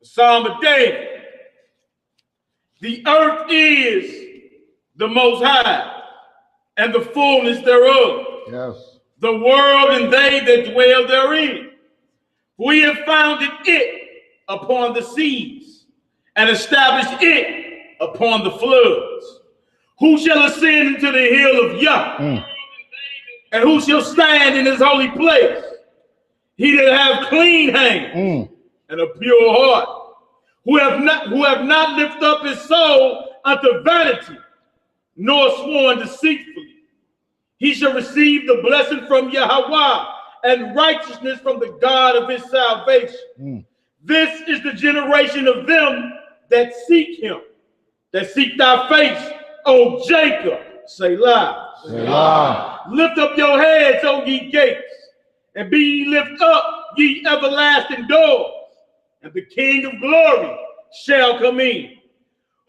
The Psalm of David. The earth is the Most High, and the fullness thereof. Yes. The world and they that dwell therein. We have founded it upon the seas, and established it upon the floods. Who shall ascend into the hill of Yah? And who shall stand in his holy place? He that have clean hands and a pure heart, who have not lifted up his soul unto vanity, nor sworn deceitfully. He shall receive the blessing from Yahweh and righteousness from the God of his salvation. This is the generation of them that seek him, that seek thy face, O Jacob. Selah. Selah. Lift up your heads, O ye gates, and be ye lift up, ye everlasting doors, and the King of glory shall come in.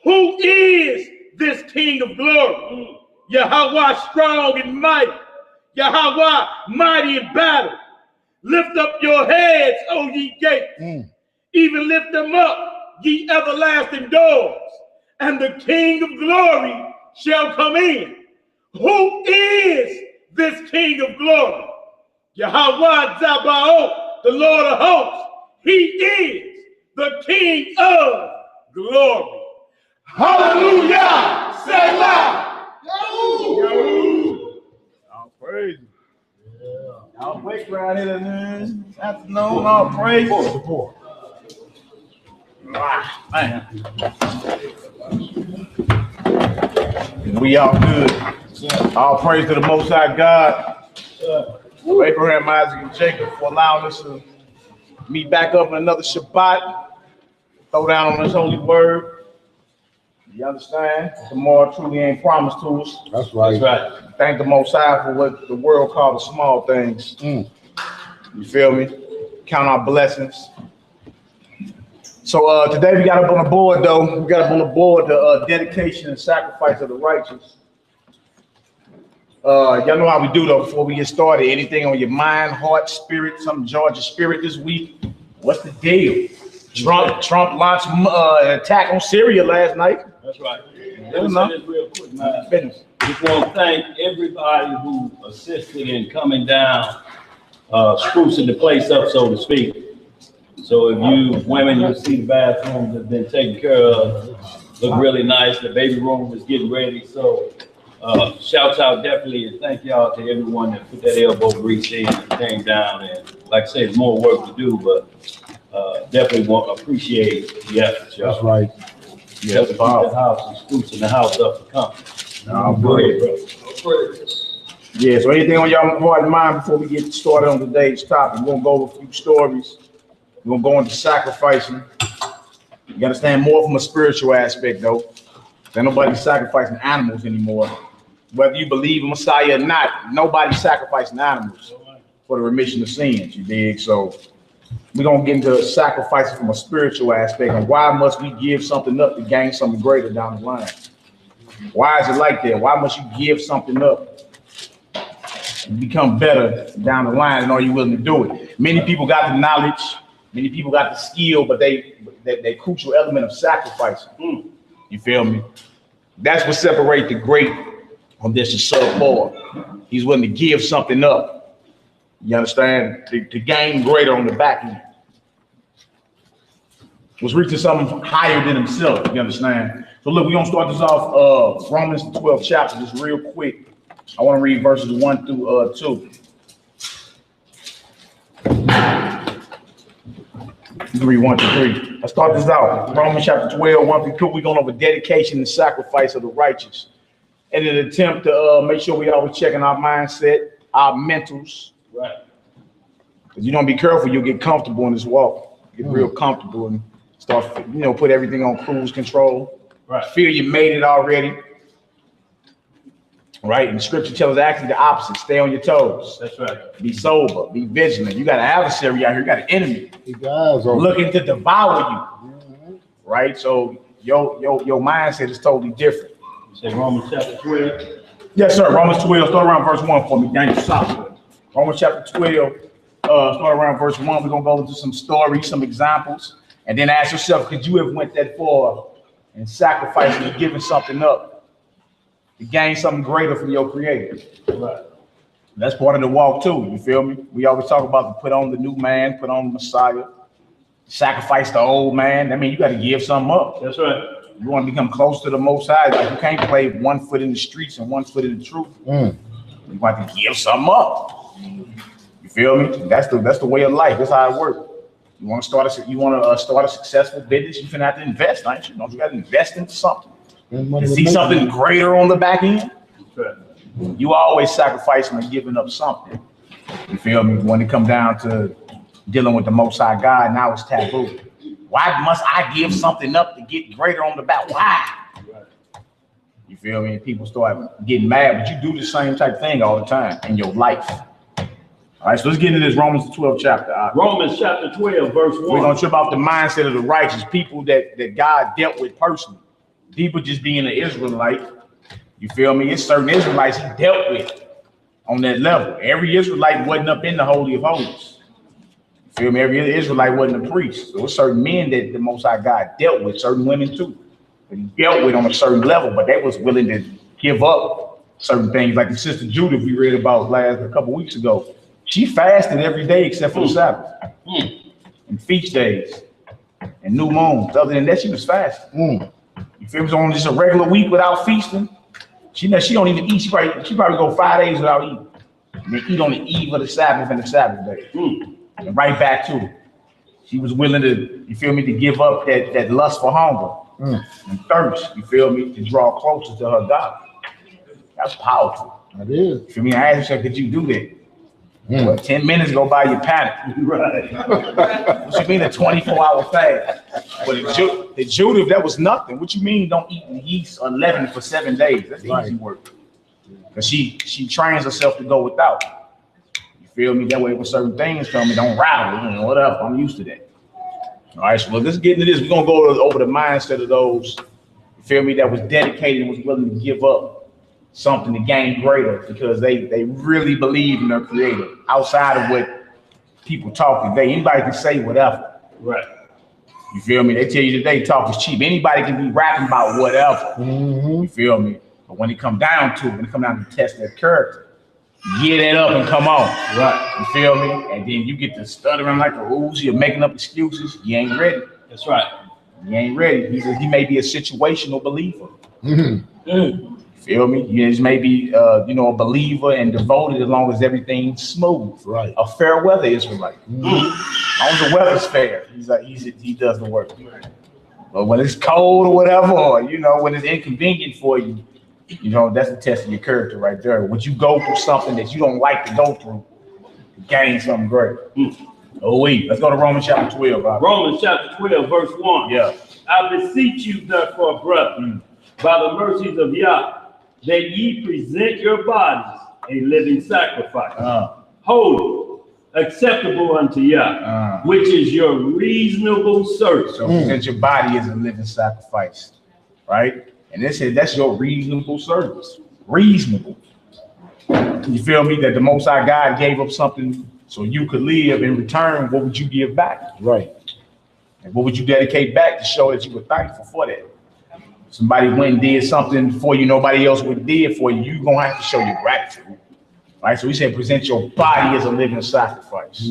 Who is this King of glory? Yahweh strong and mighty, Yahweh mighty in battle. Lift up your heads, O ye gates, even lift them up, ye everlasting doors, and the King of glory shall come in. Who is this King of glory? Yahweh Zabaoth, the Lord of hosts. He is the King of glory. Hallelujah! Selah! All praise. Y'all wake right here this afternoon. All praise. Man. We all good. All praise to the Most High God. Abraham, Isaac, and Jacob for allowing us to meet back up in another Shabbat. Throw down on this holy word. You understand? Tomorrow truly ain't promised to us. That's right. That's right. Thank the Most High for what the world calls the small things. You feel me? Count our blessings. So today we got up on the board, though. We got up on the board the dedication and sacrifice of the righteous. Y'all know how we do, though, before we get started. Anything on your mind, heart, spirit, something jarred your spirit this week? What's the deal? Trump launched an attack on Syria last night. That's right. Let me say this real quick, man. Just want to thank everybody who assisted in coming down, sprucing the place up, so to speak. So if you women, you see the bathrooms have been taken care of, look really nice. The baby room is getting ready. So shouts out definitely, and thank y'all to everyone that put that elbow grease in and came down. And like I said, there's more work to do, but definitely want to appreciate the effort, y'all. That's right. Yeah, to keep the house and sprucing the house up for company. Go ahead, bro. Yeah, so anything on y'all heart and mind before we get started on today's topic? We're gonna go over a few stories. We're gonna go into sacrificing. You gotta understand more from a spiritual aspect, though. There's nobody sacrificing animals anymore. Whether you believe in Messiah or not, nobody's sacrificing animals for the remission of sins, you dig? So we're gonna get into sacrificing from a spiritual aspect, and why must we give something up to gain something greater down the line? Why is it like that? Why must you give something up and become better down the line, and are you willing to do it? Many people got the knowledge, many people got the skill, but that crucial element of sacrificing. You feel me? That's what separates the great from this subpar. He's willing to give something up. You understand? To gain greater on the back end. Was reaching something higher than himself. You understand? So look, we're gonna start this off Romans 12th chapter, just real quick. I want to read verses 1 through 2. You can read 1 through 3. Let's start this out. Romans chapter 12, 1 through 2. We're going over dedication and sacrifice of the righteous. In an attempt to make sure we always checking our mindset, our mentals. Right. Because you don't be careful, you'll get comfortable in this walk. Get real comfortable and start, put everything on cruise control. Right. Feel you made it already. Right? And scripture tells us actually the opposite. Stay on your toes. That's right. Be sober. Be vigilant. You got an adversary out here. You got an enemy. Looking to devour you. Right? So your mindset is totally different. You say Romans chapter 12? Yes, sir. Romans 12. Start around verse 1 for me. Daniel Solomon. Romans chapter 12. Start around verse 1. We're going to go into some stories, some examples. And then ask yourself, could you have went that far and sacrificed and given something up to gain something greater from your creator? Right. That's part of the walk too, you feel me? We always talk about to put on the new man, put on the Messiah, sacrifice the old man. I mean, you got to give something up. That's right. You want to become close to the Most High. Like you can't play 1 foot in the streets and 1 foot in the truth. You want to give something up. You feel me? That's the way of life. That's how it works. You want to start a successful business, you're gonna have to invest, ain't you? You got to invest into something. To see something greater on the back end. Right. You always sacrificing and giving up something. You feel me? When it comes down to dealing with the Most High God, now it's taboo. Why must I give something up to get greater on the back? Why? You feel me? People start getting mad, but you do the same type of thing all the time in your life. All right, so let's get into this Romans 12 chapter. Romans chapter 12, verse 1. We're going to trip out the mindset of the righteous, people that God dealt with personally. People just being an Israelite. You feel me? It's certain Israelites he dealt with on that level. Every Israelite wasn't up in the Holy of Holies. You feel me? Every Israelite wasn't a priest. So it's certain men that the Most High God dealt with, certain women too. But he dealt with on a certain level, but they was willing to give up certain things. Like the sister Judith we read about a couple weeks ago. She fasted every day except for the Sabbath and feast days and new moons. Other than that, she was fasting. If it was on just a regular week without feasting, she don't even eat. She probably go 5 days without eating. And then eat on the eve of the Sabbath and the Sabbath day. And right back to it. She was willing to, you feel me, to give up that lust for hunger and thirst, you feel me, to draw closer to her God. That's powerful. That is. You feel me? I asked her, could you do that? Well, 10 minutes go by, you panic. Right. What you mean a 24-hour fast? But the Judith, that was nothing. What you mean don't eat the yeast or leaven for 7 days? That's easy work. Because she trains herself to go without. You feel me? That way when certain things come, it don't rattle. Whatever. I'm used to that. All right, so let's get into this. We're going to go over the mindset of those, you feel me, that was dedicated and was willing to give up something to gain greater because they really believe in their creator outside of what people talk today. Anybody can say whatever. Right. You feel me? They tell you today talk is cheap. Anybody can be rapping about whatever. You feel me? But when it come down to it, when it come down to test their character, get it up and come on. Right. You feel me? And then you get to stuttering like a ooze. You're making up excuses. You ain't ready. That's right. You ain't ready. He may be a situational believer. Feel me? You just may be, a believer and devoted as long as everything's smooth. Right. A fair weather Israelite. As long as the weather's fair, he does the work. But when it's cold or whatever, or when it's inconvenient for you, that's the test of your character right there. Would you go through something that you don't like to go through to gain something great? Oh wait, let's go to Romans chapter 12. Romans chapter 12, verse 1. Yeah. I beseech you, therefore, brethren, by the mercies of Yah, that ye present your bodies a living sacrifice, holy, acceptable unto Yah, which is your reasonable service. So present your body as a living sacrifice, right? And they said that's your reasonable service. Reasonable. You feel me? That the Most High God gave up something so you could live. In return, what would you give back? Right. And what would you dedicate back to show that you were thankful for that? Somebody went and did something for you nobody else would did for you, you're gonna have to show your gratitude. Right? So we said present your body as a living sacrifice.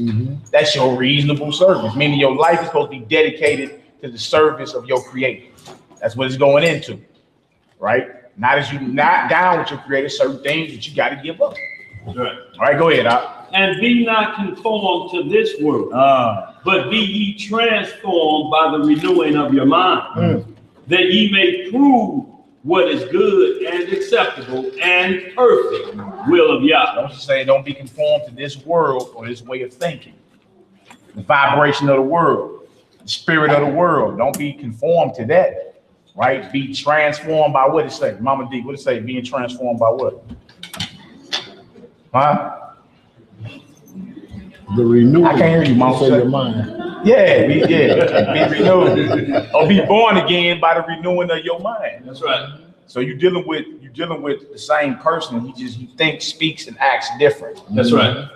That's your reasonable service, meaning your life is supposed to be dedicated to the service of your creator. That's what it's going into. Right? Not as you not down with your creator, certain things that you got to give up. Right. All right, go ahead, Doc. And be not conformed to this world, but be ye transformed by the renewing of your mind. That ye may prove what is good and acceptable and perfect will of Yah. Don't say don't be conformed to this world or this way of thinking. The vibration of the world, the spirit of the world. Don't be conformed to that, right? Be transformed by what it say. Mama D, what it say? Being transformed by what? Huh? The renewal. I can't hear you, Mama. Your mind. Yeah, be renewed or be born again by the renewing of your mind. That's right. So you're dealing with the same person. You think, speaks, and acts different. That's right.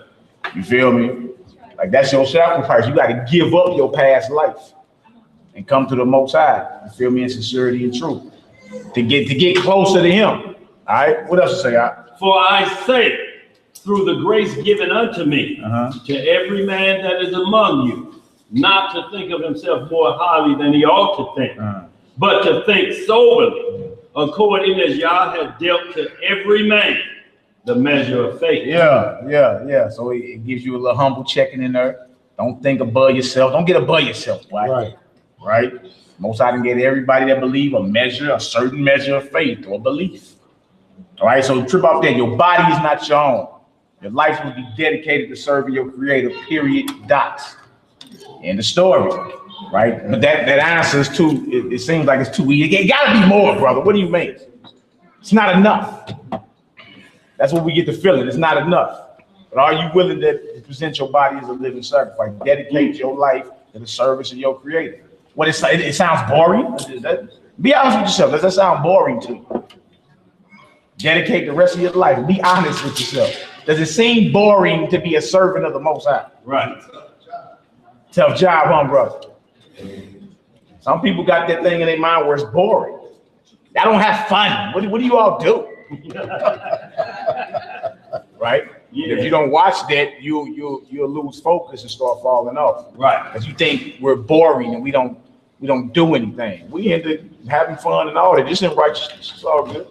You feel me? Like that's your sacrifice. You got to give up your past life. and come to the Most High. You feel me? In sincerity and truth. To get closer to him. All right. What else to say? For I say, through the grace given unto me, to every man that is among you, not to think of himself more highly than he ought to think, but to think soberly, according as Yah has dealt to every man the measure of faith. Yeah. So it gives you a little humble checking in there. Don't think above yourself. Don't get above yourself. Right. Most I can get everybody that believe a certain measure of faith or belief. All right. So trip off there. Your body is not your own. Your life will be dedicated to serving your Creator. Period. Dots. End the story. Right. But that answer is too. It seems like it's too easy. It got to be more, brother. What do you mean? It's not enough. That's what we get the feeling. It's not enough. But are you willing to present your body as a living sacrifice? Dedicate your life to the service of your Creator. What it sounds boring. Be honest with yourself. Does that sound boring to you? Dedicate the rest of your life. Be honest with yourself. Does it seem boring to be a servant of the Most High? Right. Tough job, huh, brother? Some people got that thing in their mind where it's boring. I don't have fun. What do you all do? Right? Yeah. If you don't watch that, you'll lose focus and start falling off. Right. Because you think we're boring and we don't do anything. We end up having fun and all that. This ain't righteousness. It's all good.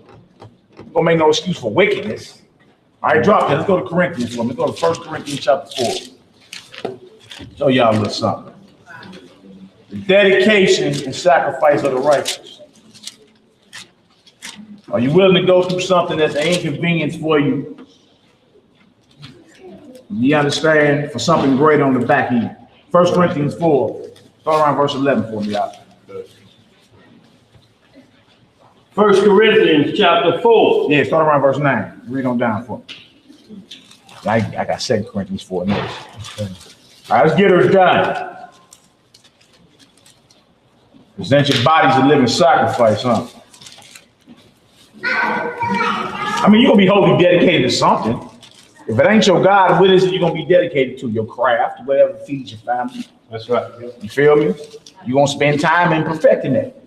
We're gonna make no excuse for wickedness. All right, drop that. Let's go to Corinthians. Let's go to 1 Corinthians chapter 4. Show y'all a little something. The dedication and sacrifice of the righteous. Are you willing to go through something that's an inconvenience for you? You understand? For something great on the back end. 1 Corinthians 4. Start around verse 11 for me, y'all. 1 Corinthians chapter 4. Yeah, start around verse 9. Read on down for me. I got 2 Corinthians 4 next. All right, let's get her done. Present your bodies a living sacrifice, huh? I mean, you're going to be wholly dedicated to something. If it ain't your God, what is it you're going to be dedicated to? Your craft, whatever feeds your family. That's right. You feel me? You're going to spend time in perfecting it.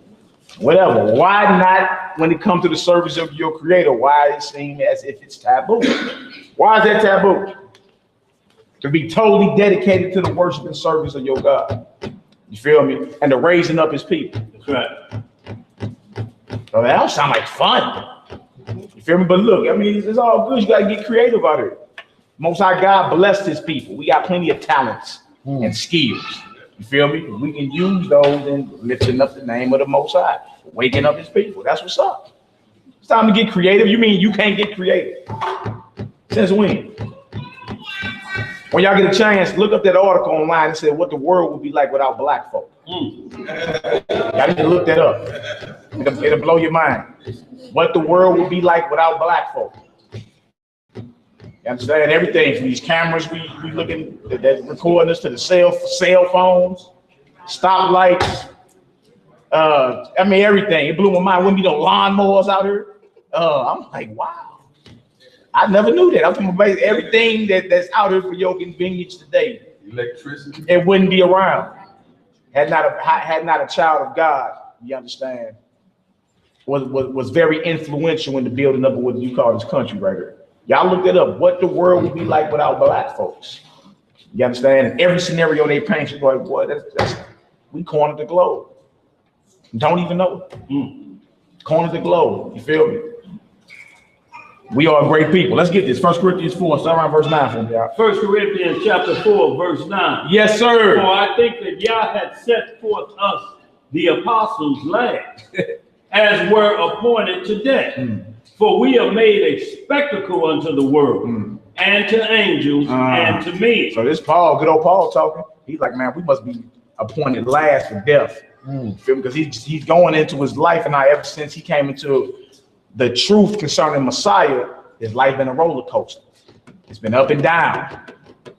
Whatever. Why not, when it comes to the service of your Creator, why it seems as if it's taboo? Why is that taboo? To be totally dedicated to the worship and service of your God. You feel me? And the raising up his people. That's right. So that don't sound like fun. You feel me? But look, I mean, it's all good. You got to get creative out here. Most High God blessed his people. We got plenty of talents and skills. You feel me? We can use those in lifting up the name of the Most High, waking up his people. That's what's up. It's time to get creative. You mean you can't get creative? Since when? When y'all get a chance, look up that article online and say what the world would be like without black folk. Y'all need to look that up. It'll blow your mind. What the world would be like without black folk. You understand? Everything from these cameras we looking that's recording us to the cell phones, stoplights. I mean everything. It blew my mind. Wouldn't be no lawnmowers out here. I'm like, wow. I never knew that. I'm talking about everything that's out here for your convenience today. Electricity. It wouldn't be around. Had not a child of God, you understand, was very influential in the building up of what you call this country right here. Y'all look it up. What the world would be like without black folks. You understand? And every scenario they paint, you're like, boy, that's we cornered the globe. Don't even know it. Cornered the globe. You feel me? We are great people. Let's get this. 1 Corinthians 4, start around verse 9 for me, y'all. 1 Corinthians chapter 4, verse 9. Yes, sir. For I think that Yah had set forth us, the apostles, last, as were appointed today. For we are made a spectacle unto the world, and to angels, and to men. So this Paul, good old Paul talking. He's like, man, we must be appointed last for death. Because he's going into his life, and now ever since he came into the truth concerning Messiah, his life been a roller coaster. It's been up and down.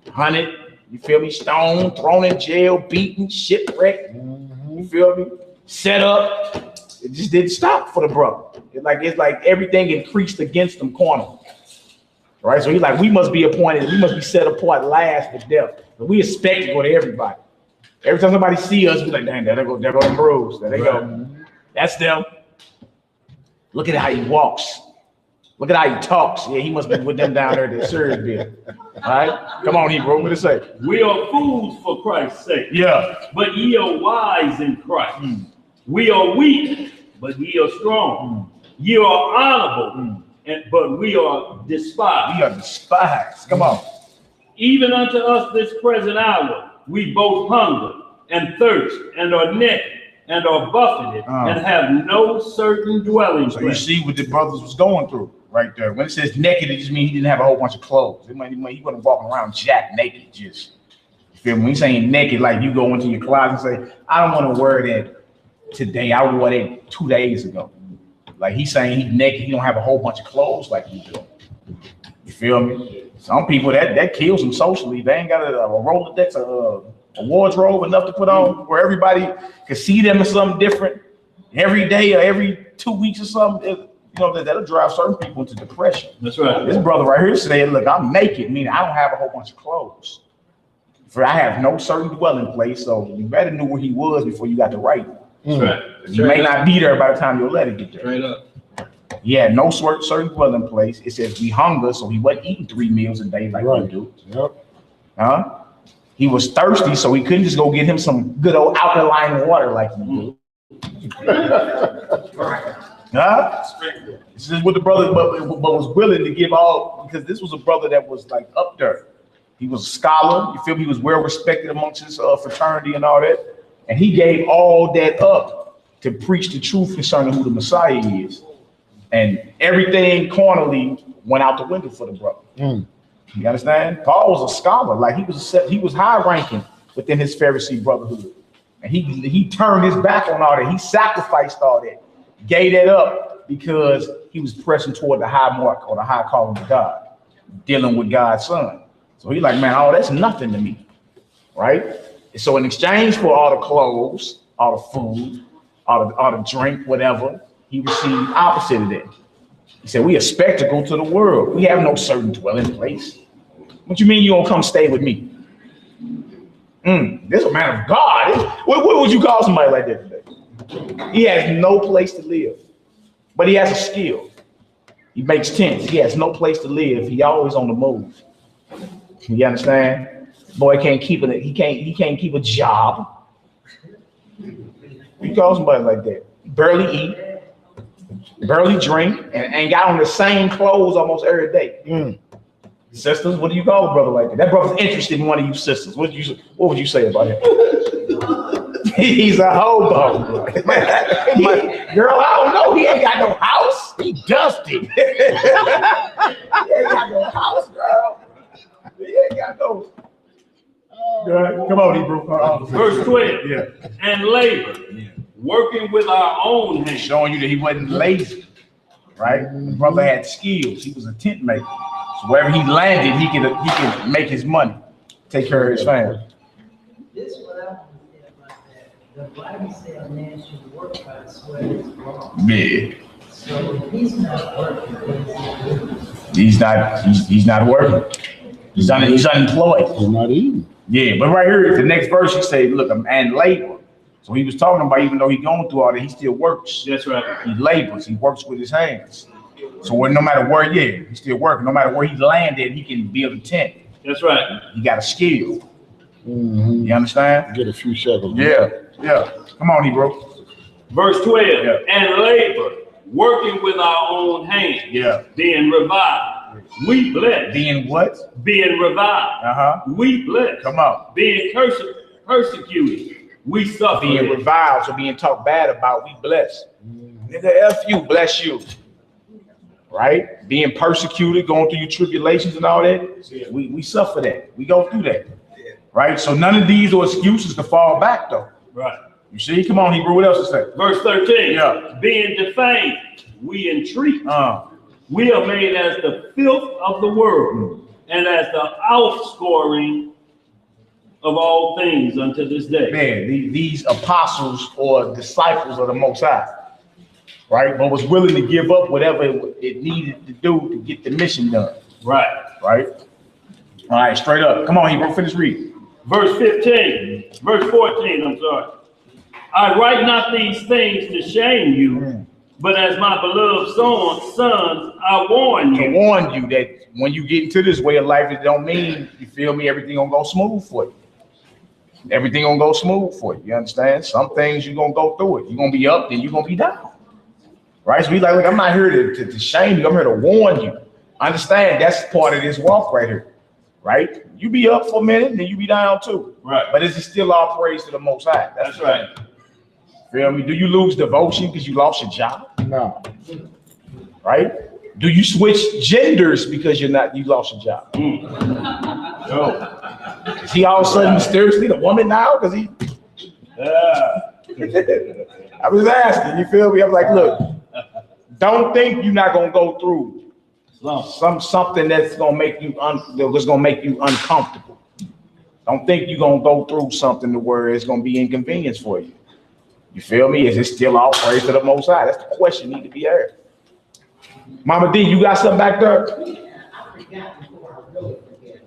Hunted, you feel me? Stoned, thrown in jail, beaten, shipwrecked. You feel me? Set up. It just didn't stop for the brother. It's like everything increased against him corner. Right? So he's like, we must be appointed, we must be set apart last for death. But we expect to go to everybody. Every time somebody see us, be like, dang, there go them bros. There they go. That's them. Look at how he walks. Look at how he talks. Yeah, he must be with them down there at the serious bit. All right? Come on, Hebrew. What it say? We are fools for Christ's sake. Yeah. But ye are wise in Christ. We are weak, but ye are strong. Ye are honorable, but we are despised. We are despised. Come on. Even unto us this present hour, we both hunger and thirst and are naked and are buffeted and have no certain dwelling place. So you see what the brothers was going through right there. When it says naked, it just means he didn't have a whole bunch of clothes. He wasn't walking around jack naked, just. You feel me? When he's saying naked, like you go into your closet and say, I don't want to wear that today. I wore that 2 days ago. Like he's saying he's naked. He don't have a whole bunch of clothes like you do. You feel me? Some people that kills them socially. They ain't got a Rolodex, a wardrobe enough to put on where everybody can see them as something different every day or every 2 weeks or something. That'll drive certain people into depression. That's right. This brother right here saying, look, I'm naked, meaning I don't have a whole bunch of clothes. For I have no certain dwelling place, so you better know where he was before you got to write. That's right. You may not be there by the time your letter get there. Straight up. He had no certain dwelling place. It says we hunger, so he wasn't eating 3 meals a day like we do. Yep. He was thirsty, so he couldn't just go get him some good old alkaline water like we do. This is what the brother but was willing to give all, because this was a brother that was like up there. He was a scholar, you feel me? He was well respected amongst his fraternity and all that. And he gave all that up to preach the truth concerning who the Messiah is. And everything carnally went out the window for the brother. You understand? Paul was a scholar, like he was high ranking within his Pharisee brotherhood. And he turned his back on all that. He sacrificed all that, gave that up because he was pressing toward the high mark or the high calling of God, dealing with God's son. So he's like, man, all that's nothing to me, right? So in exchange for all the clothes, all the food, all the drink, whatever, he received opposite of that. He said, we a spectacle to the world. We have no certain dwelling place. What you mean you don't come stay with me? This is a man of God. What would you call somebody like that today? He has no place to live, but he has a skill. He makes tents. He has no place to live. He always on the move. You understand? Boy can't keep it. He can't keep a job. You call somebody like that? Barely eat, barely drink, and got on the same clothes almost every day. Sisters, what do you call a brother like that? That brother's interested in one of you sisters. What would you say about him? He's a hobo. Girl, I don't know. He ain't got no house. He dusty. He ain't got no house, girl. He ain't got no. Come on, Hebrew. Verse 12. And labor, working with our own hands. Showing you that he wasn't lazy, right? The brother had skills. He was a tent maker. So wherever he landed, he could make his money, take care of his family. This is what I want to say about that. The Bible says a man should work by the sweat of his brow. Yeah. So he's not working. He's not working. He's unemployed. He's not eating. Yeah, but right here, the next verse, he said, look, a man labor. So he was talking about, even though he's going through all that, he still works. That's right. He labors. He works with his hands. So no matter where, he's still working. No matter where he landed, he can build a tent. That's right. He got a skill. You understand? Get a few shekels. Yeah. Come on, Hebrew. Verse 12. And labor, working with our own hands. Yeah. Being revived. We bless. Being what? Being revived. We bless. Come on. Being persecuted. We suffer. Being reviled, so being talked bad about, we bless. Nigga, F you, bless you. Right? Being persecuted, going through your tribulations and all that, we suffer that. We go through that. Right? So none of these are excuses to fall back, though. Right. You see? Come on, Hebrew. What else to say? Verse 13. Yeah. Being defamed, we entreat. We are made as the filth of the world and as the outscoring of all things unto this day. Man, these apostles or disciples of the Most High, right? But was willing to give up whatever it needed to do to get the mission done. Right. All right, straight up. Come on, Hebrew, finish reading. Verse 14, I'm sorry. I write not these things to shame you, but as my beloved sons, I warn you. To warn you that when you get into this way of life, it don't mean, you feel me, everything gonna go smooth for you. Everything gonna go smooth for you. You understand? Some things you're gonna go through it. You're gonna be up, then you're gonna be down. Right? So we like, look, I'm not here to shame you. I'm here to warn you. Understand? That's part of this walk right here. Right? You be up for a minute, then you be down too. Right. But it's still all praise to the Most High. That's right. Feel me? Do you lose devotion because you lost your job? No. Right? Do you switch genders because you lost your job? No. Is he all of a sudden mysteriously the woman now? Because he. I was asking. You feel me? I'm like, look, don't think you're not gonna go through something that's gonna make you uncomfortable. Don't think you're gonna go through something to where it's gonna be inconvenience for you. You feel me? Is it still all praise to the Most High? That's the question need to be asked. Mama D, you got something back there? Yeah, I forgot before I really forget.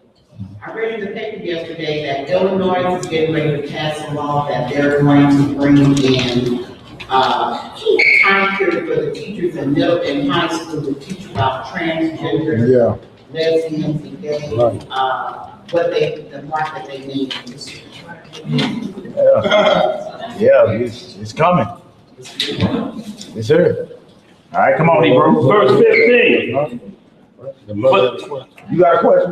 I read in the paper yesterday that Illinois is getting ready to pass a law that they're going to bring in a time period for the teachers in middle and high school to teach about transgender, lesbians, and gay, the mark that they need. Yeah, it's coming. Yes, sir. All right, come on, Hebrew. Verse 15. You got a question?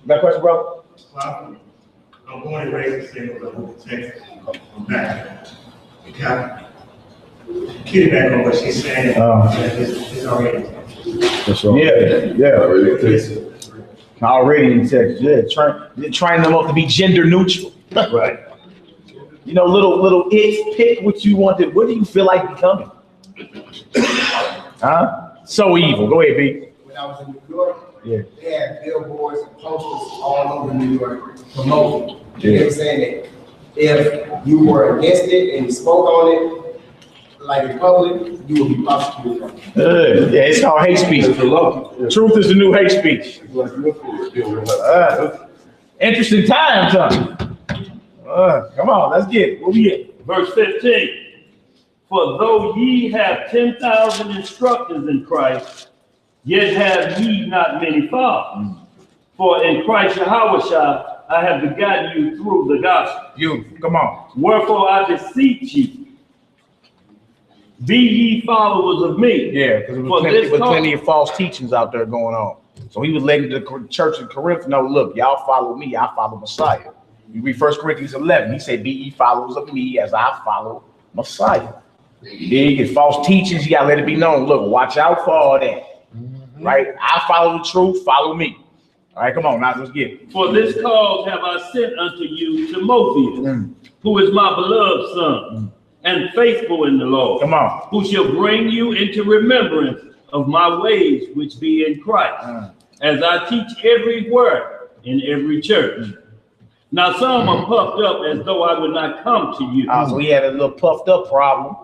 You got a question, bro? I'm born and raised in St. Louis, Texas. I'm back. Okay. Kitty back on what she's saying. It's already. Already in Texas. Yeah, trying them up to be gender neutral. Right. You know, little itch, pick what you want to. What do you feel like becoming? Huh? So evil. Go ahead, B. When I was in New York, Yeah. they had billboards and posters all over New York promoting. They were saying that if you were against it and you spoke on it, like in public, you will be prosecuted from it. Yeah, it's called hate speech. Truth is the new hate speech. Interesting times, huh? Come on, let's get it. What we get? Verse 15. For though ye have 10,000 instructors in Christ, yet have ye not many fathers. For in Christ Yahawashah I have begotten you through the gospel. You, come on. Wherefore I beseech you, be ye followers of me. Yeah, because there was plenty of false teachings out there going on. So he was letting the church in Corinth know, look, y'all follow me, I follow Messiah. You read 1 Corinthians 11, he said, be ye followers of me as I follow Messiah. Big and false teachings, you gotta let it be known. Look, watch out for all that. Right? I follow the truth, follow me. All right, come on, now let's get it. For this cause have I sent unto you Timotheus, who is my beloved son, and faithful in the Lord. Come on. Who shall bring you into remembrance of my ways which be in Christ, as I teach everywhere in every church. Now some are puffed up as though I would not come to you. So he had a little puffed up problem.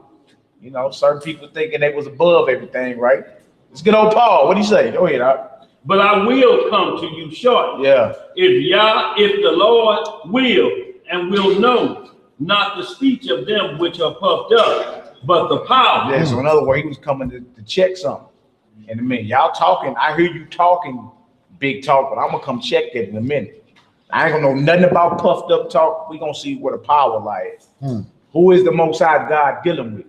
You know, certain people thinking they was above everything, right? Let's get old Paul. What do you say? Go ahead, But I will come to you shortly. Yeah. If the Lord will, and will know not the speech of them which are puffed up, but the power. Yeah, so in other words, he was coming to check something. In a minute. Y'all talking, I hear you talking big talk, but I'm gonna come check that in a minute. I ain't gonna know nothing about puffed up talk. We gonna see where the power lies. Who is the Most High God dealing with?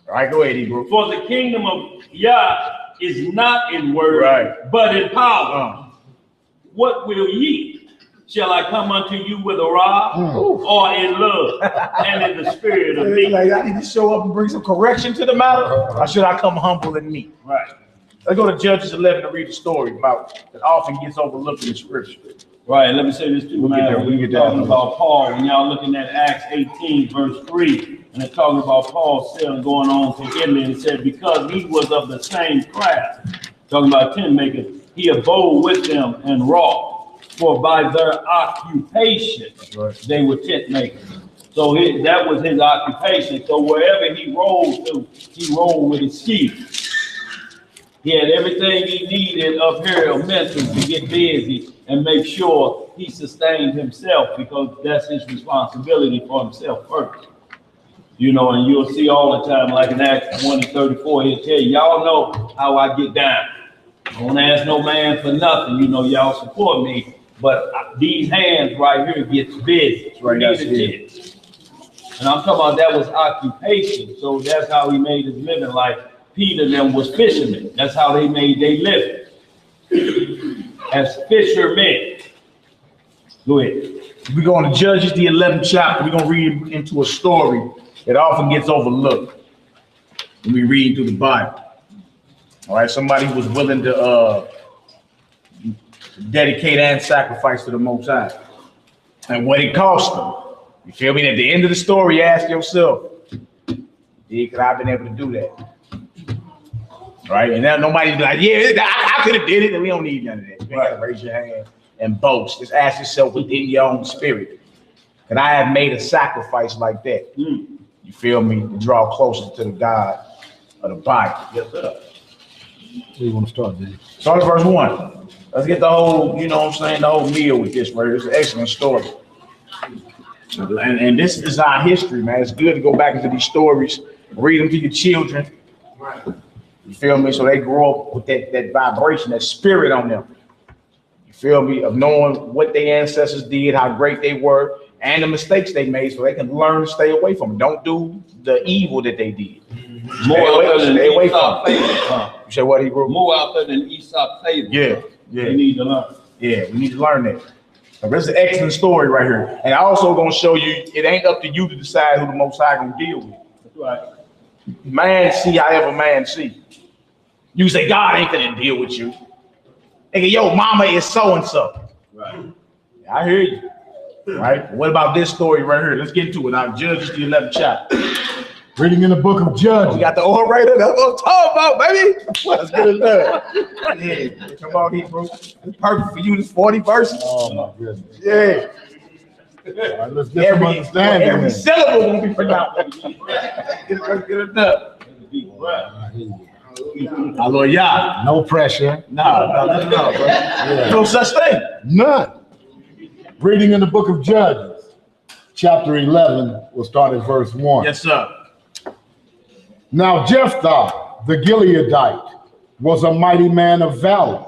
All right, go ahead, Hebrew. For the kingdom of Yah is not in word, but in power. What will ye? Shall I come unto you with a rod, or in love and in the spirit of meekness? Like, I need to show up and bring some correction to the matter, or should I come humble and meek? Right. Let's go to Judges 11 to read the story about that often gets overlooked in the scripture. Right, let me say this too. We'll get there. We'll get there. Talking about Paul, when y'all looking at Acts 18, verse 3, and it's talking about Paul still going on to Italy, and it said, because he was of the same craft, talking about tent making, he abode with them and wrought, for by their occupation, they were tent makers. So that was his occupation. So wherever he rolled to, he rolled with his skis. He had everything he needed up here mental to get busy and make sure he sustained himself because that's his responsibility for himself first. You know, and you'll see all the time, like in Acts 1:34, he'll tell you, y'all know how I get down. I don't ask no man for nothing. You know, y'all support me, but these hands right here gets busy. Right, that's it. And I'm talking about that was occupation. So that's how he made his living. Like Peter and them was fishermen. That's how they made their living. As fishermen. Go ahead. We're going to Judges, the 11th chapter. We're going to read into a story that often gets overlooked when we read through the Bible. All right, somebody was willing to dedicate and sacrifice to the Most High. And what it cost them. You feel me? At the end of the story, ask yourself, could I have been able to do that? Right? And now nobody's like, yeah, I could have did it, and we don't need none of that. You gotta raise your hand and boast. Just ask yourself within your own spirit, could I have made a sacrifice like that? You feel me? To draw closer to the God of the Bible. Yes, sir. Where you want to start, Dave? Start at verse 1. Let's get the whole, you know what I'm saying, the whole meal with this, right? It's an excellent story. And this is our history, man. It's good to go back into these stories, read them to your children. You feel me? So they grow up with that vibration, that spirit on them. You feel me? Of knowing what their ancestors did, how great they were, and the mistakes they made, so they can learn to stay away from it. Don't do the evil that they did. Stay away from it. You say what, Hebrew? More out there than Esau played. Yeah. We need to learn. Yeah, we need to learn that. So this is an excellent story right here. And I also gonna show you, it ain't up to you to decide who the Most High gonna deal with. That's right. Man see however man see. You say God ain't gonna deal with you. Nigga, yo, mama is so-and-so. Right. I hear you. Right? What about this story right here? Let's get into it. Now, Judges, the 11th chapter. Reading in the book of Judges. We got the orator. That's what I'm talking about, baby. Let's get it done. Yeah, come on here, bro. It's perfect for you. This 40 verses. Oh my goodness. Yeah. All right, let's get some understanding. Every syllable won't be pronounced. Get it done. I hear you. Hallelujah. No pressure. No, bro. Yeah. No such thing. None. Reading in the book of Judges, chapter 11, we'll start at verse 1. Yes, sir. Now Jephthah, the Gileadite, was a mighty man of valor,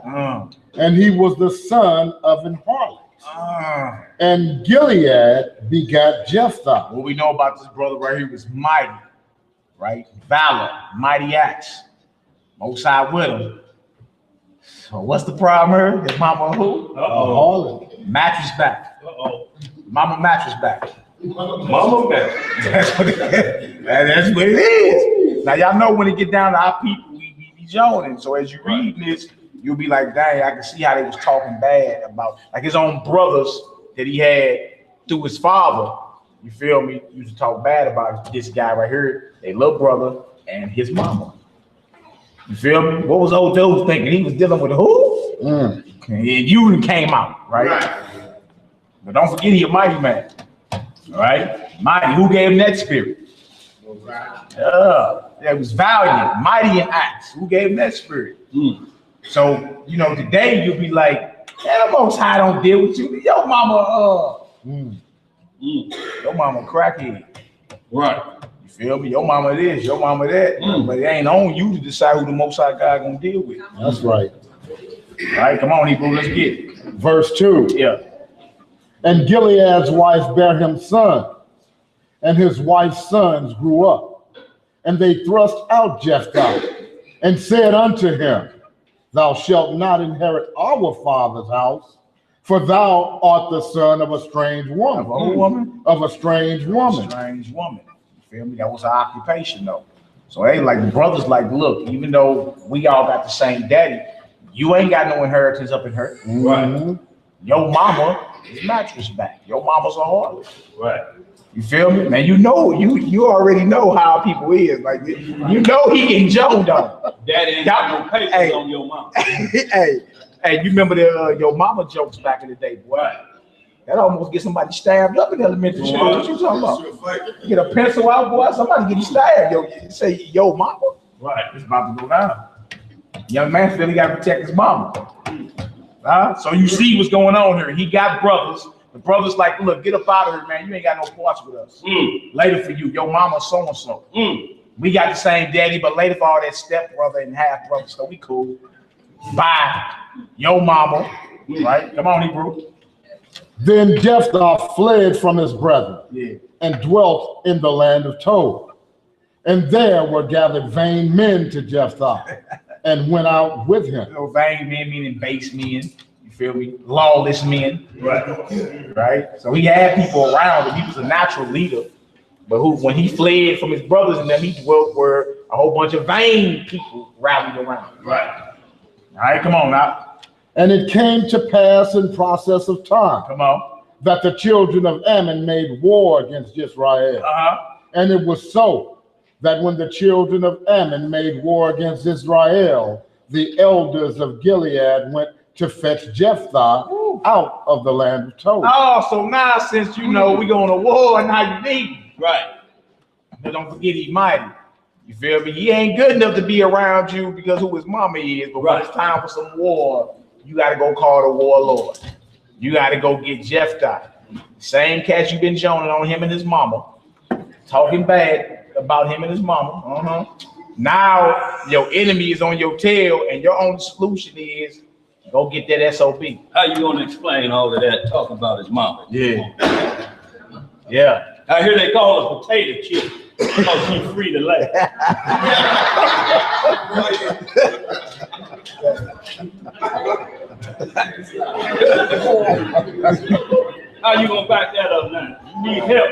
and he was the son of an harlot. And Gilead begat Jephthah. What we know about this brother right here was mighty, right? Valor, mighty acts. Most High with him. So what's the problem here? His mama who? A harlot. Mattress back. Mama mattress back. Mama back. That's what it is. Now y'all know when it get down to our people, we be joning. So as you read this, you'll be like, dang, I can see how they was talking bad about like his own brothers that he had through his father. You feel me? Used to talk bad about this guy right here, their little brother and his mama. You feel me? What was old dude thinking? He was dealing with who? And you came out, right? But don't forget he a mighty man. All right? Mighty. Who gave him that spirit? It was valiant, mighty in acts. Who gave him that spirit? So, you know, today you'll be like, the Most High don't deal with you. Your mama, your mama crackhead. Right. You feel me? Your mama this, your mama that. But it ain't on you to decide who the Most High God gonna deal with. That's right. All right, come on, Hebrew, let's get it. Verse 2. Yeah. And Gilead's wife bare him son, and his wife's sons grew up. And they thrust out Jephthah, and said unto him, Thou shalt not inherit our father's house, for thou art the son of a strange woman. Of a woman? Of a strange woman. Strange woman. You feel me? That was our occupation, though. So they like the brothers, like, look, even though we all got the same daddy, you ain't got no inheritance up in her. Right. Your mama is mattress back. Your mama's a harlot. Right. You feel me? Man, you know, you already know how people is. Like, you know he getting joned on. Daddy ain't got no papers on your mama. hey, you remember the your mama jokes back in the day, boy. Right. That almost get somebody stabbed up in elementary school. What you talking about? Get a pencil out, boy, somebody get you stabbed. Yo, say, yo, mama. Right. It's about to go down. Young man feel he got to protect his mama. So you see what's going on here. He got brothers. The brother's like, look, get up out of here, man. You ain't got no parts with us. Later for you, your mama so-and-so. We got the same daddy, but later for all that step-brother and half-brother, so we cool. Bye. Your mama, right? Come on, Hebrew. Then Jephthah fled from his brethren and dwelt in the land of Tob. And there were gathered vain men to Jephthah and went out with him. You know, vain men meaning base men. You feel me? Lawless men. Right? So he had people around him. He was a natural leader. But when he fled from his brothers and them, he dwelt where a whole bunch of vain people rallied around. Right. All right, come on now. And it came to pass in process of time that the children of Ammon made war against Israel. And it was so that when the children of Ammon made war against Israel, the elders of Gilead went to fetch Jephthah out of the land of Tob. Oh, so now since you know we going to war, now you need him. Right. But don't forget he's mighty. You feel me? He ain't good enough to be around you because who his mama is, but when it's time for some war, you got to go call the warlord. You got to go get Jephthah. Same cat you've been joning on him and his mama. Talking bad about him and his mama. Now your enemy is on your tail and your only solution is go get that SOB. How you going to explain all of that? Talk about his mama. Yeah. I hear they call her potato chip because she's free to lay. How you gonna back that up now? You need help.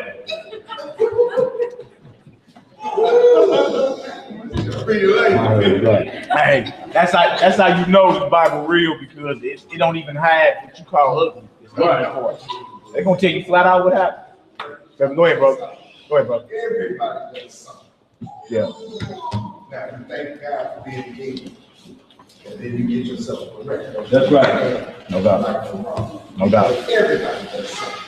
Hey, that's how you know the Bible real, because it don't even hide what you call ugly. It's ugly for us. They're gonna tell you flat out what happened. Go ahead, bro. Go ahead, bro. Everybody does something. Yeah. Now, you thank God for being king, and then you get yourself correct. That's right. No doubt. No doubt. Everybody does something.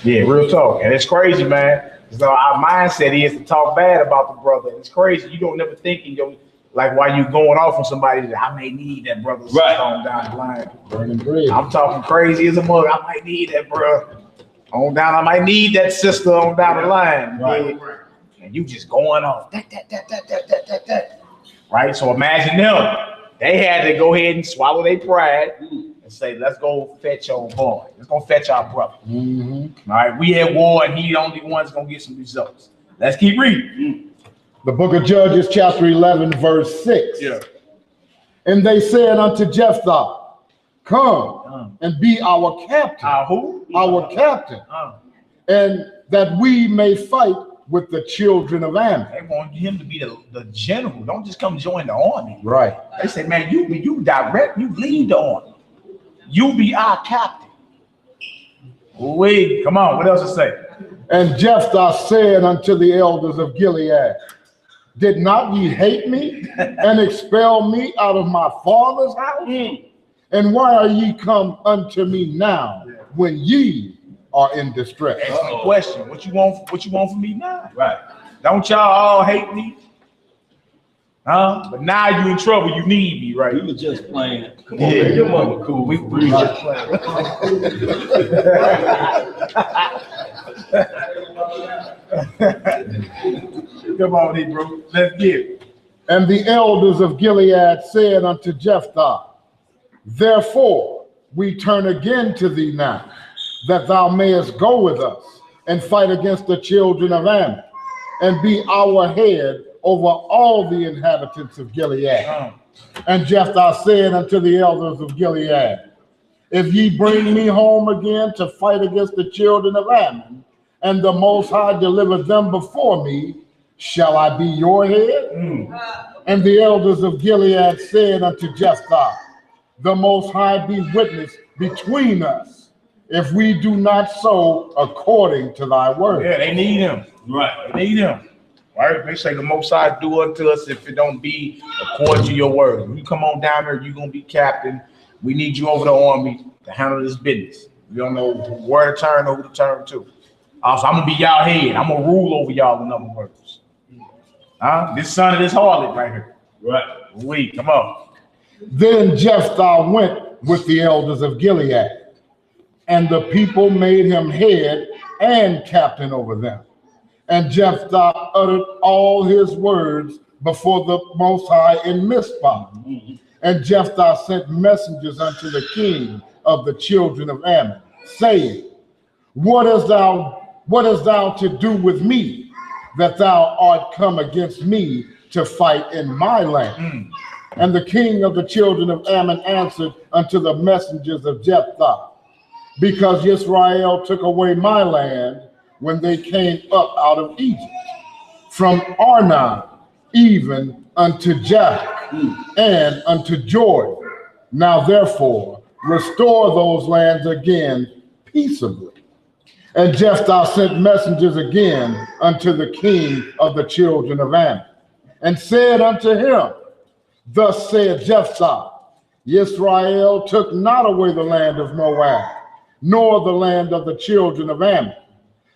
Yeah, real talk. And it's crazy, man. So our mindset is to talk bad about the brother. It's crazy. You don't never think in your, like, while you going off on somebody that I may need that brother on down the line. Burning bread. I'm talking crazy as a mug. I might need that brother on down. I might need that sister on down the line. Right. And you just going off. That. Right? So imagine them. They had to go ahead and swallow their pride and say, let's go fetch your boy. Let's go fetch our brother. All right, we at war and he the only one's gonna get some results. Let's keep reading. The book of Judges, chapter 11, verse 6. Yeah. And they said unto Jephthah, come and be our captain. Our who? Our captain. And that we may fight with the children of Ammon. They want him to be the general. Don't just come join the army. Right. They say, man, you direct, you lead the army. You be our captain. Wait, come on, what else to say? And Jephthah said unto the elders of Gilead, did not ye hate me and expel me out of my father's house? And why are ye come unto me now when ye are in distress? Excellent question. What you want from me now? Right. Don't y'all all hate me? But now you in trouble, you need me, right? We were just playing. Come on, man, your mama cool. We just playing. Come on, Hebrew. Let's get it. And the elders of Gilead said unto Jephthah, therefore we turn again to thee now, that thou mayest go with us and fight against the children of Ammon, and be our head over all the inhabitants of Gilead. And Jephthah said unto the elders of Gilead, if ye bring me home again to fight against the children of Ammon, and the Most High deliver them before me, shall I be your head? And the elders of Gilead said unto Jephthah, the Most High be witness between us, if we do not so according to thy word. Yeah, they need him. Right, they need him. Right? They say the Most High do unto us if it don't be according to your word. When you come on down there, you're gonna be captain. We need you over the army to handle this business. We don't know where to turn or who to turn to. Also, I'm gonna be y'all head. I'm gonna rule over y'all, in other words. This son of this harlot right here. Right. Come on. Then Jephthah went with the elders of Gilead. And the people made him head and captain over them. And Jephthah uttered all his words before the Most High in Mizpah. And Jephthah sent messengers unto the king of the children of Ammon, saying, What hast thou to do with me, that thou art come against me to fight in my land? And the king of the children of Ammon answered unto the messengers of Jephthah, Because Israel took away my land when they came up out of Egypt, from Arnon even unto Jabbok and unto Jordan. Now therefore restore those lands again peaceably. And Jephthah sent messengers again unto the king of the children of Ammon, and said unto him, Thus saith Jephthah, Israel took not away the land of Moab, nor the land of the children of Ammon.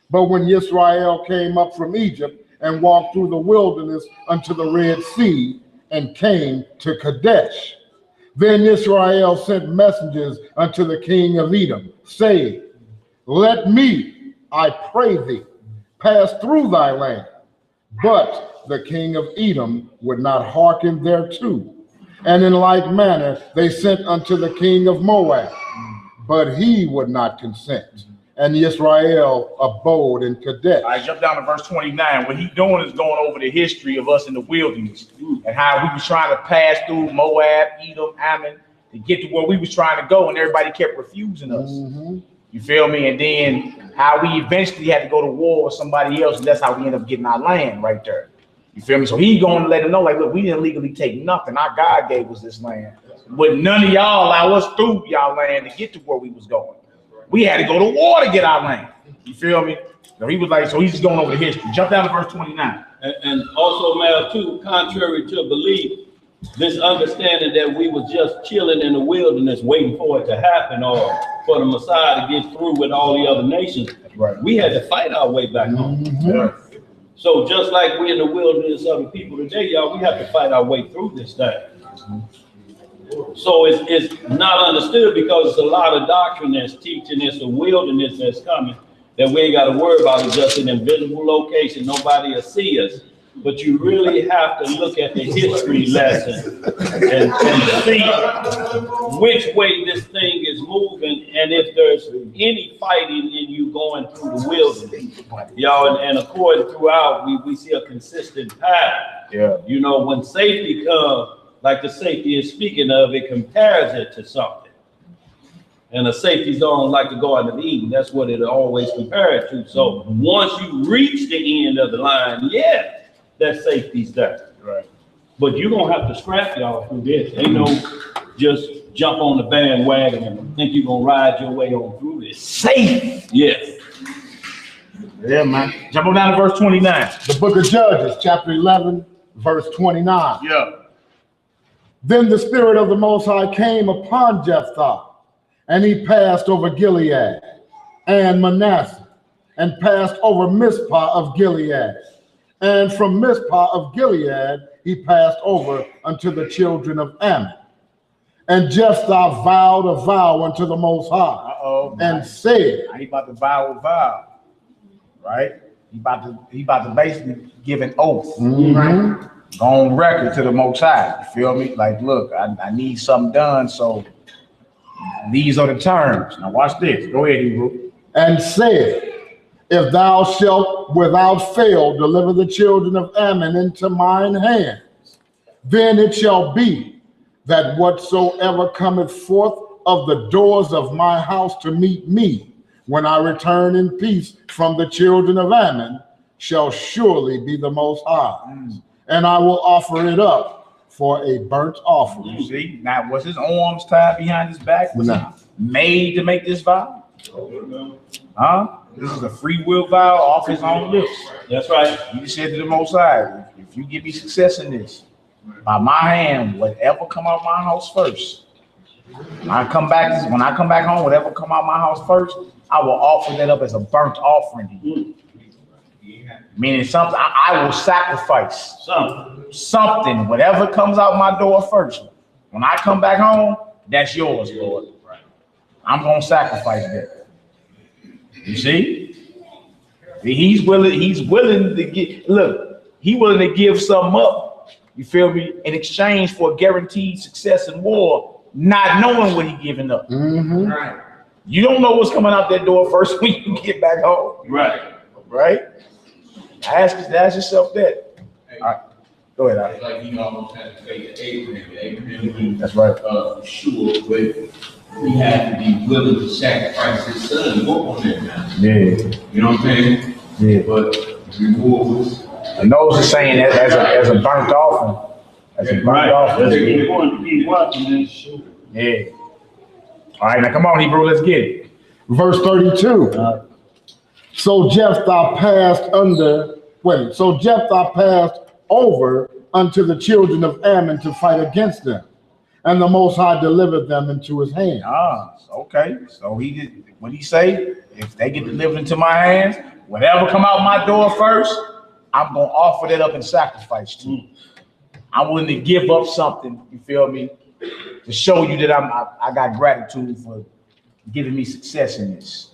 But when Israel came up from Egypt and walked through the wilderness unto the Red Sea and came to Kadesh, then Israel sent messengers unto the king of Edom, saying, Let me, I pray thee, pass through thy land. But the king of Edom would not hearken thereto. And in like manner they sent unto the king of Moab, but he would not consent. And Israel abode in Kadesh. I jump down to verse 29. What he's doing is going over the history of us in the wilderness and how we was trying to pass through Moab, Edom, Ammon to get to where we was trying to go, and everybody kept refusing us. You feel me? And then how we eventually had to go to war with somebody else, and that's how we ended up getting our land right there. You feel me? So he's going to let them know, like, look, we didn't legally take nothing. Our God gave us this land. But none of y'all allow us through y'all land to get to where we was going. We had to go to war to get our land. You feel me? So he was like, so he's just going over the history. Jump down to verse 29. And also, Mal, too, contrary to belief, this understanding that we was just chilling in the wilderness waiting for it to happen, or for the Messiah to get through with all the other nations. Right. We had to fight our way back home. Yeah. So just like we're in the wilderness of the people today, y'all, we have to fight our way through this thing. So it's not understood because it's a lot of doctrine that's teaching it's a wilderness that's coming, that we ain't got to worry about. It's just an invisible location. Nobody will see us. But you really have to look at the history lesson and see which way this thing is moving, and if there's any fighting in you going through the wilderness. Y'all, and according throughout, we see a consistent pattern. Yeah. You know, when safety comes, like the safety is speaking of, it compares it to something. And a safety zone like the Garden of Eden, that's what it always compares to. So once you reach the end of the line, yeah, that safety's there. Right. But you're gonna have to scrap y'all through this. Ain't no just jump on the bandwagon and think you're gonna ride your way on through this. Safe. Yes. Yeah, man. Jump on down to verse 29. The book of Judges, chapter 11, verse 29. Yeah. Then the Spirit of the Most High came upon Jephthah, and he passed over Gilead and Manasseh, and passed over Mizpah of Gilead. And from Mizpah of Gilead, he passed over unto the children of Ammon. And Jephthah vowed a vow unto the Most High, and said, he about to vow a vow, right? He about to basically give an oath, right? Go on record to the Most High. You feel me? Like, look, I need something done, so these are the terms. Now watch this. Go ahead, Hebrew. And said, if thou shalt without fail deliver the children of Ammon into mine hands, then it shall be that whatsoever cometh forth of the doors of my house to meet me, when I return in peace from the children of Ammon, shall surely be the Most High. And I will offer it up for a burnt offering. You see, now was his arms tied behind his back? Was he made to make this vow? Huh? This is a free will vow off his own lips. That's right. He said to the Most High, if you give me success in this, by my hand, whatever come out of my house first. When I come back home, whatever come out of my house first, I will offer that up as a burnt offering to you. Meaning something, I will sacrifice something, whatever comes out my door first. When I come back home, That's yours, Lord. I'm gonna sacrifice that. You see? He's willing to get, look, he willing to give something up, you feel me, in exchange for guaranteed success in war, not knowing what he's giving up. Right. You don't know what's coming out that door first when you get back home. Right. Right? Ask yourself that. All right. Go ahead, Alex. Like, you know, I'm trying to say Abraham, That's right. sure, but he had to be willing to sacrifice his son and work on that now. Yeah. You know what I'm saying? Yeah. But reward was. And those are saying that as a burnt offering. As a burnt offering. Let's want to keep watching this. Yeah. All right, now come on, Hebrew, let's get it. Verse 32. So Jephthah passed over unto the children of Ammon to fight against them, and the Most High delivered them into his hand. Okay. So he did what he say? If they get delivered into my hands, whatever come out my door first, I'm gonna offer that up in sacrifice to you. I'm willing to give up something, you feel me, to show you that I got gratitude for giving me success in this.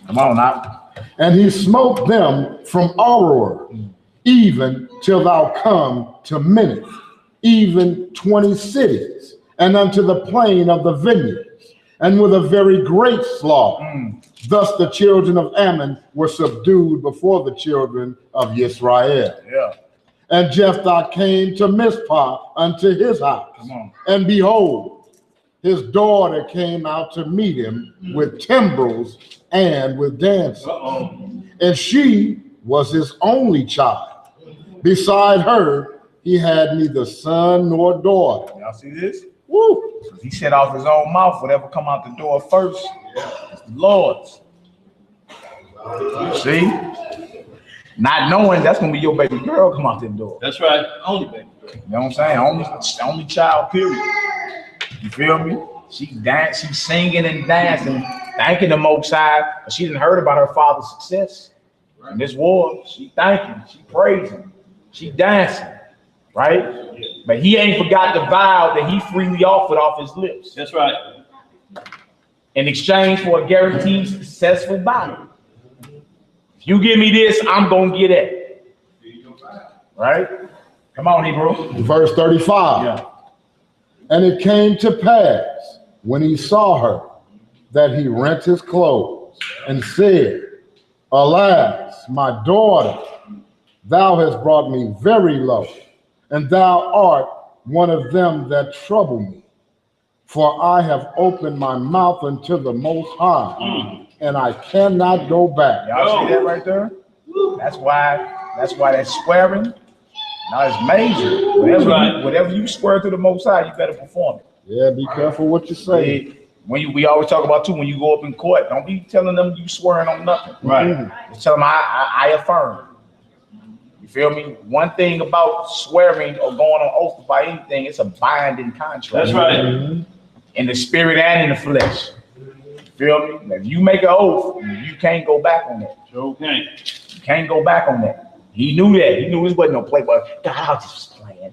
Come on now. And he smote them from Aroer, even till thou come to Minnith, even 20 cities, and unto the plain of the vineyards, and with a very great slaughter. Thus the children of Ammon were subdued before the children of Israel. Yeah. And Jephthah came to Mizpah unto his house. Come on. And behold, his daughter came out to meet him with timbrels and with dancing. And she was his only child. Beside her, he had neither son nor daughter. Y'all see this? Woo! He said off his own mouth, whatever come out the door first, it's the Lord's. See? Not knowing that's gonna be your baby girl come out the door. That's right. Only baby girl. You know what I'm saying? Only child, period. You feel me? She's singing and dancing, thanking the Most High, but she didn't heard about her father's success in this war. She thanking, she praising, she dancing, right? But he ain't forgot the vow that he freely offered off his lips. That's right. In exchange for a guaranteed successful battle. If you give me this, I'm gonna get it. Right? Come on, Hebrew. Verse 35. Yeah. And it came to pass, when he saw her, that he rent his clothes and said, Alas, my daughter, thou hast brought me very low, and thou art one of them that trouble me. For I have opened my mouth unto the Most High, and I cannot go back. Y'all see that right there? That's why that swearing, now it's major. Whatever you swear to the Most High, you better perform it. Yeah, be careful what you say. We always talk about too, when you go up in court, don't be telling them you swearing on nothing. Right. Just tell them I affirm. You feel me? One thing about swearing or going on oath by anything, it's a binding contract. That's right. In the spirit and in the flesh. You feel me? If you make an oath, you can't go back on that. Okay. You can't go back on that. He knew that. He knew this wasn't no play, but God, I was just playing.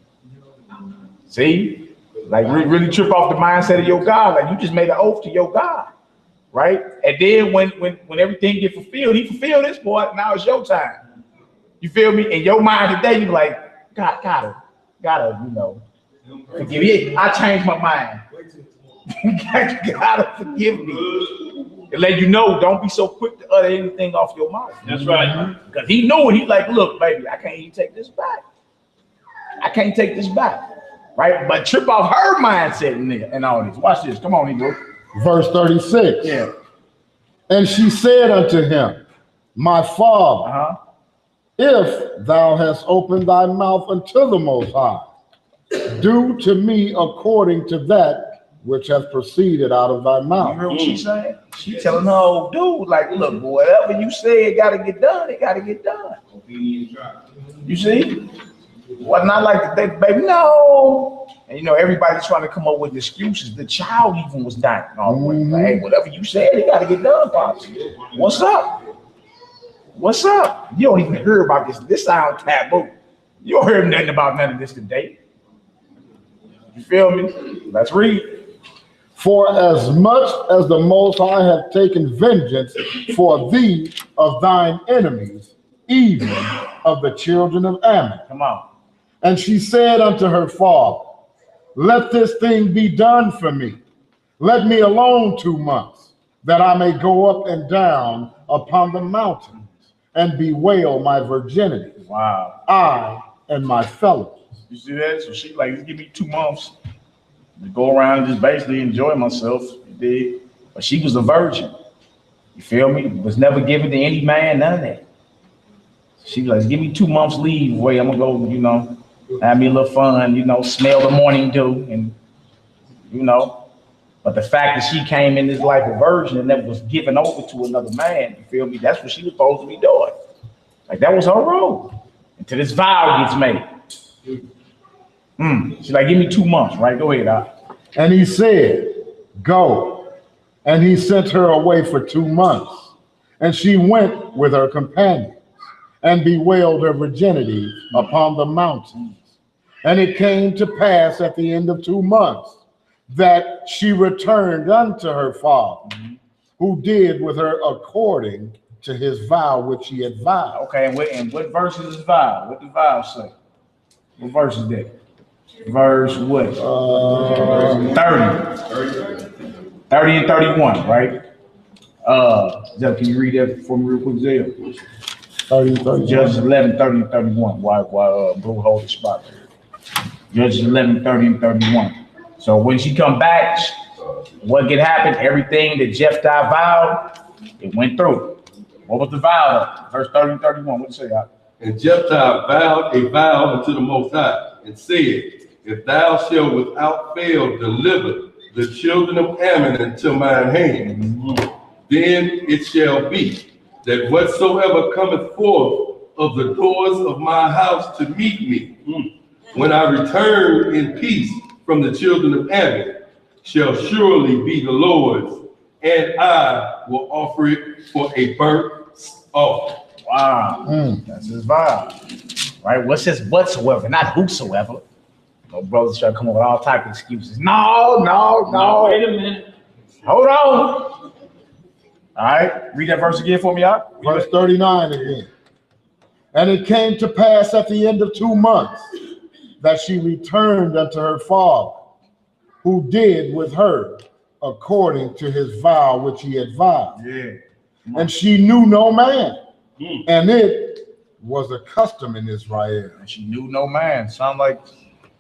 See? Like really trip off the mindset of your God. Like you just made an oath to your God. Right? And then when everything get fulfilled, he fulfilled this, boy. Now it's your time. You feel me? In your mind today, you like, God, gotta, forgive me. I changed my mind. Gotta forgive me. And let you know, don't be so quick to utter anything off your mouth. That's right. Because he knew it. He's like, look, baby, I can't even take this back. I can't take this back. Right? But trip off her mindset in there and all this. Watch this. Come on, Hebrew. Verse 36. Yeah. And she said unto him, My father, if thou hast opened thy mouth unto the Most High, do to me according to that which has proceeded out of thy You mouth. heard what she saying? She telling her old dude, like, look, boy, whatever you say, it gotta get done. It gotta get done. You see? Well, not like the day, baby, no. And everybody's trying to come up with excuses. The child even was dying all the way. Like, hey, whatever you said, it gotta get done, Pops. What's up? What's up? You don't even hear about this. This sounds taboo. You don't hear nothing about none of this today. You feel me? Let's read. For as much as the Most High hath taken vengeance for thee of thine enemies, even of the children of Ammon. Come on. And she said unto her father, let this thing be done for me. Let me alone 2 months, that I may go up and down upon the mountains and bewail my virginity. Wow. I and my fellows. You see that? So she like, give me 2 months to go around and just basically enjoy myself. You dig? But she was a virgin. You feel me? Was never given to any man, none of that. She was like, give me 2 months leave away. I'm gonna go, you know, have me a little fun, you know, smell the morning dew, and you know. But the fact that she came in this life a virgin and never was given over to another man, you feel me? That's what she was supposed to be doing. Like that was her role until this vow gets made. She's like, give me 2 months, right? Go ahead, Doc. And he said, go. And he sent her away for 2 months. And she went with her companions and bewailed her virginity upon the mountains. And it came to pass at the end of 2 months that she returned unto her father, who did with her according to his vow which he had vowed. Okay, and what verse is this vow? What the vow say? What verse is that? Verse what? 30. 30 and 31, right? Zeb, can you read that for me real quick, Zeb? 30, 31. Judges 11, 30 and 31. While Blue hold the spot there. Judges 11, 30 and 31. So when she come back, what could happen? Everything that Jephthah vowed, it went through. What was the vow? Verse 30 and 31. What did it say? And Jephthah vowed a vow unto the Most High, and said, if thou shalt without fail deliver the children of Ammon into mine hand, then it shall be that whatsoever cometh forth of the doors of my house to meet me, when I return in peace from the children of Ammon, shall surely be the Lord's, and I will offer it for a burnt offering. Wow, that's his vow, right? What's his whatsoever, not whosoever. No brothers try to come up with all type of excuses. No. Wait a minute. Hold on. All right, read that verse again for me, y'all. Verse 39 again. And it came to pass at the end of 2 months that she returned unto her father, who did with her according to his vow which he had vowed. Yeah. And she knew no man, and it was a custom in Israel. And she knew no man. Sound like,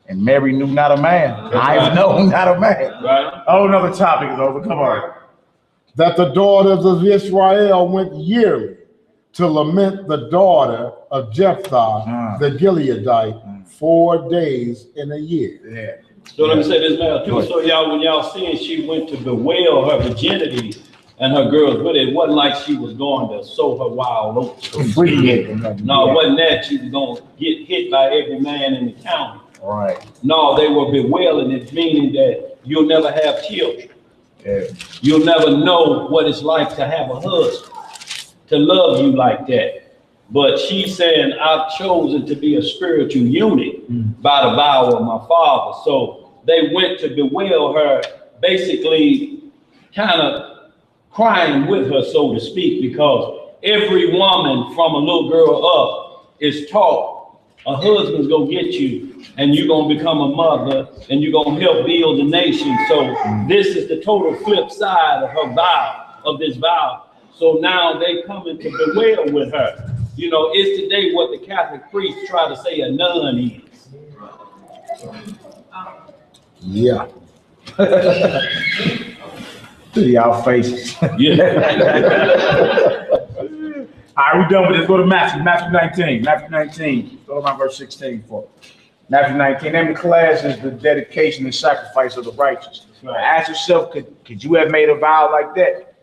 and Mary knew not a man. I know not a man. Right. Oh, another topic is over. Come on. That the daughters of Israel went yearly to lament the daughter of Jephthah, the Gileadite, 4 days in a year. Yeah. So let me say this now too. So y'all, when y'all seeing she went to bewail her virginity and her girls with it wasn't like she was going to sow her wild oats. No, it wasn't that she was going to get hit by every man in the county. Right. No, they were bewailing it, meaning that you'll never have children. Yeah. You'll never know what it's like to have a husband, to love you like that. But she's saying, I've chosen to be a spiritual unit by the vow of my father. So they went to bewail her, basically kind of crying with her, so to speak, because every woman from a little girl up is taught a husband's gonna get you and you're gonna become a mother and you're gonna help build the nation. So this is the total flip side of her vow, of this vow. So now they coming to bewail with her. You know, it's today what the Catholic priests try to say a nun is. Yeah. To y'all faces. Yeah. All right, we're done with this. Go to Matthew 19. Matthew 19. Go to my verse 16 for Matthew 19. Name of the class is the dedication and sacrifice of the righteous. Now ask yourself, could you have made a vow like that?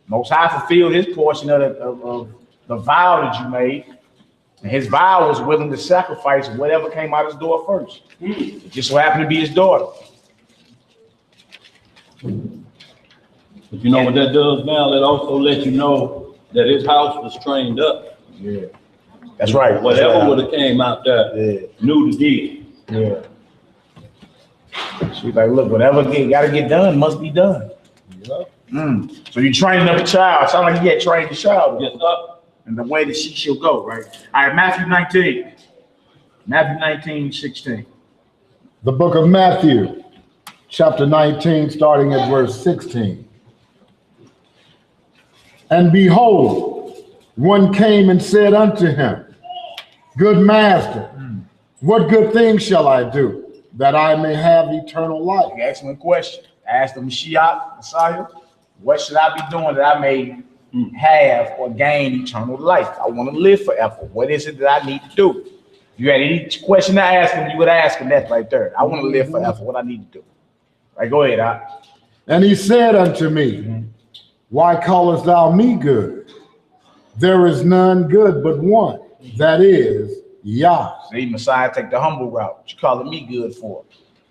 Most High fulfilled his portion of the vow that you made. And his vow was willing to sacrifice whatever came out his door first. It just so happened to be his daughter. But you know what that does now? That also lets you know that his house was trained up. Yeah. That's right. Whatever would have came out there, knew the deal. Yeah. She's like, look, whatever gotta get done must be done. So you training up a child. Sound like you had trained the child. Yes, sir. And the way that she shall go, right? All right, Matthew 19. Matthew 19, 16. The book of Matthew, chapter 19, starting at verse 16. And behold, one came and said unto him, Good master, what good thing shall I do that I may have eternal life? Excellent question. Ask the Mashiach, Messiah, what should I be doing that I may have or gain eternal life? I want to live forever. What is it that I need to do? If you had any question to ask him, you would ask him that right there. I want to live forever. What I need to do? Right, go ahead. And he said unto me, Why callest thou me good? There is none good but one, that is Yah. See, Messiah take the humble route. What you calling me good for?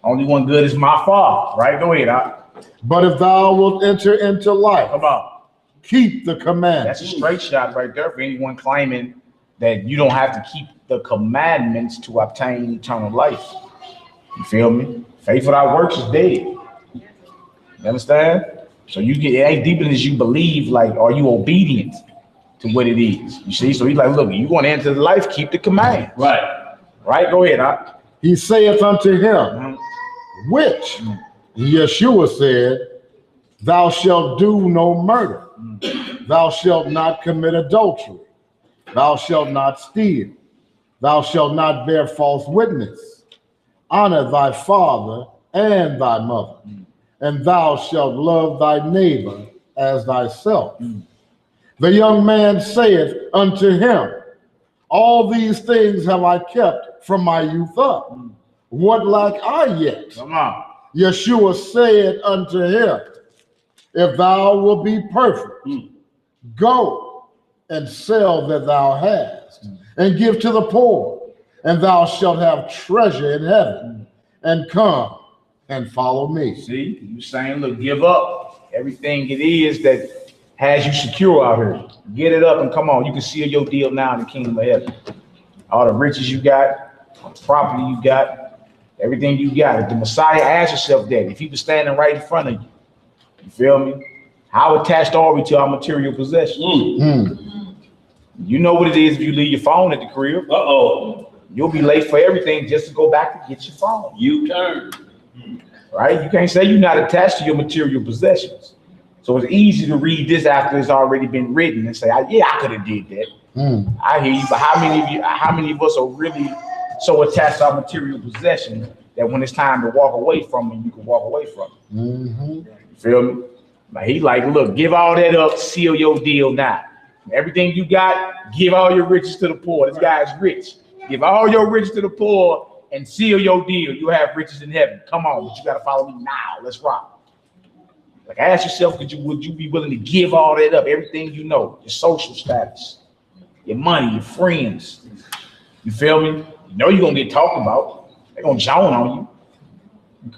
Only one good is my Father. Right, go ahead. But if thou wilt enter into life, Come on. keep the commandments. That's a straight shot right there for anyone claiming that you don't have to keep the commandments to obtain eternal life. You feel me? Faith without works is dead. You understand? So you get, it ain't deeper than you believe. Like, are you obedient to what it is? You see? So he's like, look, you want to enter the life, keep the command. Right. Right? Go ahead. He saith unto him, which? Yeshua said, Thou shalt do no murder. Thou shalt not commit adultery. Thou shalt not steal. Thou shalt not bear false witness. Honor thy father and thy mother. And thou shalt love thy neighbor as thyself. The young man saith unto him, All these things have I kept from my youth up. What lack I yet? Come on. Yeshua said unto him, If thou wilt be perfect, go and sell that thou hast, and give to the poor, and thou shalt have treasure in heaven, and come and follow me. See, you saying, look, give up everything it is that has you secure out here. Get it up and come on. You can seal your deal now in the kingdom of heaven. All the riches you got, all the property you got, everything you got. If the Messiah asked yourself that, if he was standing right in front of you, you feel me? How attached are we to our material possessions? You know what it is if you leave your phone at the crib. You'll be late for everything just to go back and get your phone. U-turn. Right? You can't say you're not attached to your material possessions. So it's easy to read this after it's already been written and say, yeah, I could have did that. I hear you, but how many of us are really so attached to our material possessions that when it's time to walk away from them, you can walk away from them? You feel me? Like he like, look, give all that up, seal your deal now. Everything you got, give all your riches to the poor. This guy's rich. Give all your riches to the poor and seal your deal. You have riches in heaven. Come on, but you got to follow me now. Let's rock. Like, ask yourself, would you be willing to give all that up? Everything you know, your social status, your money, your friends. You feel me? You know you're going to get talked about. They're going to joan on you.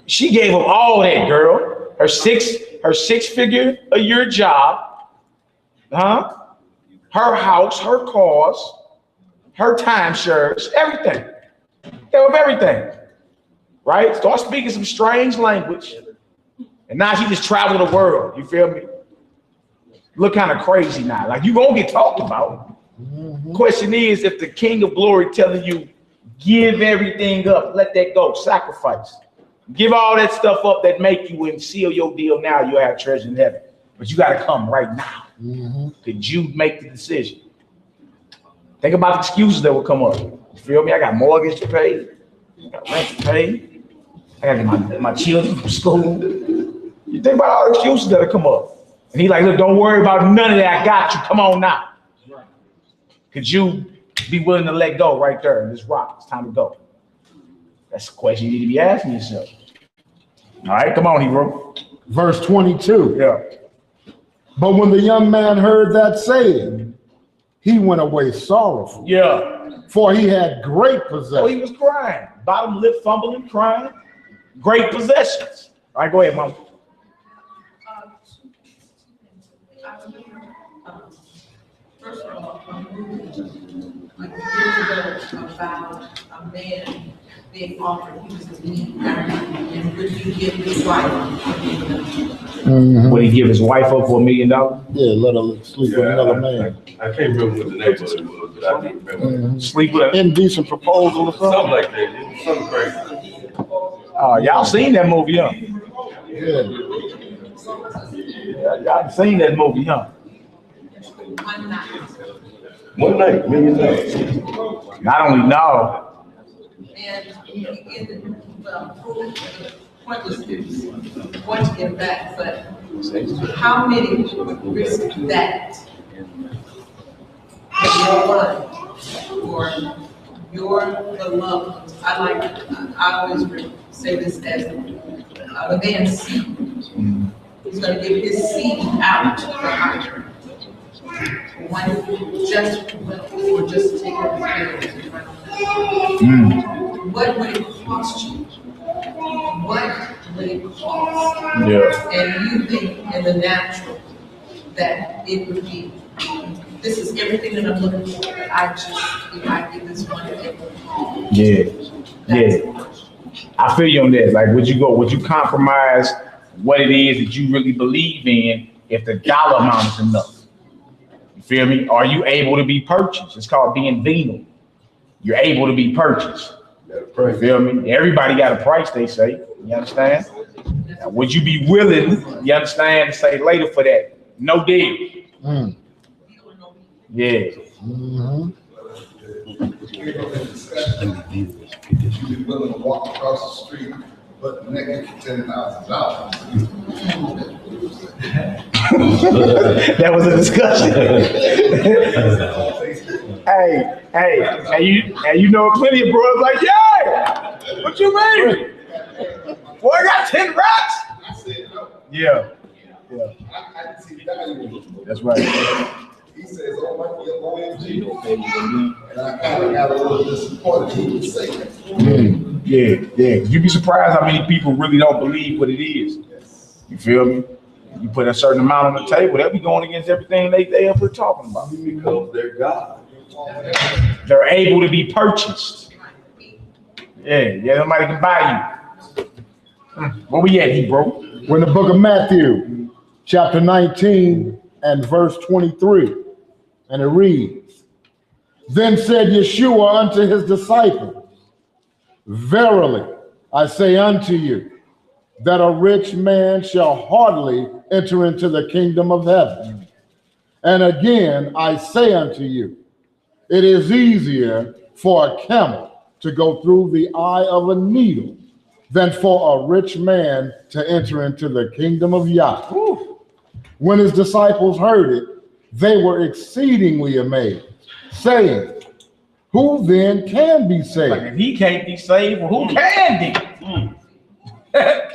She gave up all that, girl. Her six-figure a year job, her house, her cars, her timeshares, everything. Gave up everything, right? Start speaking some strange language. And now she just traveled the world. You feel me? Look kind of crazy now. Like, you gonna get talked about. Question is, if the King of Glory telling you, give everything up, let that go, sacrifice. Give all that stuff up that make you and seal your deal now, you'll have treasure in heaven. But you gotta come right now. Could you make the decision? Think about the excuses that will come up. You feel me? I got mortgage to pay. I got rent to pay. I got to get my children from school. You think about all the excuses that'll come up. And he like, look, don't worry about none of that. I got you. Come on now. Could you be willing to let go right there in this rock? It's time to go. That's the question you need to be asking yourself. All right, come on, Hebrew. Verse 22. Yeah. But when the young man heard that saying, he went away sorrowful. Yeah. For he had great possessions. So he was crying. Bottom lip fumbling, crying. Great possessions. All right, go ahead, Mom. First of all, years ago, about a man being offered, he was a need, and would you give his wife $1 million? Would he give his wife up for $1 million? Yeah, let her sleep with another man. I can't remember what the neighborhood was, but I do remember. Sleep with Indecent proposal or Something something? like that, it was something crazy. Y'all seen that movie, huh? Yeah. Y'all seen that movie, huh? One night. One night, $1 million. Not only now, And in the point was going to get back, but how many risk that? Your one or your beloved. I always say this as a man's seed. He's going to give his seed out to her. One just or just take it. What would it cost you? What would it cost? yeah. And you think in the natural that it would be, this is everything that I'm looking for, but I just, if I get this one thing. Yeah. I feel you on that. Like, would you compromise what it is that you really believe in if the dollar amount is enough? You feel me? Are you able to be purchased? It's called being venal. You're able to be purchased. You feel me? Everybody got a price, they say. You understand? Now, would you be willing, you understand, to say later for that? No deal. Yeah. You be willing to walk across the street, but naked for $10,000. That was a discussion. hey, you know plenty of bros like, yeah, what you mean? Boy, I got 10 racks. I said no. Yeah. I didn't see value in it. That's right. He says, oh, like your OMG. And I kind of got a little disappointed he would say that. Yeah. You'd be surprised how many people really don't believe what it is. You feel me? You put a certain amount on the table, they'll be going against everything they ever talking about. Because they're God. They're able to be purchased. Yeah, somebody can buy you. Where we at, bro? We're in the book of Matthew, chapter 19 and verse 23. And it reads, Then said Yeshua unto his disciples, Verily I say unto you, that a rich man shall hardly enter into the kingdom of heaven. And again I say unto you, it is easier for a camel to go through the eye of a needle than for a rich man to enter into the kingdom of Yah. When his disciples heard it, they were exceedingly amazed, saying, Who then can be saved? Like, if he can't be saved, well, who can be?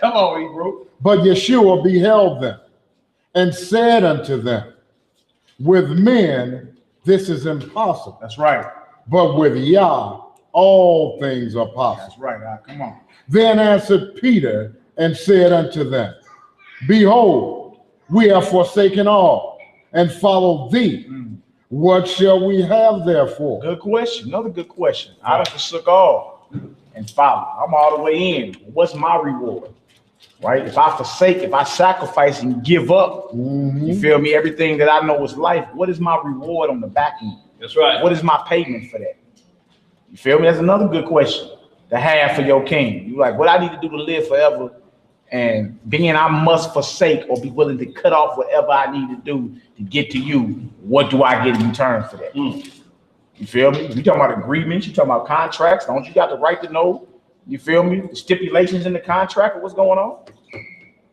Come on, Hebrew. But Yeshua beheld them and said unto them, With men this is impossible. That's right. But with Yah all things are possible. That's right. Come on. Then answered Peter and said unto them, Behold, we have forsaken all and followed thee. What shall we have therefore? Good question. Another good question. I done forsook all and follow. I'm all the way in. What's my reward? Right? If I forsake, if I sacrifice and give up, you feel me? Everything that I know is life. What is my reward on the back end? That's right. What is my payment for that? You feel me? That's another good question to have for your king. You like, what I need to do to live forever, and being I must forsake or be willing to cut off whatever I need to do to get to you. What do I get in return for that? You feel me? You talking about agreements? You talking about contracts? Don't you got the right to know? You feel me? The stipulations in the contract of what's going on.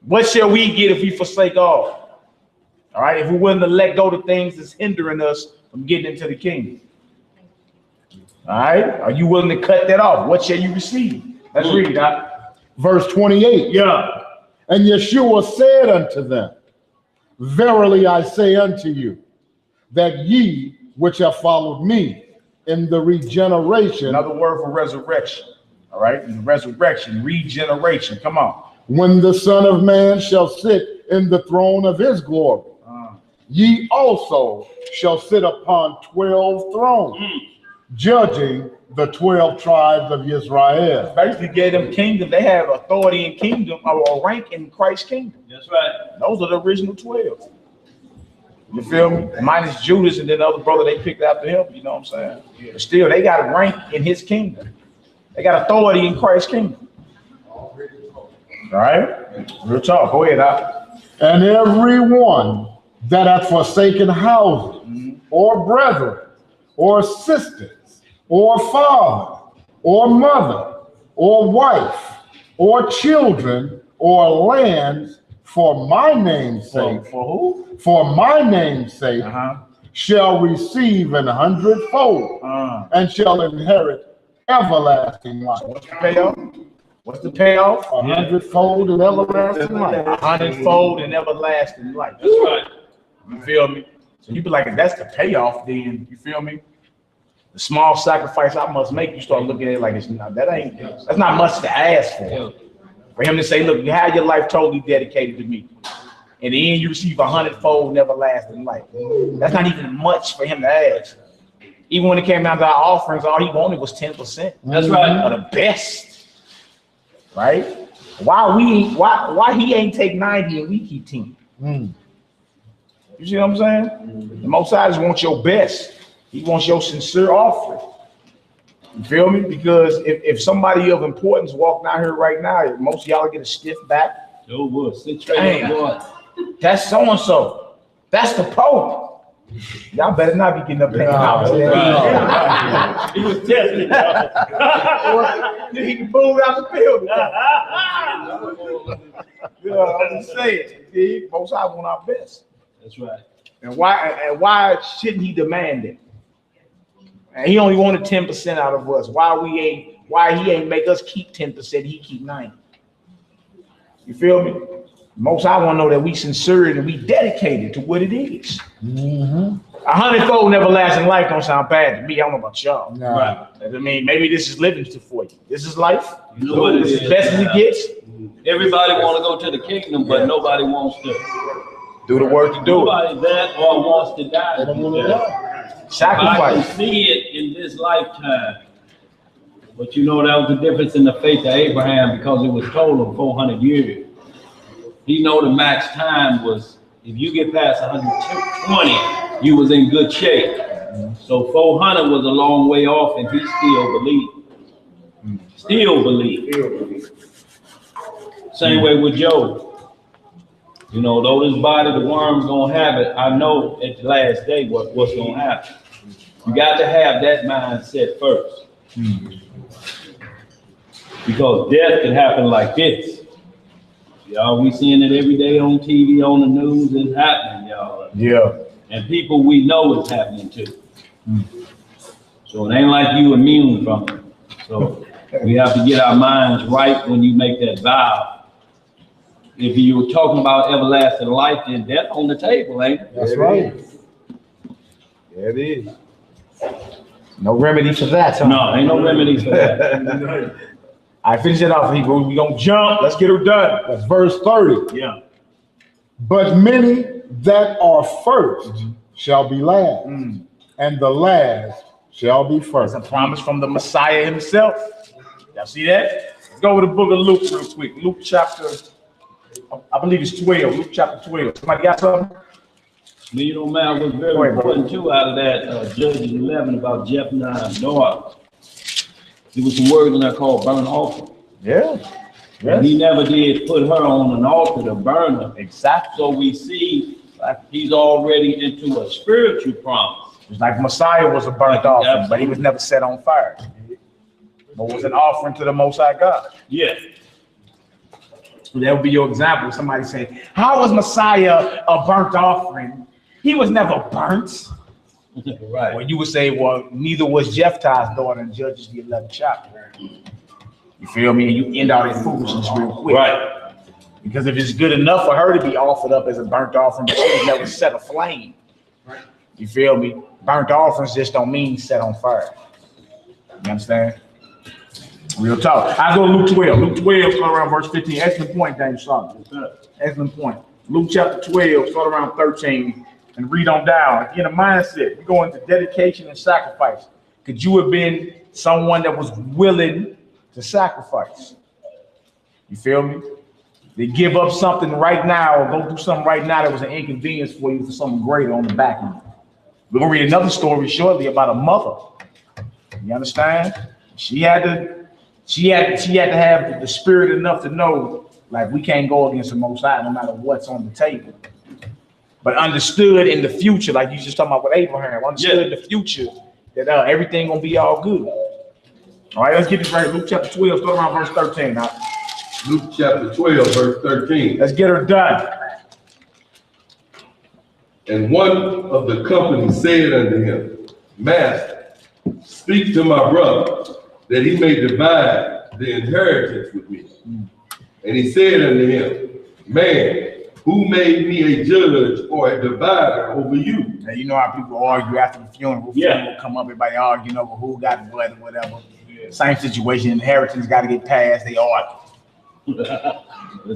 What shall we get if we forsake all? All right, if we're willing to let go of things that's hindering us from getting into the kingdom. All right, are you willing to cut that off? What shall you receive? Let's read that. Verse 28. Yeah. And Yeshua said unto them, Verily I say unto you, that ye which have followed me in the regeneration. Another word for resurrection. All right, in the resurrection, regeneration. Come on. When the Son of Man shall sit in the throne of his glory, ye also shall sit upon 12 thrones, judging the 12 tribes of Israel. Basically gave them kingdom. They have authority in kingdom or rank in Christ's kingdom. That's right. Those are the original 12. You feel me? Minus Judas and then the other brother they picked after him. You know what I'm saying? But still, they got a rank in his kingdom. They got authority in Christ's kingdom. All right? Real talk. Go ahead, Doc. And everyone that hath forsaken houses, or brethren, or sisters, or father, or mother, or wife, or children, or lands, for my name's sake, For who? for my name's sake, shall receive 100-fold, and shall inherit everlasting life. What's the payoff? What's the payoff? 100-fold and everlasting life. 100-fold and everlasting life. That's right. You feel me? So you be like, if that's the payoff, then you feel me? The small sacrifice I must make, you start looking at it like it's not, that's not much to ask for. For him to say, look, you had your life totally dedicated to me. In the end, you receive 100-fold and everlasting life. That's not even much for him to ask. Even when it came down to our offerings, all he wanted was 10%. That's right. Of the best. Right? Why he ain't take 90 and we keep 10? You see what I'm saying? The Most High just wants your best. He wants your sincere offering. You feel me? Because if somebody of importance walked out here right now, most of y'all get a stiff back. Oh, boy. Sit straight up, boy. That's so-and-so. That's the Pope. Y'all better not be getting up there. He was testing. He can move out the building. I'm just saying. Most High want our best. That's right. And why shouldn't he demand it? And he only wanted 10% out of us. Why he ain't make us keep 10%, he keep 90. You feel me? Most I want to know that we sincere and we dedicated to what it is. 100-fold and everlasting life don't sound bad to me. I don't know about y'all. No. Right. I mean, maybe this is living for you. This is life. You know what it This is. is best as it gets. Everybody want to go to the kingdom, but nobody wants to Do the work to do it. nobody that or wants to die. They don't want to die. I Sacrifice. can see it in this lifetime. But you know, that was the difference in the faith of Abraham, because it was told him 400 years. He know the max time was, if you get past 120, you was in good shape. So 400 was a long way off, and he still believed. Same way with Job. You know, though this body, the worms gonna have it, I know at the last day what's gonna happen. You got to have that mindset first. Because death can happen like this. Y'all, we seeing it every day on TV, on the news. It's happening, y'all. Yeah. And people we know it's happening too. So it ain't like you immune from it. So we have to get our minds right when you make that vow. If you were talking about everlasting life, then death on the table, ain't it? That's right. Yeah, it is. No remedy for that, huh? No, ain't no remedy for that. I finish it off, people. We gonna jump. Let's get her done. That's verse 30. Yeah. But many that are first shall be last, and the last shall be first. That's a promise from the Messiah himself. Y'all see that? Let's go over the book of Luke real quick. Luke chapter, I believe it's 12. Luke chapter 12. Somebody got something? You know, man, what's very important too out of that Judges 11 about Jephthah and Noah. There was some words in there called burnt offering. Yeah. And he never did put her on an altar to burn her. Exactly. So we see he's already into a spiritual promise. It's like Messiah was a burnt offering, but he was never set on fire. But was an offering to the Most High God. Yeah. So that would be your example. Somebody say, how was Messiah a burnt offering? He was never burnt. Right. Well, you would say, well, neither was Jephthah's daughter in Judges the 11th chapter. You feel me? And you end all that foolishness real quick. Right. Because if it's good enough for her to be offered up as a burnt offering, but she was never set aflame. You feel me? Burnt offerings just don't mean set on fire. You understand? Real talk. I go to Luke 12. Luke 12, start around verse 15. Excellent point, Daniel Solomon. Excellent point. Luke chapter 12, start around 13, and read on down. Again, a mindset. We go into dedication and sacrifice. could you have been someone that was willing to sacrifice? You feel me? They give up something right now or go through something right now that was an inconvenience for you for something greater on the back end. We're gonna read another story shortly about a mother. You understand? She had to have the spirit enough to know, like, we can't go against the Most High no matter what's on the table. But understood in the future, like you just talking about with Abraham, understood in the future that everything gonna be all good. All right, let's get this right. Luke chapter 12, start around verse 13. Now. Luke chapter 12, verse 13. Let's get her done. And one of the company said unto him, Master, speak to my brother, that he may divide the inheritance with me. And he said unto him, Man, who made me a judge or a divider over you? Now, you know how people argue after the funeral. Funeral come up, everybody arguing over who got blood or whatever. Same situation, inheritance got to get passed, they argue.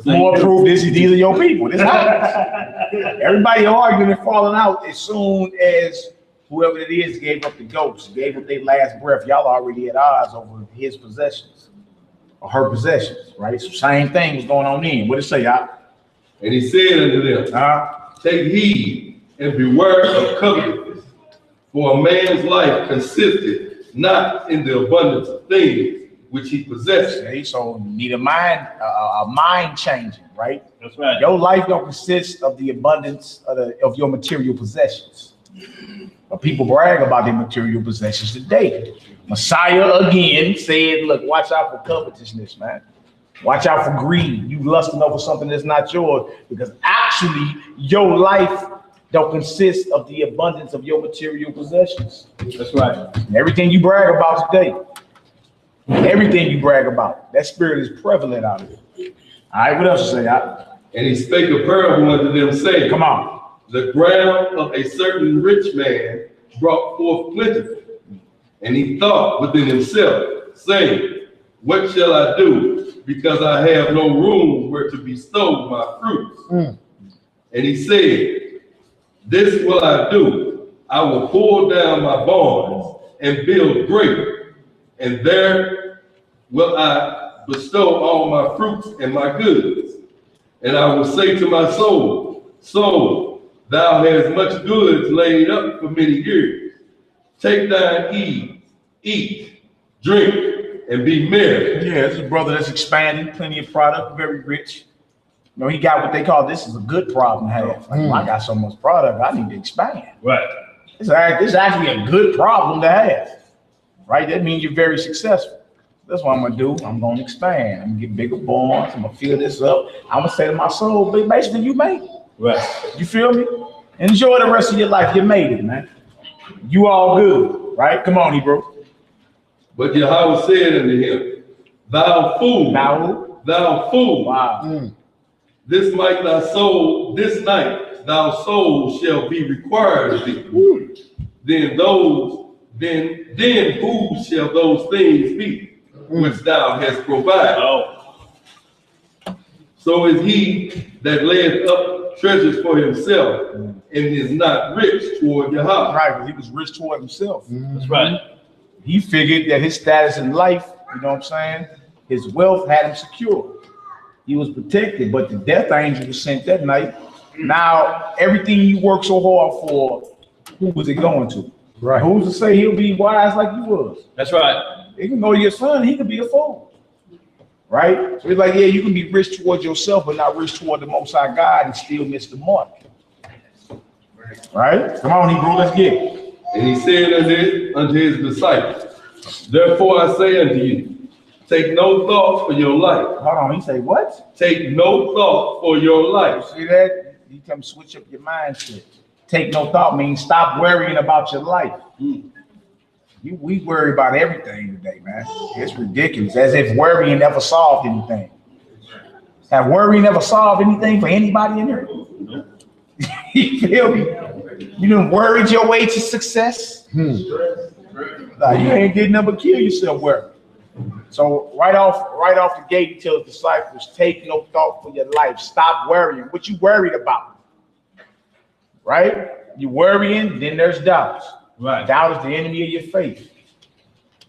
More proof these are your people. This happens. Everybody arguing and falling out as soon as whoever it is gave up the ghost, gave up their last breath. Y'all already at odds over his possessions or her possessions, right? So same thing was going on then. What did it say, y'all? And he said unto them, Take heed and beware of covetousness, for a man's life consisteth not in the abundance of things which he possesses. Okay, so you need a mind changing, right? That's right. Your life don't consist of the abundance of your material possessions. But people brag about their material possessions today. Messiah again said, look, watch out for covetousness, man. Watch out for greed. You lusting over something that's not yours, because actually your life don't consist of the abundance of your material possessions. That's right. And everything you brag about today, everything you brag about, that spirit is prevalent out of it. All right, what else you say? And he spake a parable unto them, saying, Come on. The ground of a certain rich man brought forth plentifully. And he thought within himself, saying, What shall I do, because I have no room where to bestow my fruits? And he said, This will I do. I will pull down my barns and build greater, and there will I bestow all my fruits and my goods. And I will say to my soul, Soul, thou hast much goods laid up for many years. Take thine ease, eat, drink, and be merry. Yeah, this is a brother that's expanding, plenty of product, very rich. You know, he got what they call, this is a good problem to have. Like, I got so much product, I need to expand. Right. It's actually a good problem to have, right? That means you're very successful. That's what I'm gonna do. I'm gonna expand. I'm gonna get bigger barns. I'm gonna fill this up. I'm gonna say to my soul, basically, you made it. Right. You feel me? Enjoy the rest of your life. You made it, man. You all good, right? Come on, Hebrew. But Yahweh said unto him, Thou fool, thou fool. Wow. This night thy soul shall be required of thee. Then whose shall those things be which thou hast provided? Oh. So is he that layeth up treasures for himself and is not rich toward Yahweh. Right, because he was rich toward himself. That's right. He figured that his status in life, you know what I'm saying, his wealth had him secure. He was protected, but the death angel was sent that night. Now, everything you worked so hard for, who was it going to? Right. Who's to say he'll be wise like you was? That's right. It can go to your son, he could be a fool. Right? So it's like, yeah, you can be rich towards yourself, but not rich toward the Most High God and still miss the mark. Right? Come on, Hebrew, let's get it. And he said unto his disciples, Therefore I say unto you, take no thought for your life. Hold on, he say what? Take no thought for your life. See that? You come switch up your mindset. Take no thought means stop worrying about your life. We worry about everything today, man. It's ridiculous. As if worrying never solved anything. Have worrying never solved anything for anybody in here? You feel me? You done worried your way to success? Nah, you ain't getting nothing but kill yourself worrying. So right off the gate, he tells disciples, take no thought for your life. Stop worrying. What you worried about? Right? You worrying, then there's doubt. Right. Doubt is the enemy of your faith.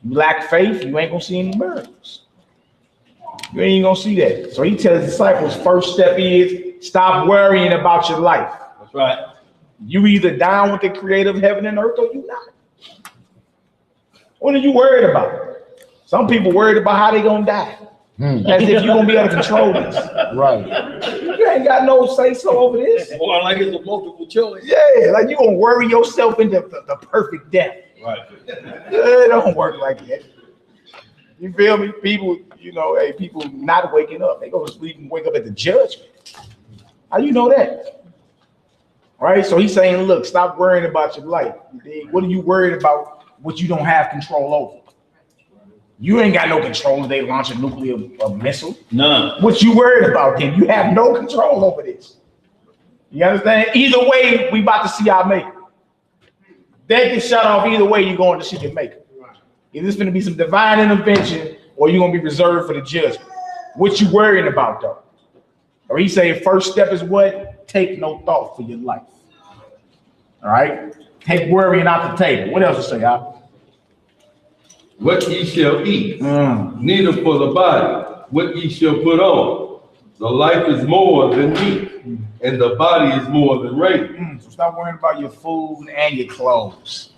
You lack faith, you ain't gonna see any miracles. You ain't gonna see that. So he tells his disciples, first step is stop worrying about your life. That's right. You either down with the creator of heaven and earth or you not. What are you worried about? Some people worried about how they gonna die. As if you're gonna be able to control this. Right. You ain't got no say so over this. Or like it's a multiple choice. Yeah, like you gonna worry yourself into the perfect death. Right. It don't work like that. You feel me? People, you know, hey, people not waking up. They go to sleep and wake up at the judgment. How you know that? Right? So he's saying, look, stop worrying about your life. What are you worried about what you don't have control over? You ain't got no control if they launch a nuclear missile. None. What you worried about then? You have no control over this. You understand? Either way, we about to see our maker. They can shut off either way, you're going to see your maker. Either it's going to be some divine intervention or you're going to be reserved for the judgment. What you worrying about though? Or he saying first step is what? Take no thought for your life. All right? Take worrying out the table. What else to say, Al? What ye shall eat, neither for the body, what ye shall put on. The life is more than meat, and the body is more than raiment. So stop worrying about your food and your clothes.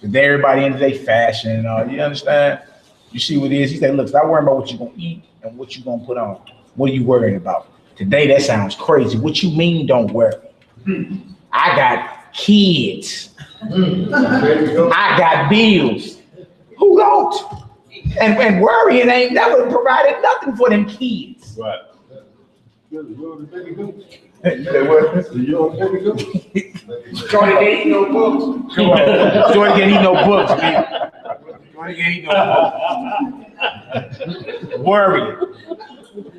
Because everybody in their fashion, you understand? You see what it is? He said, look, stop worrying about what you're going to eat and what you're going to put on. What are you worrying about? Today, that sounds crazy. What you mean don't worry? I got kids. I got bills. Who don't? And worrying ain't never provided nothing for them kids. Right. Jordan can't eat no books. Jordan can't eat no books, man. Jordan can't eat no books. Worrying.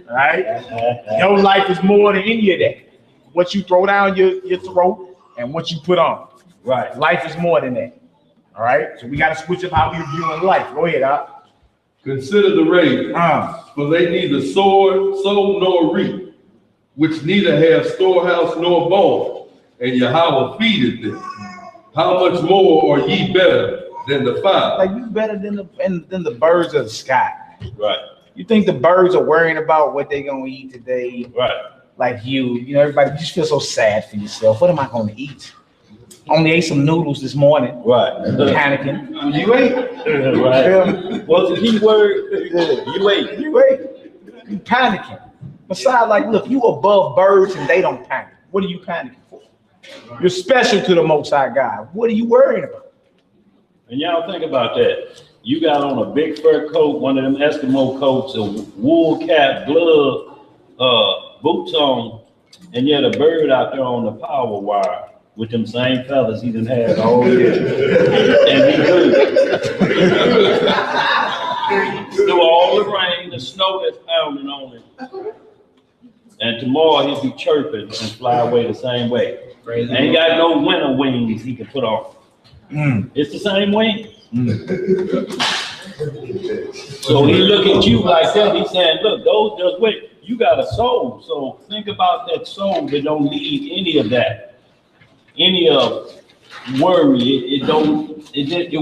All right? Your life is more than any of that. What you throw down your throat and what you put on. Right. Life is more than that. All right? So we got to switch up how we're viewing life. Go ahead, Al. Consider the ravens, for they neither sow nor reap, which neither have storehouse nor barn, and Yahweh feedeth them. How much more are ye better than the fowl? Like you better than the birds of the sky. Right. You think the birds are worrying about what they're gonna eat today? Right. Like you know, everybody, you just feel so sad for yourself. What am I gonna eat? Only ate some noodles this morning. Right. Panicking. You ate. Right. What's the key word? You ate. You ate. You panicking. Besides, like, look, you above birds and they don't panic. What are you panicking for? You're special to the Most High God. What are you worrying about? And y'all think about that. You got on a big fur coat, one of them Eskimo coats, a wool cap, glove, boots on, and yet a bird out there on the power wire with them same feathers he done had all year. And he good. Through all the rain, the snow that's pounding on it. And tomorrow he'll be chirping and fly away the same way. Ain't got no winter wings he can put on. It's the same wing. So he look at you like that. He's saying, look, those just wait. You got a soul. So think about that soul that don't need any of that. Any of worry. It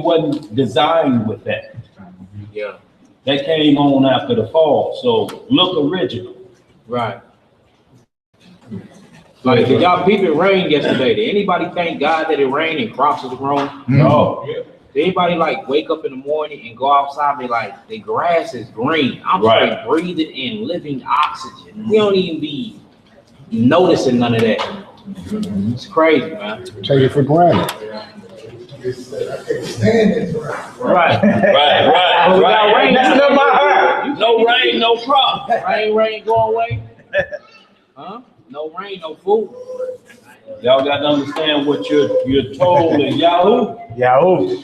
wasn't designed with that. Yeah. That came on after the fall. So look original. Right. Like, did y'all peep it rain yesterday? Did anybody thank God that it rained and crops was growing? No. Yeah. Did anybody like wake up in the morning and go outside and be like, the grass is green? I'm right. straight breathing in living oxygen. We don't even be noticing none of that. It's crazy, man. Take it for granted. Right. Right. That's not my heart. No rain, no crop. Rain, go away. Huh? No rain, no food. Y'all got to understand what you're told in Yahoo. Yahoo.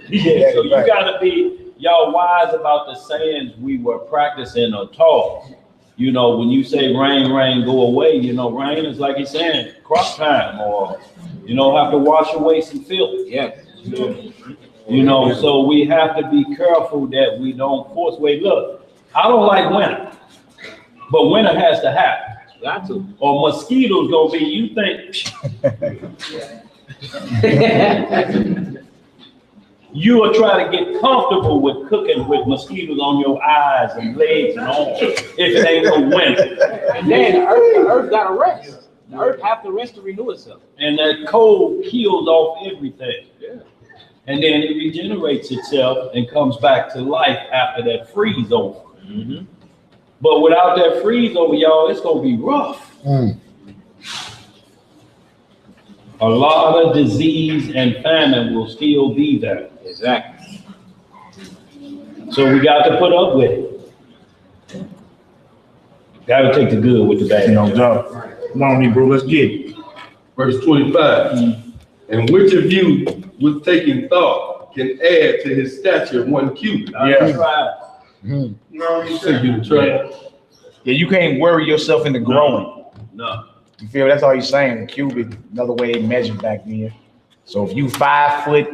Yeah, so you got to be, y'all wise about the sayings we were practicing or taught. You know, when you say rain, go away, you know, rain is like he's saying, crop time, or, you know, have to wash away some filth. Yeah. You know, so we have to be careful that we don't force away. Look, I don't like winter, but winter has to happen. Got to. Or mosquitoes gonna be, you think. You are trying to get comfortable with cooking with mosquitoes on your eyes and legs and arms if it ain't no winter. And then the earth got to rest. The earth have to rest to renew itself. And that cold kills off everything. Yeah. And then it regenerates itself and comes back to life after that freeze over. Mm-hmm. But without that freeze over, y'all, it's gonna be rough. A lot of disease and famine will still be there. Exactly. So we got to put up with it. Got to take the good with the bad. No doubt. Come on, Hebrew, let's get it. Verse 25. And which of you, with taking thought, can add to his stature 1 cubit? Yeah. Right. No, you take you to try. Yeah, you can't worry yourself into growing. No. You feel? That's all he's saying. The cubit, another way they measured back then. So if you 5 foot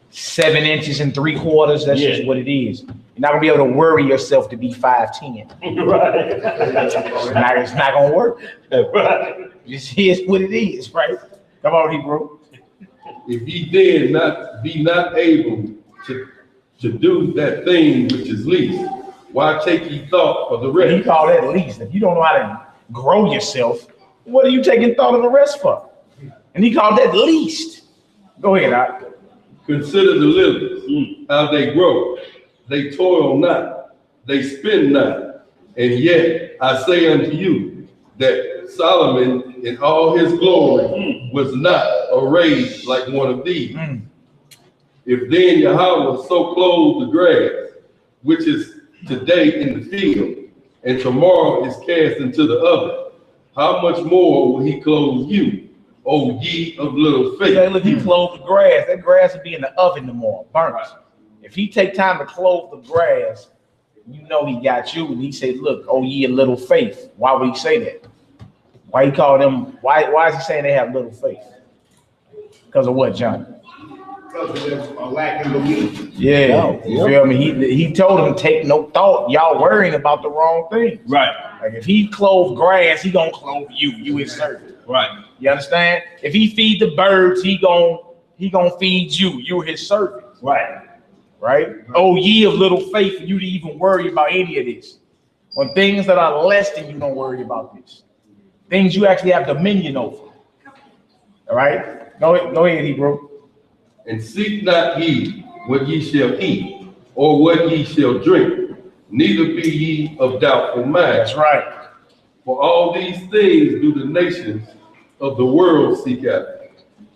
7 inches and 3/4, that's just what it is. You're not gonna be able to worry yourself to be 5'10". Right. It's not gonna work. Right. This is what it is, right? Come on, Hebrew. If ye then be not able to do that thing which is least, why take ye thought for the rest? He called that least. If you don't know how to grow yourself, what are you taking thought of the rest for? And he called that least. Go ahead, Art. Consider the lilies, how they grow. They toil not, they spin not. And yet I say unto you that Solomon in all his glory was not arrayed like one of these. If then Yahweh so clothe the grass, which is today in the field, and tomorrow is cast into the oven, how much more will he clothe you, O ye of little faith? Yeah, look, he clothed the grass. That grass will be in the oven tomorrow, burnt. If he take time to clothe the grass, you know he got you. And he said, look, oh ye of little faith. Why would he say that? Why he call them, why is he saying they have little faith? Because of what, John? Because of a lack of belief. Yeah, you feel me? He told them, take no thought. Y'all worrying about the wrong thing. Right. Like if he clothe grass, he gonna clothe you his servant. Right. You understand? If he feed the birds, he gonna feed you his servant. Right. Right? Oh, ye of little faith, for you to even worry about any of this. When things that are less than you don't worry about this. Things you actually have dominion over. All right? Go ahead, Hebrew. And seek not ye what ye shall eat, or what ye shall drink, neither be ye of doubtful mind. That's right. For all these things do the nations of the world seek after,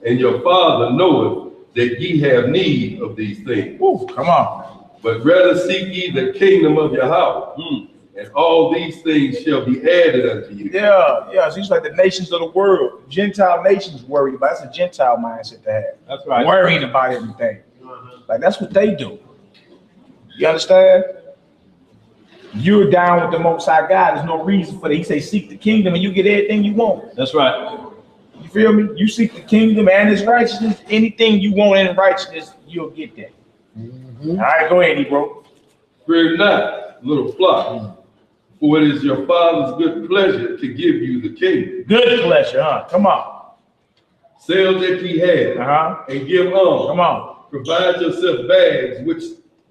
and your Father knoweth that ye have need of these things. Ooh, come on. But rather seek ye the kingdom of Yahweh, and all these things shall be added unto you. Yeah. So it's like the nations of the world, Gentile nations worry about. That's a Gentile mindset to have. That's right. Worrying about everything. Like that's what they do. You understand? You're down with the Most High God. There's no reason for that. He say, seek the kingdom and you get everything you want. That's right. You feel me? You seek the kingdom and his righteousness. Anything you want in righteousness, you'll get that. All right, go ahead, Hebrew. Fear not, little flock, for it is your Father's good pleasure to give you the kingdom. Good pleasure, huh? Come on. Sell that ye have, and give alms. Come on. Provide yourself bags which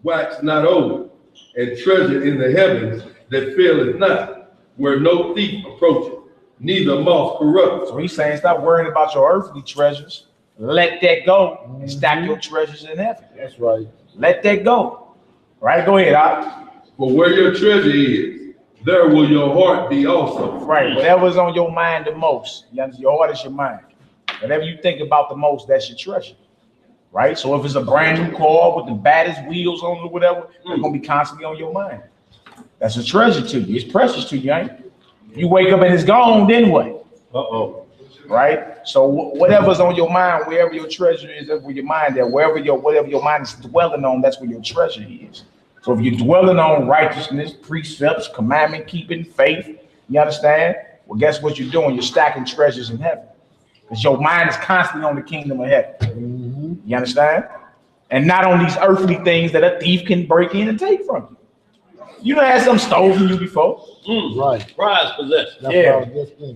wax not old, and treasure in the heavens that faileth not, where no thief approacheth, neither moth corrupts. So he's saying, stop worrying about your earthly treasures. Let that go and stack your treasures in heaven. That's right. Let that go. Right? Go ahead, Art. For where your treasure is, there will your heart be also. Right. Whatever's on your mind the most. Your heart is your mind. Whatever you think about the most, that's your treasure. Right? So if it's a brand new car with the baddest wheels on it or whatever, it's going to be constantly on your mind. That's a treasure to you. It's precious to you, ain't it? You wake up and it's gone, then what? Uh-oh. Right? So whatever's on your mind, wherever your treasure is, that's where your mind is. Whatever your mind is dwelling on, that's where your treasure is. So if you're dwelling on righteousness, precepts, commandment keeping, faith, you understand? Well, guess what you're doing? You're stacking treasures in heaven. Because your mind is constantly on the kingdom of heaven. You understand? And not on these earthly things that a thief can break in and take from you. You done had some stolen from you before. Right. Prize possession. Yeah.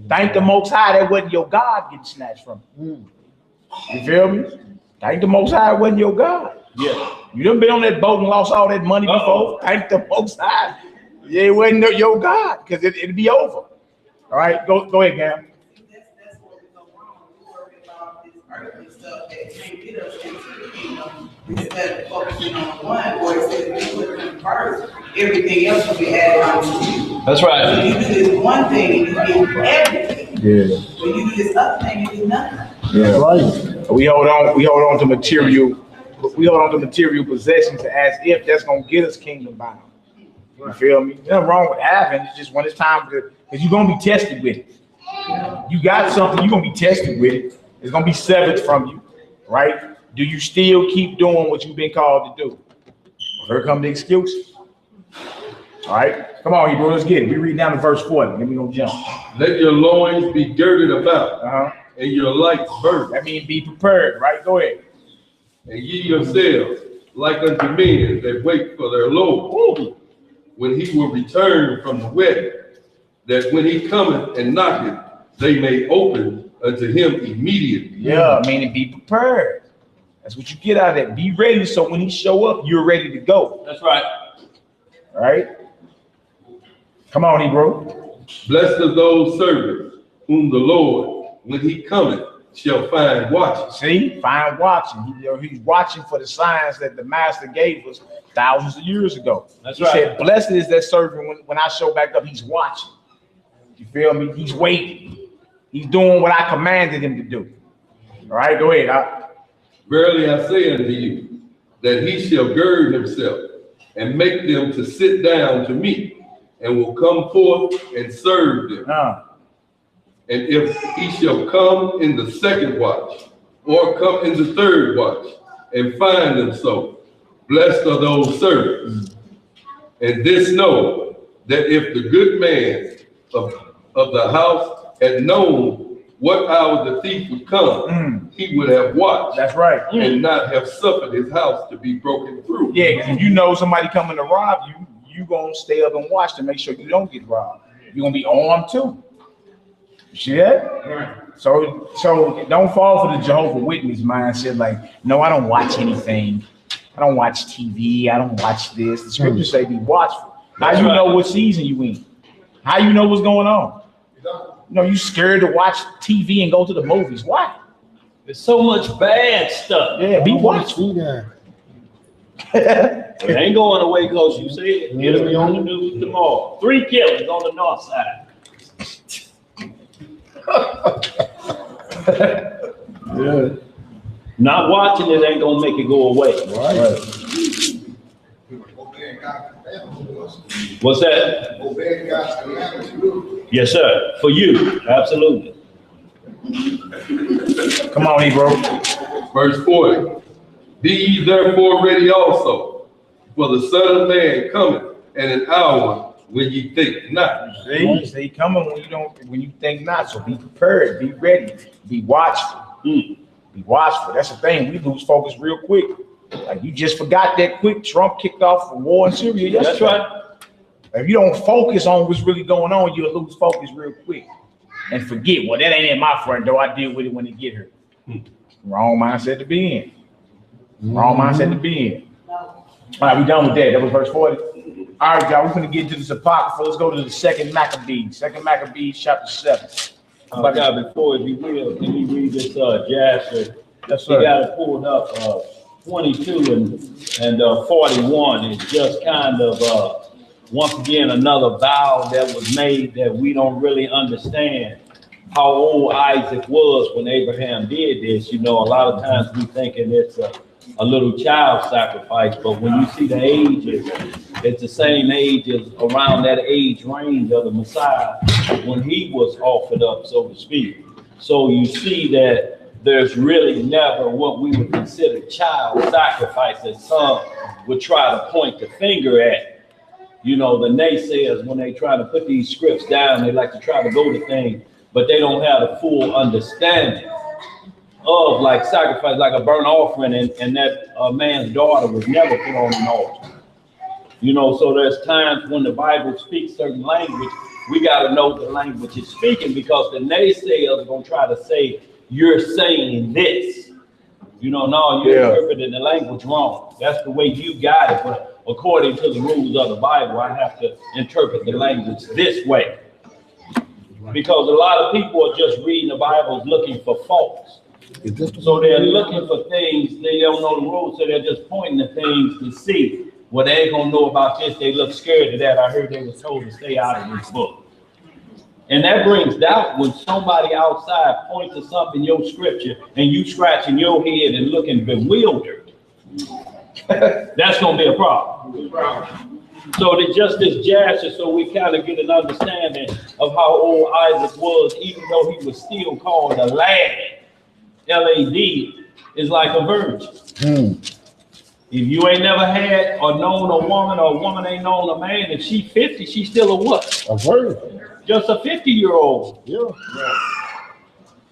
Thank the Most High that wasn't your God getting snatched from you. You feel me? Thank the Most High it wasn't your God. Yeah. You done been on that boat and lost all that money before? Thank the Most High. Yeah, it wasn't your God, because it'd be over. All right, go ahead, Gam. That's where we go wrong. We're worried about this earthly stuff that can't get us into the kingdom instead of focusing on one, where it says you put him first, everything else will be added on to you. That's right. So you do this one thing and you get everything. Yeah. When you do this other thing, you do nothing. Yeah. Right. We hold on to material. We hold on to material possessions as if that's gonna get us kingdom bound. You feel me? Nothing wrong with having. It's just when it's time to, because you're gonna be tested with it. You got something, you're gonna be tested with it. It's gonna be severed from you, right? Do you still keep doing what you've been called to do? Here come the excuses. All right, come on, Hebrew, let's get it. We read down to verse 40, then we gonna jump. Let your loins be girded about, and your lights burn. That means be prepared, right? Go ahead. And ye yourselves, like unto men that wait for their Lord, when he will return from the wedding, that when he cometh and knocketh, they may open unto him immediately. Yeah, meaning be prepared. That's what you get out of it. Be ready, so when he show up, you're ready to go. That's right. All right? Come on, Hebrew. Blessed are those servants whom the Lord, when he cometh, shall find watching. See, find watching. He's watching for the signs that the master gave us thousands of years ago. That's he right. said, blessed is that servant when I show back up, he's watching. You feel me? He's waiting. He's doing what I commanded him to do. All right, go ahead. Verily I say unto you, that he shall gird himself and make them to sit down to meat, and will come forth and serve them. And if he shall come in the second watch, or come in the third watch, and find them so, blessed are those servants. And this know, that if the good man of the house had known what hour the thief would come, he would have watched. That's right. And not have suffered his house to be broken through. Yeah, because if you know somebody coming to rob you, you're going to stay up and watch to make sure you don't get robbed. You're going to be armed too. You see that? Right. So don't fall for the Jehovah's Witness mindset like, no, I don't watch anything. I don't watch TV. I don't watch this. The scriptures say be watchful. How you know what season you in? How you know what's going on? You know, you scared to watch TV and go to the movies. Why? There's so much bad stuff. Yeah, be watchful. It ain't going away because you said it. It'll be on the news tomorrow. 3 killings on the north side. Yeah. Not watching it ain't gonna make it go away. Right. What's that? Obeying God's commandments. Yes, sir. For you, absolutely. Come on, Hebrew. Verse 40. Be ye therefore ready also, for the Son of Man cometh in an hour when ye think not. See, coming when you think not. So be prepared, be ready, be watchful. Be watchful. That's the thing. We lose focus real quick. Like you just forgot that quick. Trump kicked off a war in Syria yesterday. That's right. If you don't focus on what's really going on, you'll lose focus real quick and forget. Well, that ain't in my front door. I deal with it when it get here. Wrong mindset to be in. Wrong mindset to be in. All right, we done with that. That was verse 40. All right, y'all, we're going to get into this apocrypha. Let's go to the second Maccabees. Second Maccabees, chapter 7. God, before, if you will, can you read this, Jasper? Yes, sir. You got it pulled up, 22 and 41 is just kind of, once again, another vow that was made that we don't really understand how old Isaac was when Abraham did this. You know, a lot of times we thinking it's a little child sacrifice, but when you see the ages, it's the same age as around that age range of the Messiah when he was offered up, so to speak. So you see that there's really never what we would consider child sacrifice that some would try to point the finger at. You know, the naysayers, when they try to put these scripts down, they like to try to go to things, but they don't have the full understanding of like sacrifice, like a burnt offering, and that man's daughter was never put on an altar. You know, so there's times when the Bible speaks certain language, we got to know the language it's speaking, because the naysayers are going to try to say, you're saying this. You know, no, you're Yeah. interpreting the language wrong. That's the way you got it, but according to the rules of the Bible, I have to interpret the language this way. Because a lot of people are just reading the Bible looking for faults. So they're looking for things, they don't know the rules, so they're just pointing to things to see. Well, they ain't gonna know about this, they look scared of that. I heard they were told to stay out of this book. And that brings doubt when somebody outside points to something in your scripture and you scratching your head and looking bewildered. That's gonna be a problem. So that just this Jasher, so we kind of get an understanding of how old Isaac was, even though he was still called a lad. L-A-D is like a virgin. If you ain't never had or known a woman, or a woman ain't known a man, if she 50, she's still a what? A virgin. Just a 50-year-old. Yeah.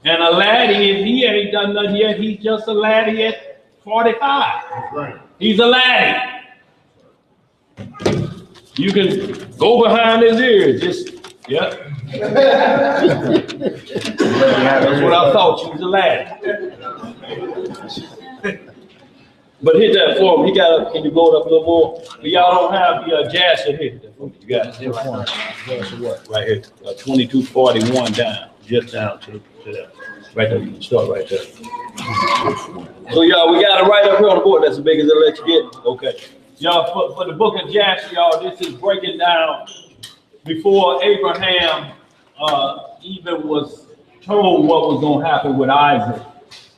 And a laddie, if he ain't done nothing yet, he's just a laddie at 45. Right. He's a laddie. You can go behind his ears, just, yep. That's what I thought, she was a laddie. But hit that for him. He got up. Can you blow it up a little more? But y'all don't have the Jasher here. You got it. Right here. 2241 down. Just down to that. Right there. You can start right there. So y'all, we got it right up here on the board. That's as big as it'll let you get. Okay. Y'all, for the book of Jasher, y'all, this is breaking down before Abraham even was told what was going to happen with Isaac.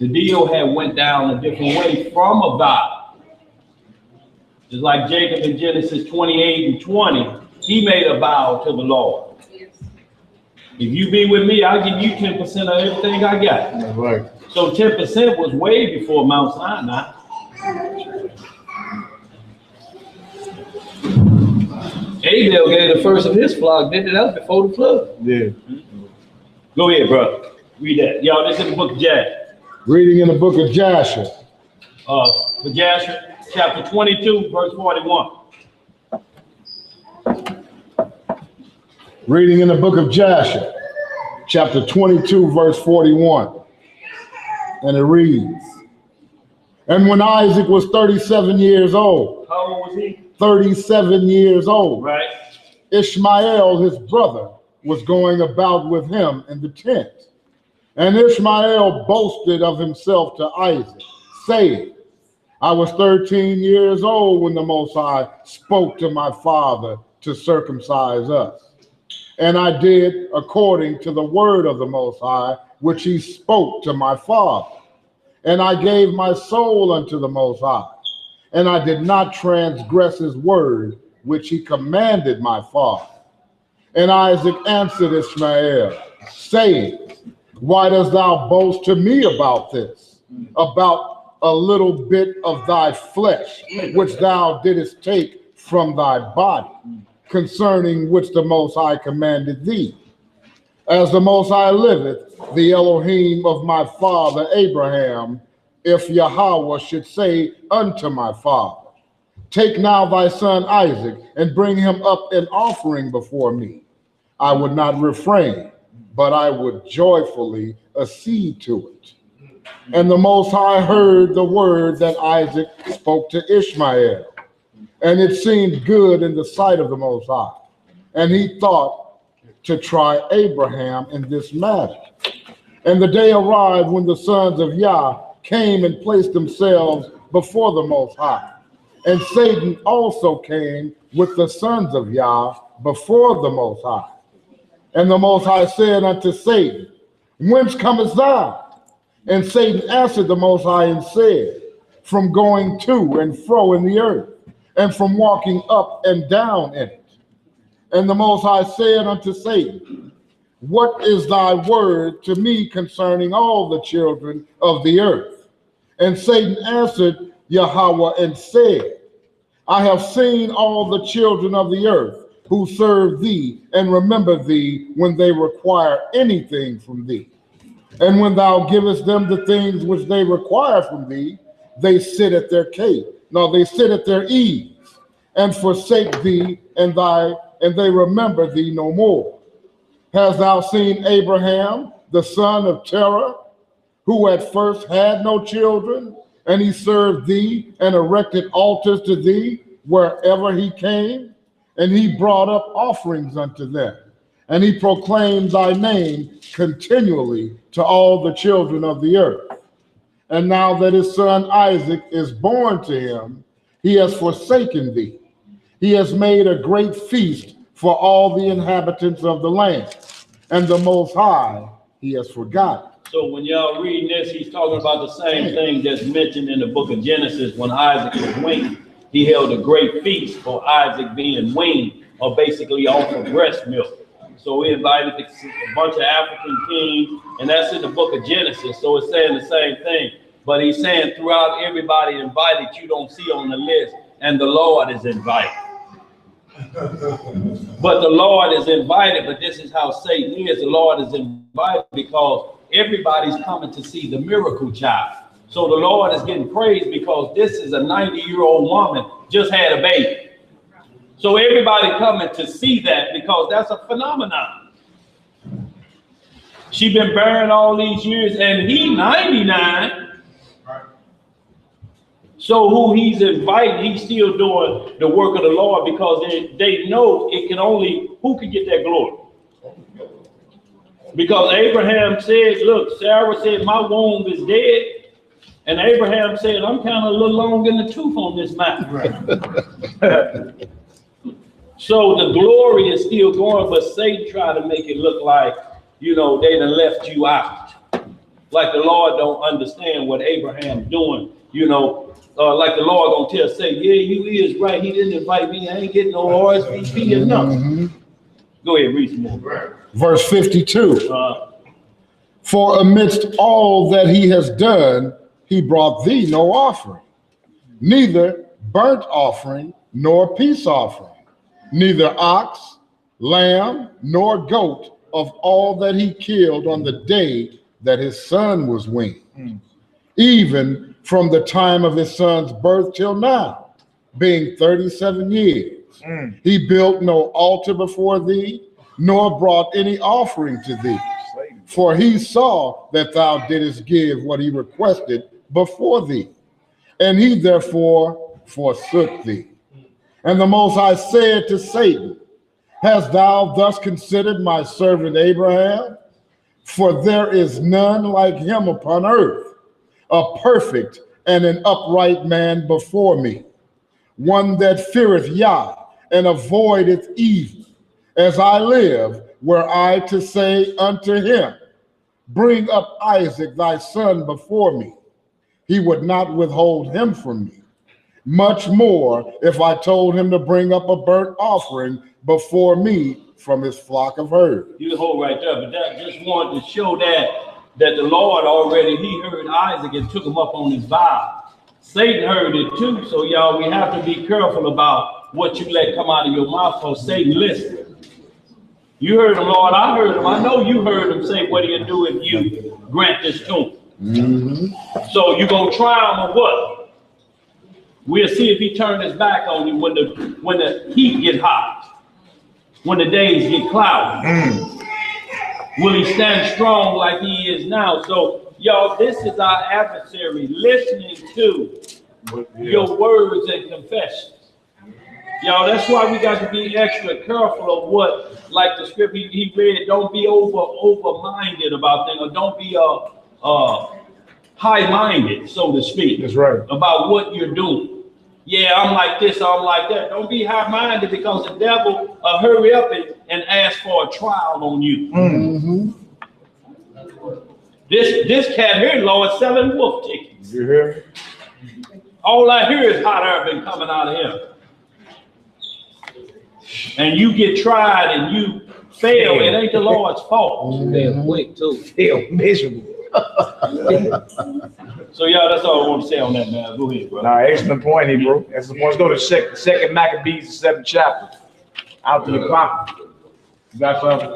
The deal had went down a different way from a vow. Just like Jacob in Genesis 28 and 20, he made a vow to the Lord. If you be with me, I'll give you 10% of everything I got. That's right. So 10% was way before Mount Sinai. Abel gave the first of his flock, did it up before the flood. Yeah. Go ahead, bro. Read that. Y'all, this is the book of Jasher. Reading in the book of Jasher. For Jasher, chapter 22, verse 41. Reading in the book of Jasher, chapter 22, verse 41. And it reads, and when Isaac was 37 years old. How old was he? 37 years old. Right. Ishmael, his brother, was going about with him in the tent. And Ishmael boasted of himself to Isaac, saying, I was 13 years old when the Most High spoke to my father to circumcise us. And I did according to the word of the Most High, which he spoke to my father. And I gave my soul unto the Most High. And I did not transgress his word, which he commanded my father. And Isaac answered Ishmael, saying, why dost thou boast to me about this, about a little bit of thy flesh, which thou didst take from thy body, concerning which the Most High commanded thee? As the Most High liveth, the Elohim of my father Abraham, if Yahweh should say unto my father, take now thy son Isaac, and bring him up an offering before me, I would not refrain, but I would joyfully accede to it. And the Most High heard the word that Isaac spoke to Ishmael, and it seemed good in the sight of the Most High. And he thought to try Abraham in this matter. And the day arrived when the sons of Yah came and placed themselves before the Most High. And Satan also came with the sons of Yah before the Most High. And the Most High said unto Satan, whence comest thou? And Satan answered the Most High and said, from going to and fro in the earth, and from walking up and down in it. And the Most High said unto Satan, what is thy word to me concerning all the children of the earth? And Satan answered Yahweh and said, I have seen all the children of the earth who serve thee and remember thee when they require anything from thee. And when thou givest them the things which they require from thee, they sit at their they sit at their ease, and forsake thee, and they remember thee no more. Hast thou seen Abraham, the son of Terah, who at first had no children, And he served thee and erected altars to thee wherever he came, and he brought up offerings unto them. And he proclaimed thy name continually to all the children of the earth. And now that his son Isaac is born to him, he has forsaken thee. He has made a great feast for all the inhabitants of the land, and the Most High he has forgotten. So when y'all reading this, he's talking about the same thing that's mentioned in the book of Genesis when Isaac was weaned. He held a great feast for Isaac being weaned, or basically off of breast milk. So we invited a bunch of African kings, and that's in the book of Genesis. So it's saying the same thing. But he's saying throughout everybody invited, you don't see on the list, and the Lord is invited. But the Lord is invited, but this is how Satan is. The Lord is invited because everybody's coming to see the miracle child. So the Lord is getting praised because this is a 90-year-old woman just had a baby. So everybody coming to see that because that's a phenomenon. She been bearing all these years and he 99. So who he's inviting, he's still doing the work of the Lord because they know it can only, who can get that glory? Because Abraham said, look, Sarah said, my womb is dead. And Abraham said, I'm kind of a little long in the tooth on this matter. Right. So the glory is still going, but Satan tried to make it look like, you know, they done left you out. Like the Lord don't understand what Abraham's doing, you know. Like the Lord gonna say, yeah, you is right. He didn't invite me. I ain't getting no RSVP or nothing. Go ahead, read some more. Verse 52. For amidst all that he has done, he brought thee no offering, neither burnt offering nor peace offering, neither ox, lamb, nor goat of all that he killed on the day that his son was weaned, even from the time of his son's birth till now, being 37 years. He built no altar before thee, nor brought any offering to thee. For he saw that thou didst give what he requested before thee, and he therefore forsook thee. And the Most High said to Satan, hast thou thus considered my servant Abraham? For there is none like him upon earth, a perfect and an upright man before me, one that feareth Yah and avoideth evil. As I live, were I to say unto him, bring up Isaac thy son before me, he would not withhold him from me. Much more if I told him to bring up a burnt offering before me from his flock of herds. You hold right there, but that just wanted to show that the Lord already, he heard Isaac and took him up on his vow. Satan heard it too, so y'all, we have to be careful about what you let come out of your mouth, for Satan listen. You heard him, Lord, I heard him. I know you heard him say, what do you do if you grant this to him? So you gonna try him or what? We'll see if he turned his back on you when the heat get hot, when the days get cloudy. Will he stand strong like he is now? So y'all, this is our adversary listening to your words and confessions. Y'all, that's why we got to be extra careful of what, like the script he read, don't be over-minded about things, or don't be high-minded, so to speak. That's right. About what you're doing. Yeah, I'm like this, I'm like that. Don't be high-minded, because the devil hurry up and ask for a trial on you. This cat here, Lord, selling wolf tickets. You hear me? All I hear is hot air been coming out of him. And you get tried and you fail, it ain't the Lord's fault. Fail quick too. Still miserable. So y'all, that's all I want to say on that, man. Go ahead, bro. Nah, excellent point here, bro. Let's go to second Maccabees, the 7th chapter. Out to the clock. You got something?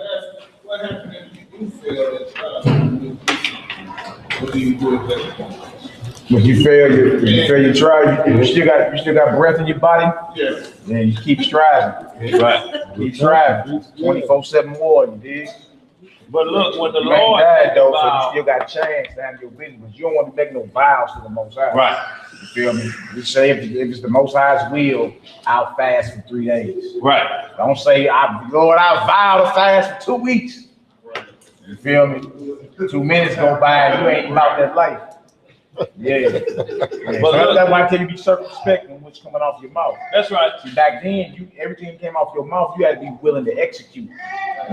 What happened if you fail that trial? What do you do with that? When you fail your trial, you still got breath in your body. Yeah. Then you keep striving. Right. Keep striving. 24/7 war, you dig? But look, when the You ain't Lord died though, so you about, still got a chance to have your business, but you don't want to make no vows to the Most High. right, You feel me? You say if it's the Most High's will, I'll fast for 3 days. right. Don't say, Lord, I vow to fast for 2 weeks. You feel me? 2 minutes go by and you ain't about that life. Yeah. But So look, that's why I tell you be circumspect in what's coming off your mouth. that's right. See, back then, everything that came off your mouth, you had to be willing to execute.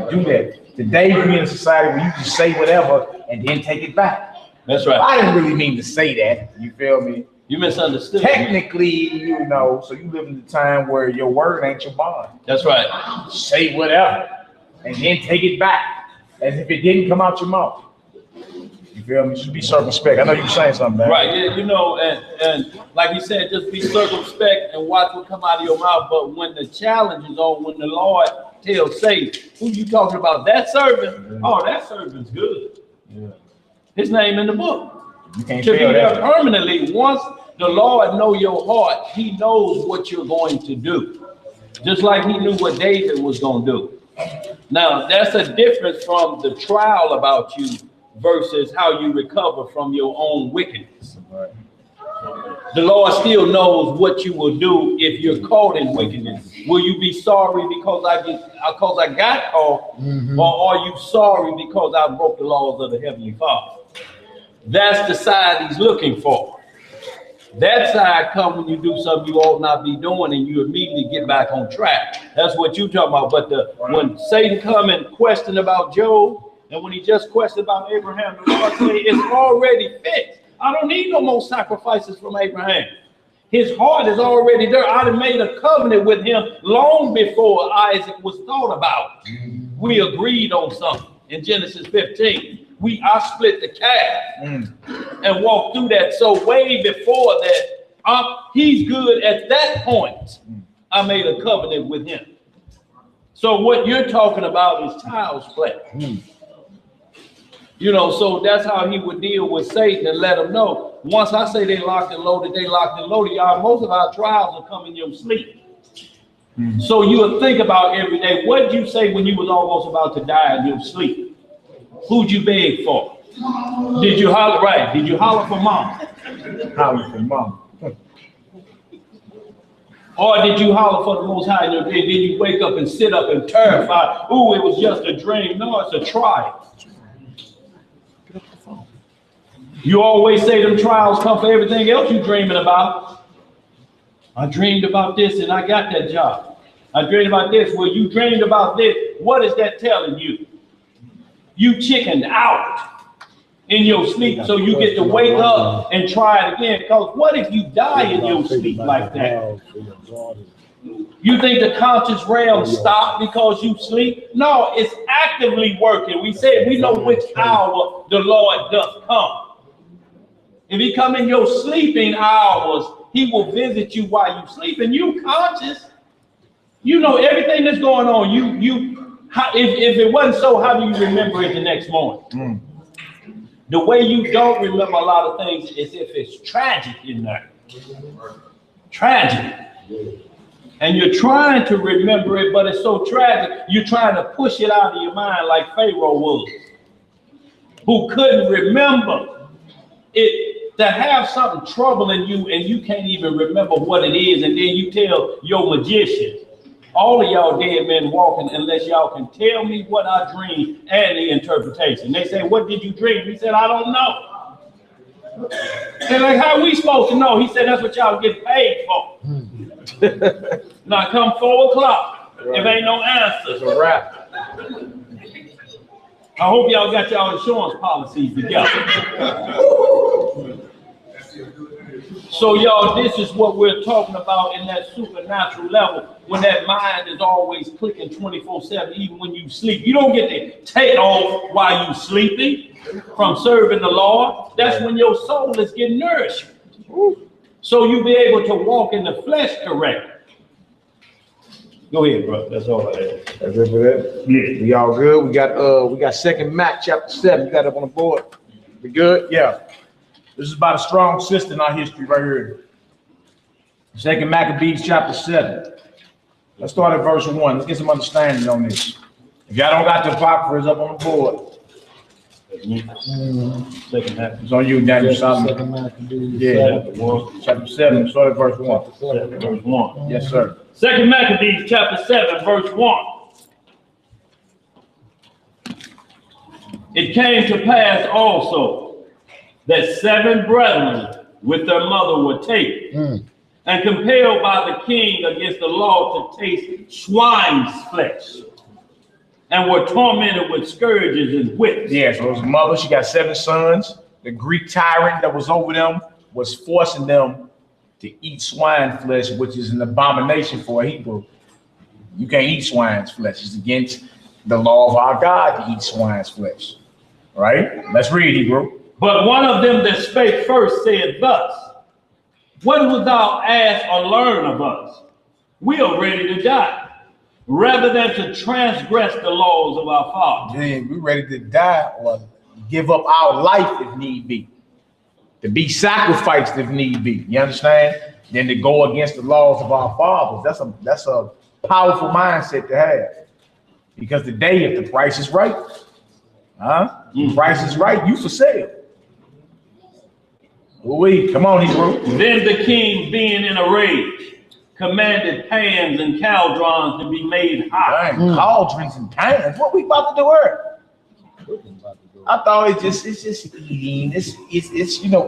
Do that. Today, you're in a society where you just say whatever and then take it back. That's right. I didn't really mean to say that. You feel me? You misunderstood. Technically, you know, so you live in the time where your word ain't your bond. That's right. Say whatever and then take it back as if it didn't come out your mouth. You feel me? You should be circumspect. I know you're saying something, man. Right, yeah, you know, and like you said, just be circumspect and watch what come out of your mouth. But when the challenge is on, when the Lord tells Satan, who you talking about? That servant? Oh, that servant's good. Yeah. His name in the book. You can't To be fail there that. permanently, once the Lord know your heart, he knows what you're going to do. Just like he knew what David was going to do. Now, that's a difference from the trial about you versus how you recover from your own wickedness. Right. The Lord still knows what you will do if you're caught in wickedness. Will you be sorry because I got caught, or are you sorry because I broke the laws of the Heavenly Father? That's the side he's looking for. That side comes when you do something you ought not be doing and you immediately get back on track. That's what you talking about. But when Satan come and question about Job, and when he just questioned about Abraham, the Lord said, it's already fixed. I don't need no more sacrifices from Abraham. His heart is already there. I'd have made a covenant with him long before Isaac was thought about. We agreed on something in Genesis 15. I split the calf and walked through that. So way before that, he's good at that point. I made a covenant with him. So what you're talking about is child's play. You know, so that's how he would deal with Satan and let him know. Once I say they locked and loaded, they locked and loaded. Y'all, most of our trials will come in your sleep. So you would think about every day. What did you say when you was almost about to die in your sleep? Who'd you beg for? Did you holler? Right. Did you holler for mom? Holler for mom. Or did you holler for the Most High in your bed? Did you wake up and sit up and terrified? Ooh, it was just a dream. No, it's a trial. You always say them trials come for everything else you dreaming about. I dreamed about this and I got that job. I dreamed about this. Well, you dreamed about this. What is that telling you? You chickened out in your sleep, so you get to wake up and try it again. Because what if you die in your sleep like that? You think the conscious realm stopped because you sleep? No, it's actively working. We said we know which hour the Lord does come. If he come in your sleeping hours, he will visit you while you sleep, and you conscious. You know everything that's going on. If it wasn't so, how do you remember it the next morning? The way you don't remember a lot of things is if it's tragic in there. Tragic. And you're trying to remember it, but it's so tragic, you're trying to push it out of your mind like Pharaoh was, who couldn't remember it. To have something troubling you and you can't even remember what it is, and then you tell your magician, all of y'all dead men walking, unless y'all can tell me what I dreamed and the interpretation. They say, what did you dream? He said, I don't know. They're like, how we supposed to know? He said, that's what y'all get paid for. Now come 4 o'clock. Right. If ain't no answer. It's a wrap. I hope y'all got y'all insurance policies together. So y'all, this is what we're talking about in that supernatural level, when that mind is always clicking 24/7, even when you sleep. You don't get to take off while you sleeping from serving the Lord. That's when your soul is getting nourished. So you be able to walk in the flesh correct. Go ahead, bro. That's all I have. That's it for that? Yeah. We all good? We got 2nd Mac chapter 7. You got it up on the board. We good? Yeah. This is about a strong sister in our history right here. 2nd Maccabees chapter 7. Let's start at verse 1. Let's get some understanding on this. If y'all don't got the apocryphals up on the board, Second half. it's on you, Daniel Solomon. Second Maccabees, Yeah, One. chapter 7, start at verse 1. Verse 1. Yes, sir. Second Maccabees, chapter 7, verse 1. It came to pass also that 7 brethren with their mother were taken and compelled by the king against the law to taste swine's flesh, and were tormented with scourges and whips. Yeah, so his mother, she got 7 sons. The Greek tyrant that was over them was forcing them to eat swine flesh, which is an abomination for a Hebrew. You can't eat swine's flesh. It's against the law of our God to eat swine's flesh. Right? Let's read, Hebrew. But one of them that spake first said thus, what wilt thou ask or learn of us? We are ready to die, rather than to transgress the laws of our fathers. Yeah, we're ready to die or give up our life if need be. To be sacrificed if need be. You understand? Then to go against the laws of our fathers. That's a powerful mindset to have. Because today, if the price is right, the price is right, you for sale. Come on, Hebrew. Then the king, being in a rage, commanded pans and caldrons to be made hot. Dang, cauldrons and pans. What we about to do here? I thought it's just eating. It's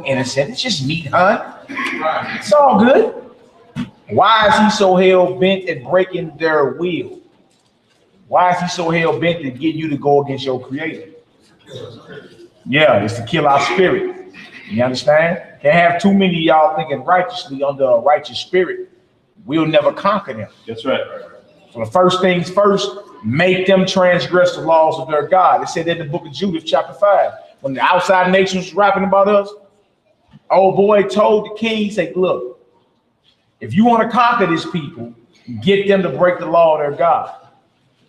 innocent. It's just meat, huh? It's all good. Why is he so hell bent at breaking their will? Why is he so hell bent to get you to go against your creator? Yeah, it's to kill our spirit. You understand? Can't have too many of y'all thinking righteously under a righteous spirit. We'll never conquer them. That's right. So the first things first, make them transgress the laws of their God. It said in the book of Judith, chapter 5, when the outside nations was rapping about us, old boy told the king, he said, look, if you want to conquer this people, get them to break the law of their God.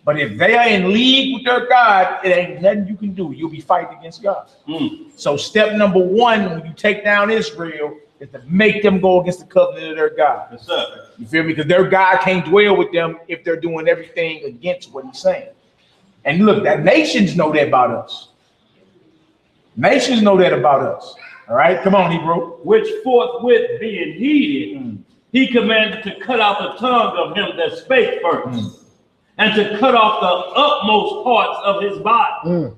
But if they are in league with their God, it ain't nothing you can do. You'll be fighting against God. So step number 1, when you take down Israel, is to make them go against the covenant of their God. Yes, sir. You feel me? Because their God can't dwell with them if they're doing everything against what he's saying. And look, that nations know that about us. Nations know that about us. All right, come on, Hebrew. Which forthwith being heated, he commanded to cut out the tongue of him that spake first, and to cut off the utmost parts of his body.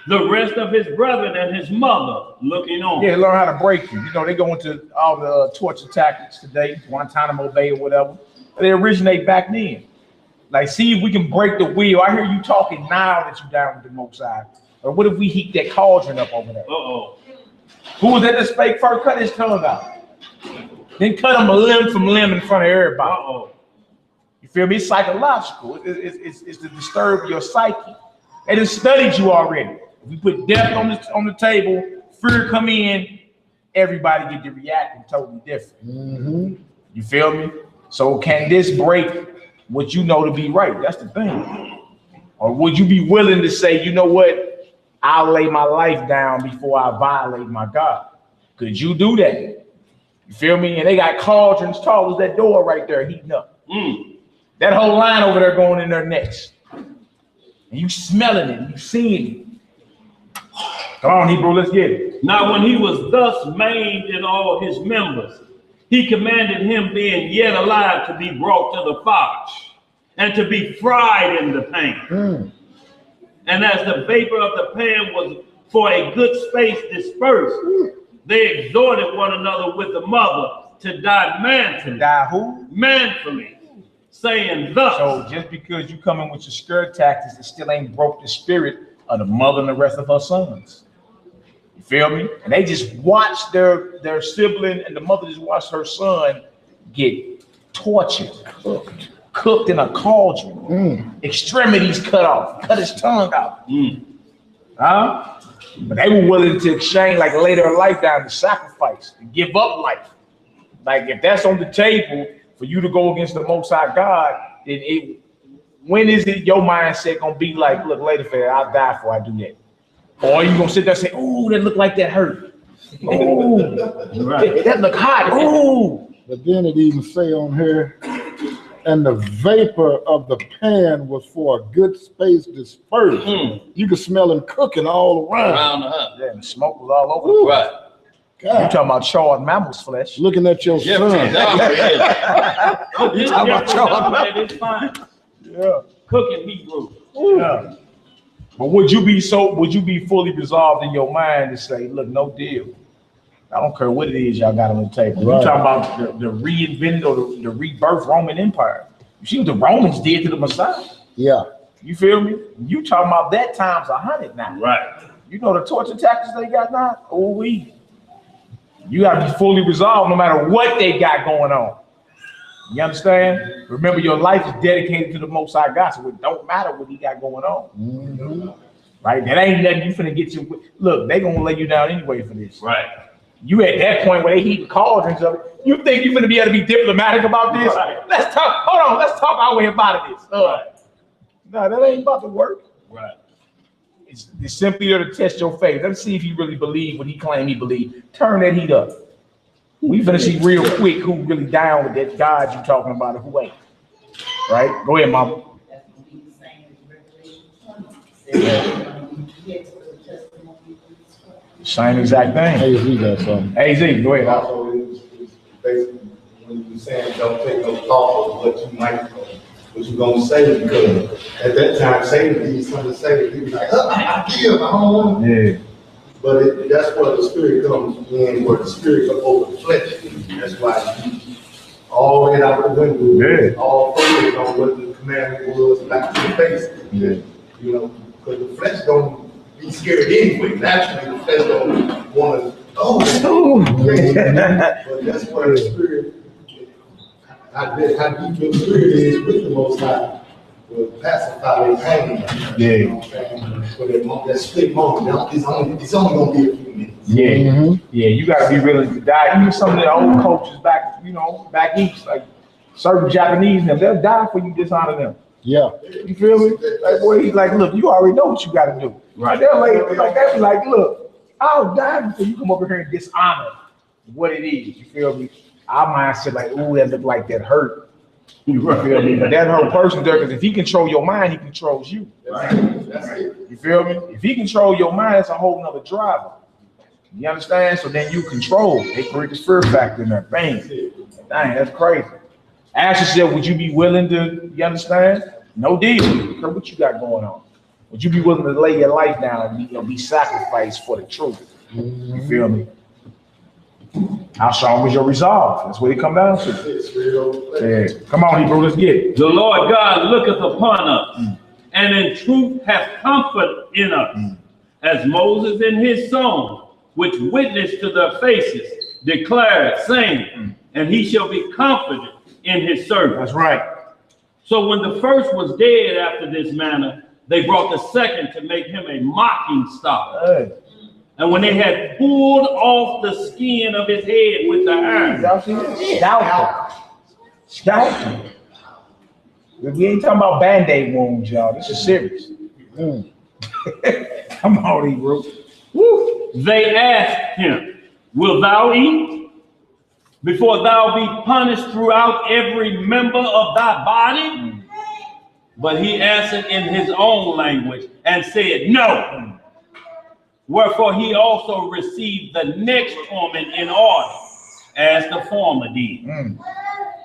The rest of his brethren and his mother looking on. Yeah, learn how to break you. You know, they go into all the torture tactics today, Guantanamo Bay or whatever. They originate back then. Like, see if we can break the wheel. I hear you talking now that you're down with the Most High. Or what if we heat that cauldron up over there? Who was that spake first? Cut his tongue out. Then cut him a limb from limb in front of everybody. You feel me? It's psychological. It's to disturb your psyche. They done studied you already. If we put death on the table, fear come in, everybody get to reacting totally different. You feel me? So can this break what you know to be right? That's the thing. Or would you be willing to say, you know what? I'll lay my life down before I violate my God. Could you do that? You feel me? And they got cauldrons tall as that door right there heating up. That whole line over there going in their necks. And you smelling it, you seeing it. Come on, Hebrew, let's get it. Now when he was thus maimed in all his members, he commanded him, being yet alive, to be brought to the fire, and to be fried in the pan. And as the vapor of the pan was for a good space dispersed, they exhorted one another with the mother to die manfully. To die who? Manfully, saying thus. So just because you come in with your skirt tactics, it still ain't broke the spirit of the mother and the rest of her sons. You feel me? And they just watched their sibling, and the mother just watched her son get tortured, cooked in a cauldron, extremities cut off, cut his tongue out. But they were willing to exchange, like, lay their life down to sacrifice, to give up life. Like, if that's on the table for you to go against the Most High God, then when is it your mindset gonna be like, look, later, fair, I'll die before I do that? Or are you gonna sit there and say, oh, that look like that hurt. Oh, that look hot. Oh. But then it even say on here, And the vapor of the pan was for a good space dispersed. You could smell him cooking all around. Around the house. Yeah, and the smoke was all over. Right. You talking about charred mammal's flesh? Looking at your Yeah, son. You talking about charred it's fine. Yeah. Cooking Hebrew. Yeah. But would you be fully resolved in your mind to say, look, no deal. I don't care what it is y'all got on the table. Right. You talking about the reinvented or the rebirth Roman Empire. You see what the Romans did to the Messiah? Yeah. You feel me? You talking about that times 100 now. Right. You know the torture tactics they got now? Oh, you gotta be fully resolved no matter what they got going on. You understand? Remember, your life is dedicated to the Most High God, so it don't matter what he got going on. Right? That ain't nothing you finna get you. Look, they gonna lay you down anyway for this. Right. You at that point where they heat cauldrons of it. You think you're gonna be able to be diplomatic about this? Right. Let's talk. Hold on. Let's talk our way about this. No, that ain't about to work. Right. It's simply there to test your faith. Let's see if you really believe what he claimed he believed. Turn that heat up. We finna see real quick who really down with that God you talking about and who ain't. Right? Go ahead, Mama. That's gonna be the same as Revelation 20. Same exact thing. Hey, we got something. Hey, Z, go ahead. Also, it's basically when you saying don't take no thought of what you gonna say, because at that time Satan did something to say, he was like, I give, I don't want it. Yeah. But that's where the spirit comes in, where the spirit comes over the flesh. That's why all head out the window, all focused on what the commandment was, back to the face. Yeah. You know, because the flesh don't be scared anyway. Naturally, the flesh don't want to, but that's where the spirit, how deep your spirit is with the Most High, will pacify their pain. Yeah. You know what I'm saying? For that split moment, it's only gonna be a few minutes. Yeah. Yeah, you gotta be willing to die. Even some of the old coaches back east, like certain Japanese, they'll die for you dishonor them. Yeah. You feel me? Like, boy, he's like, look, you already know what you gotta do. Right. They're like they be like, look, I'll die before you come over here and dishonor what it is. You feel me? Our mindset like, ooh, that look like that hurt. You feel me? But that hurt person there, because if he control your mind, he controls you. That's it. You feel me? If he control your mind, that's a whole nother driver. You understand? So then you control. They create the fear factor in there. Bang. Dang, that's crazy. Asher said, would you be willing to, you understand? No deal. What you got going on? Would you be willing to lay your life down and be sacrificed for the truth? You feel me? How strong was your resolve? That's what it come down to. Yeah. Come on, Hebrew, let's get it. The Lord God looketh upon us, and in truth hath comfort in us, as Moses in his song, which witnessed to their faces, declared, saying, and he shall be confident in his servant. That's right. So when the first was dead after this manner, they brought the second to make him a mocking stock. Hey. And when they had pulled off the skin of his head with the iron, Scalp. We ain't talking about band-aid wounds, y'all. This is serious. Come on, Hebrew. Woo. They asked him, wilt thou eat before thou be punished throughout every member of thy body? But he answered in his own language and said, no. Wherefore he also received the next torment in order, as the former did.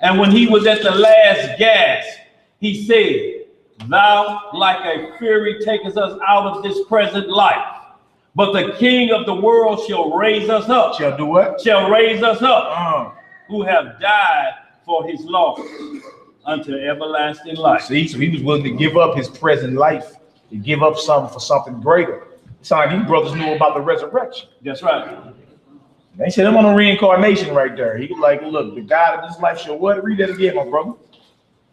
And when he was at the last gasp, he said, thou like a fury takest us out of this present life. But the King of the world shall raise us up. Shall do what? Shall raise us up, who have died for his law unto everlasting life. See, so he was willing to give up his present life, to give up something for something greater. It's like these brothers knew about the resurrection. That's right. They said them on the reincarnation right there. He was like, look, the God of this life shall what? Read that again, my brother.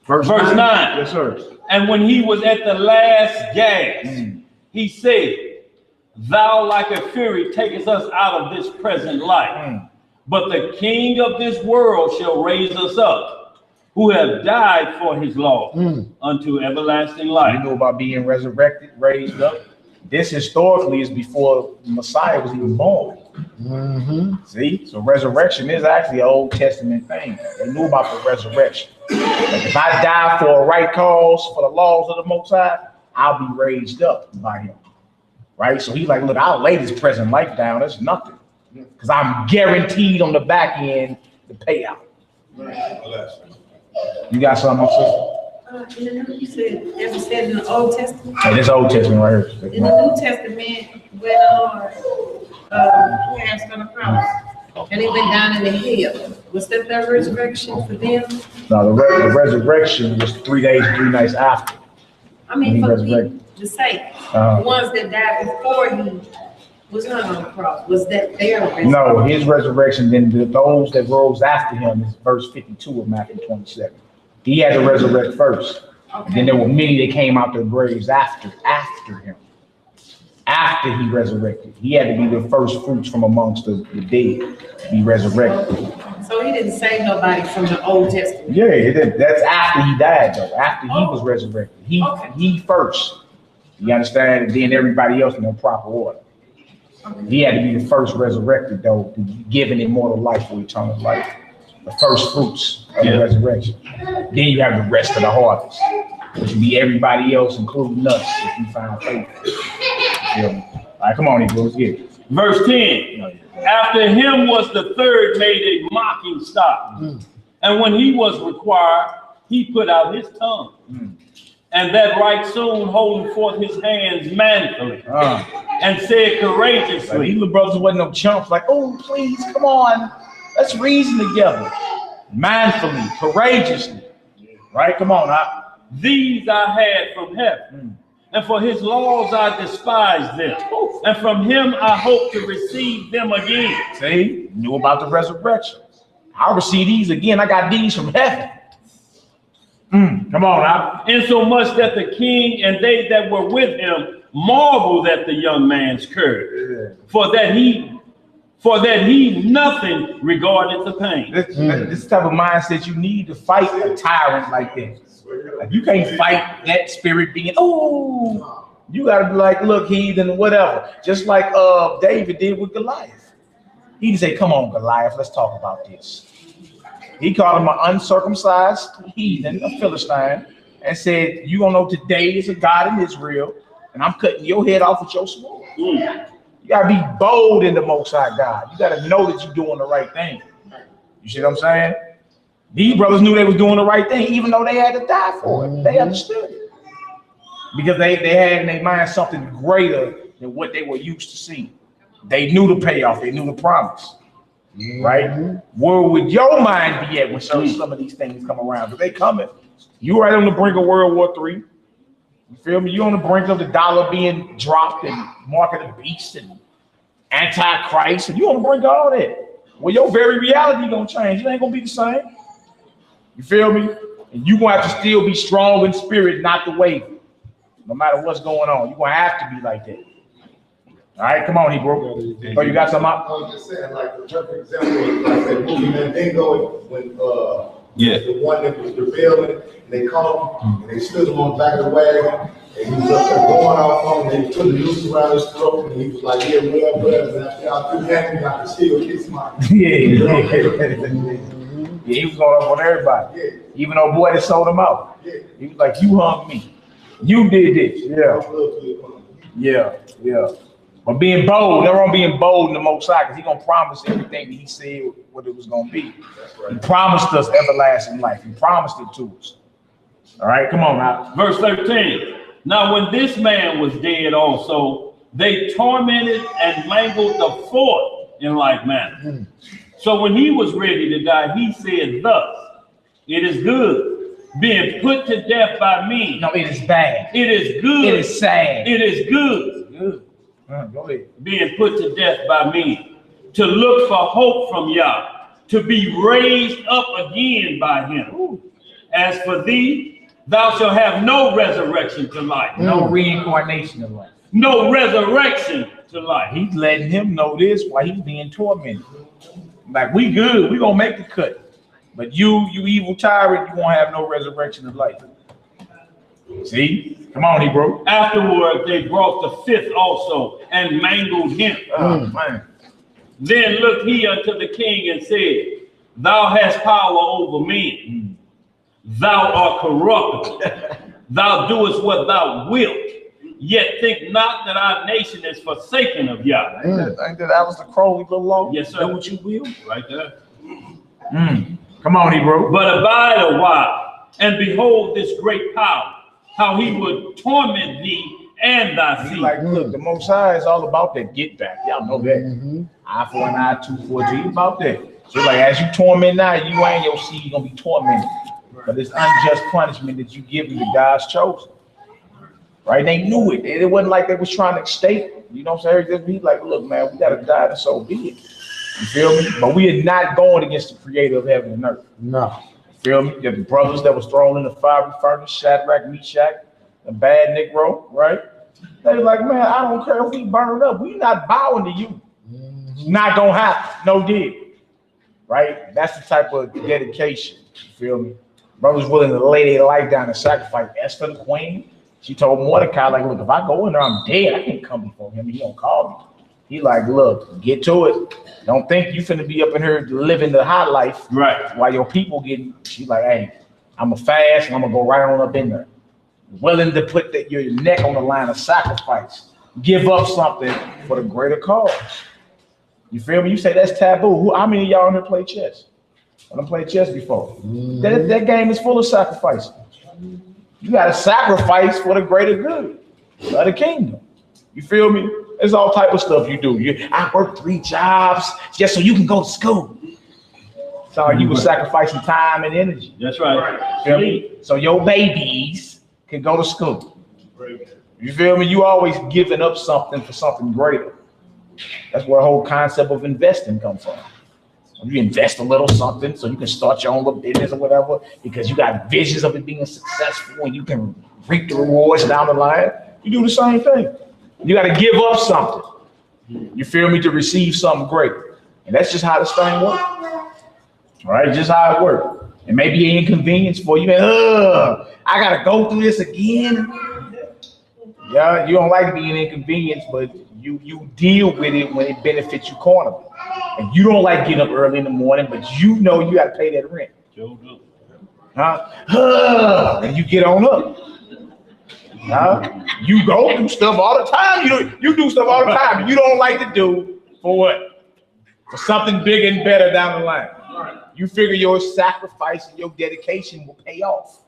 Verse 9. Yes, sir. And when he was at the last gasp, he said, thou like a fury takest us out of this present life. But the King of this world shall raise us up, who have died for his law unto everlasting life. You know about being resurrected, raised up. This historically is before the Messiah was even born. See, so resurrection is actually an Old Testament thing. They knew about the resurrection. Like if I die for a right cause, for the laws of the Most High, I'll be raised up by him. Right? So he's like, look, I'll lay this present life down. That's nothing. Because I'm guaranteed on the back end the payout. You got something, my sister? You said, as it said in the Old Testament. Hey, this Old Testament right here. In the New Testament, when passed on the cross, and he went down in the hell, was that the resurrection for them? No, the resurrection was 3 days and 3 nights after. I mean, for the saints, the ones that died before he was hung on the cross, was that their resurrection? No, his resurrection, then those that rose after him is verse 52 of Matthew 27. He had to resurrect first. Okay. Then there were many that came out their graves after him. After he resurrected, he had to be the first fruits from amongst the dead to be resurrected. So he didn't save nobody from the Old Testament. Yeah, that's after he died, though. After he was resurrected, he first. You understand? And then everybody else in the proper order. Okay. He had to be the first resurrected, though, given immortal life or eternal life. The first fruits of the resurrection. Then you have the rest of the harvest, which would be everybody else, including us, if we find faith. All right, come on, let's get it. Verse 10. After him was the third made a mocking stock. And when he was required, he put out his tongue. And that right soon holding forth his hands manfully. And said courageously. Like, these little brothers wasn't no chumps, like, oh, please, come on. Let's reason together. Manfully, courageously. Right? Come on. These I had from heaven. And for his laws I despised them. And from him I hope to receive them again. See, knew about the resurrection. I'll receive these again. I got these from heaven. Come on now. Insomuch that the king and they that were with him marveled at the young man's courage, for that he nothing regarded the pain. This type of mindset you need to fight a tyrant like this. Like you can't fight that spirit being, oh, you gotta be like, look, heathen, whatever. Just like David did with Goliath. He didn't say, come on, Goliath, let's talk about this. He called him an uncircumcised heathen, a Philistine, and said, you don't know today is a God in Israel, and I'm cutting your head off with your sword. You gotta be bold in the Most High God. You gotta know that you're doing the right thing. You see what I'm saying? These brothers knew they was doing the right thing, even though they had to die for it. They understood it. Because they had in their mind something greater than what they were used to seeing. They knew the payoff, they knew the promise. Right? Where would your mind be at when some of these things come around? Because they coming. You right on the brink of World War III. You feel me? You on the brink of the dollar being dropped and mark of the beast and antichrist, and you on the brink of all that. Well, your very reality gonna change. It ain't gonna be the same. You feel me? And you gonna have to still be strong in spirit, not to waver. No matter what's going on, you're gonna have to be like that. All right, come on, Hebrew. Oh, you got something up? I was just saying, like the perfect example is like that movie Mandingo when the one that was rebelling, and they caught him and they stood him on the back of the wagon, and he was up there going off on him, and they put the noose around his throat, and he was like, yeah, whatever, and after y'all threw that, I can still kiss my Yeah, he was going up on everybody. Yeah. Even though boy that sold him out. Yeah. He was like, you hung me. You did this. Yeah. But being bold, never on being bold in the Most High, because he's gonna promise everything that he said what it was gonna be. Right. He promised us everlasting life. He promised it to us. All right, come on now. Verse 13. Now when this man was dead also, they tormented and mangled the fourth in like manner. So when he was ready to die, he said thus, it is good, being put to death by me. No, it is bad. It is good. It is sad. It is good. Go ahead. Being put to death by me, to look for hope from Yah, to be raised up again by him. As for thee, thou shalt have no resurrection to life. No reincarnation of life. No resurrection to life. He's letting him know this while he's being tormented. Like, we good, we gonna make the cut. But you evil tyrant, you won't have no resurrection of life. See? Come on, Hebrew. Afterward, they brought the fifth also and mangled him. Man. Then looked he unto the king and said, thou hast power over me. thou art corruptible. Thou doest what thou wilt. Yet think not that our nation is forsaken of Yah. Ain't that Alistair Crowley little law? Yes, sir. Do what you will. Right there. Come on, Hebrew. But abide a while, and behold this great power, how he would torment thee and thy He's seed. like, look, the Most High is all about that get back. Y'all know that. Eye for an eye, tooth for a tooth. He's about that. So like, as you torment now, you and your seed gonna be tormented. But it's unjust punishment that you give to God's chosen. Right? They knew it. It wasn't like they was trying to escape. You know what I'm saying? Just be like, look, man, we gotta die, and so be it. You feel me? But we are not going against the creator of heaven and earth. No. You feel me? The brothers that was thrown in the fiery furnace, Shadrach, Meshach, the bad Negro, right? They was like, man, I don't care if we burn up. We not bowing to you. It's not gonna happen. No deal. Right? That's the type of dedication. You feel me? Brothers willing to lay their life down and sacrifice. Esther, the queen, she told Mordecai, like, look, if I go in there, I'm dead. I can't come before him. He don't call me. He like, look, get to it. Don't think you finna be up in here living the high life. Right. While your people getting, she's like, hey, I'm gonna fast and I'm gonna go right on up in there. Willing to put your neck on the line of sacrifice. Give up something for the greater cause. You feel me? You say that's taboo. How many of y'all in here play chess? I done played chess before. That game is full of sacrifice. You got to sacrifice for the greater good of the kingdom. You feel me? There's all type of stuff you do. I work 3 jobs just so you can go to school. So you were sacrificing time and energy. That's right. Feel me? So your babies can go to school. You feel me? You always giving up something for something greater. That's where the whole concept of investing comes from. You invest a little something so you can start your own little business or whatever, because you got visions of it being successful and you can reap the rewards down the line. You do the same thing. You got to give up something. You feel me? To receive something great. And that's just how this thing works. All right, just how it works. It may be an inconvenience for you. I got to go through this again. Yeah, you don't like being inconvenienced, but you deal with it when it benefits you cornerly. And you don't like getting up early in the morning, but you know you got to pay that rent. And you get on up. You go do stuff all the time. You do stuff all the time. You don't like to do for what? For something bigger and better down the line. You figure your sacrifice and your dedication will pay off.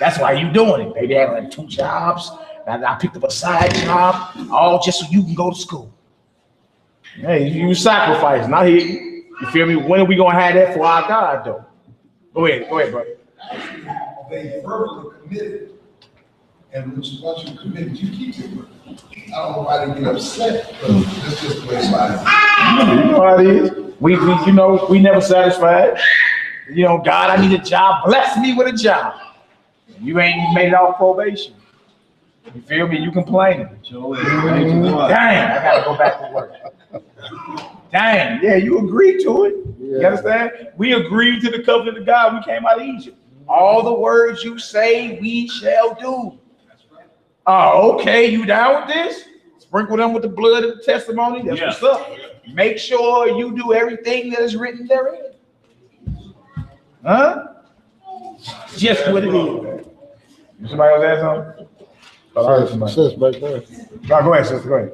That's why you doing it, baby. I have like 2 jobs. I picked up a side job, all just so you can go to school. Hey, you sacrifice, not here. You feel me? When are we gonna have that for our God, though? Go ahead, brother. They verbally committed, and once you committed, you keep it. I don't know why they get upset, but that's just the way it's like. You know how it is. We never satisfied. God, I need a job. Bless me with a job. You ain't made it off probation. You feel me? You complaining. Dang, I gotta go back to work. Dang, yeah, you agreed to it. Yeah. You understand? We agreed to the covenant of God. We came out of Egypt. All the words you say, we shall do. Oh, okay, you down with this? Sprinkle them with the blood of the testimony. That's what's up. Make sure you do everything that is written therein. Huh? Just what it is. Somebody else ask something? Sis, back there. No, go ahead, sister. Go ahead.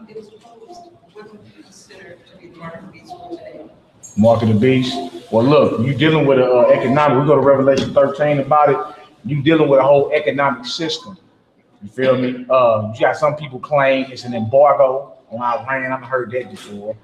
It was proposed, what would you consider to be the mark of the beast for today? Mark of the beast. Well, look, you dealing with an economic. We go to Revelation 13 about it. You dealing with a whole economic system. You feel me? You got some people claim it's an embargo on Iran. I've heard that before.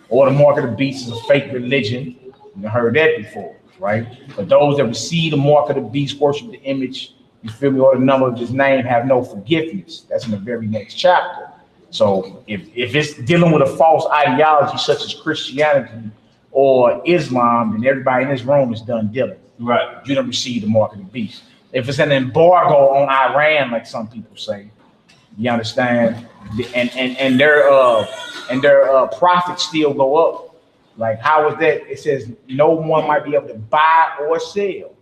Or the mark of the beast is a fake religion. You've heard that before, right? But those that receive the mark of the beast, worship the image, you feel me, or the number of his name, have no forgiveness. That's in the very next chapter. So if it's dealing with a false ideology such as Christianity or Islam, then everybody in this room is done dealing. Right. You don't receive the mark of the beast. If it's an embargo on Iran, like some people say, you understand, and their profits still go up. Like, how is that? It says no one might be able to buy or sell,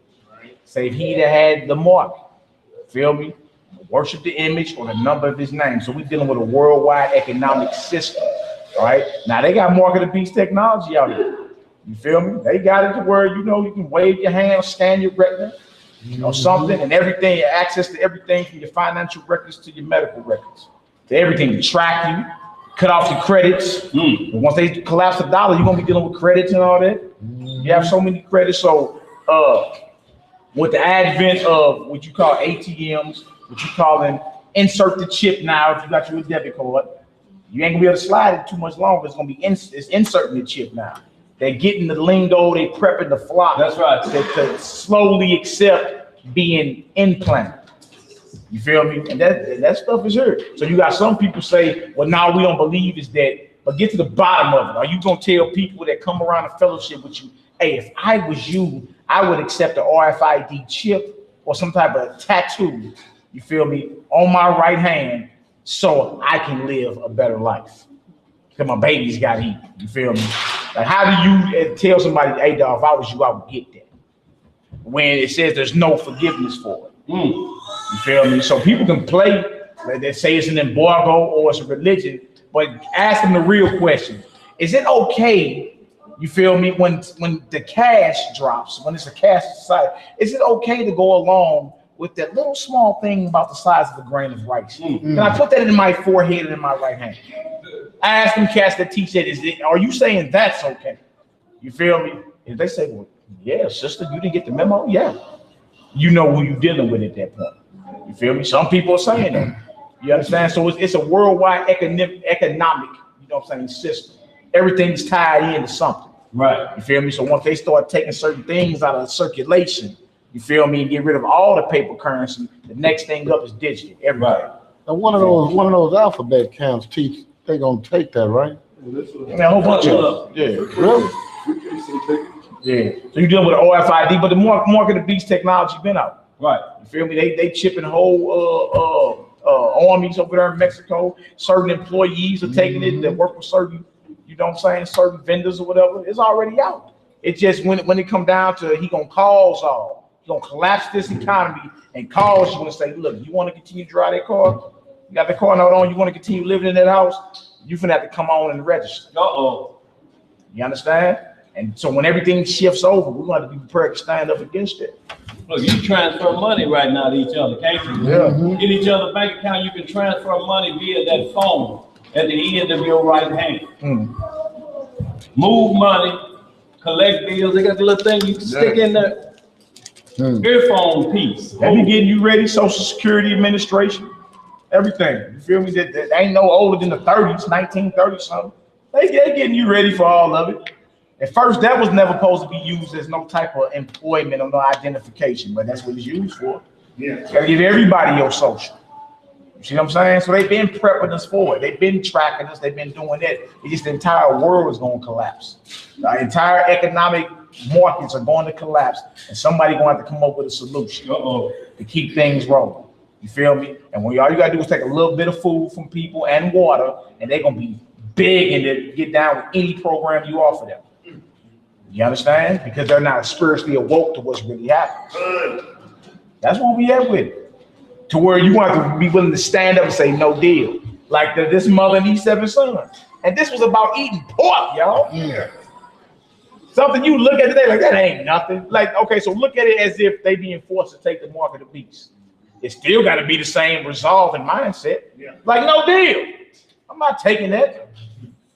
save he that had the mark. Feel me? Worship the image or the number of his name. So we're dealing with a worldwide economic system. All right. Now they got mark of the beast technology out here. You feel me? They got it to where, you know, you can wave your hand, scan your retina, you know, something, and everything, access to everything from your financial records to your medical records, to everything to track you, cut off your credits. And once they collapse the dollar, you're gonna be dealing with credits and all that. You have so many credits. So with the advent of what you call ATMs, what you call them, insert the chip now if you got your debit card, you ain't gonna be able to slide it too much longer. It's gonna be it's inserting the chip now. They're getting the lingo, they prepping the flock. That's right. To slowly accept being implanted. You feel me? And that stuff is here. So you got some people say, well, now we don't believe is that, but get to the bottom of it. Are you gonna tell people that come around a fellowship with you, hey, if I was you, I would accept an RFID chip or some type of tattoo, you feel me, on my right hand so I can live a better life? Because my baby's gotta eat, you feel me? Like, how do you tell somebody, hey, dog, if I was you, I would get that, when it says there's no forgiveness for it? You feel me? So people can play, like they say it's an embargo or it's a religion, but ask them the real question. Is it okay, you feel me, when the cash drops, when it's a cash society, is it okay to go along with that little small thing about the size of a grain of rice? Can I put that in my forehead and in my right hand? I asked them cats that teach that, are you saying that's okay? You feel me? If they say, well, yeah, sister, you didn't get the memo? Yeah. You know who you're dealing with at that point. You feel me? Some people are saying that. You understand? So it's a worldwide economic, you know what I'm saying, system. Everything's tied into something. Right. You feel me? So once they start taking certain things out of circulation, you feel me, and get rid of all the paper currency, the next thing up is digital. Everybody. Right. And one of those alphabet counts teach, they gonna take that, right? Yeah, a whole bunch of them. Yeah. Really? Yeah. So you're dealing with RFID, but the mark of the beast technology been out. Right. You feel me? They chipping whole armies over there in Mexico. Certain employees are taking it that work with certain, you know what I'm saying, certain vendors or whatever. It's already out. It's just when it come down to he gonna cause all, he gonna collapse this economy and cause you and say, look, you want to continue to drive that car? You got the car note on, you want to continue living in that house? You finna have to come on and register. You understand? And so when everything shifts over, we're going to be prepared to stand up against it. Look, you transfer money right now to each other, can't you? Yeah. In each other's bank account, you can transfer money via that phone at the end of your right hand. Move money, collect bills. They got the little thing you can stick in the earphone piece. They be getting you ready, Social Security Administration, everything. You feel me? That ain't no older than the 30s, 1930 something. They getting you ready for all of it. At first, that was never supposed to be used as no type of employment or no identification, but that's what it's used for. Yeah. Gotta give everybody your social. You see what I'm saying? So they've been prepping us for it. They've been tracking us. They've been doing that. It's just the entire world is going to collapse. The entire economic markets are going to collapse, and somebody going to have to come up with a solution to keep things rolling. You feel me? And when all you got to do is take a little bit of food from people and water, and they're going to be big and they get down with any program you offer them. You understand? Because they're not spiritually awoke to what's really happening. That's what we at with it. To where you want to be willing to stand up and say no deal. Like this mother and these 7 sons. And this was about eating pork, y'all. Yeah. Something you look at today like that ain't nothing. Like, okay, so look at it as if they being forced to take the mark of the beast. It still got to be the same resolve and mindset. Yeah. Like, no deal. I'm not taking that.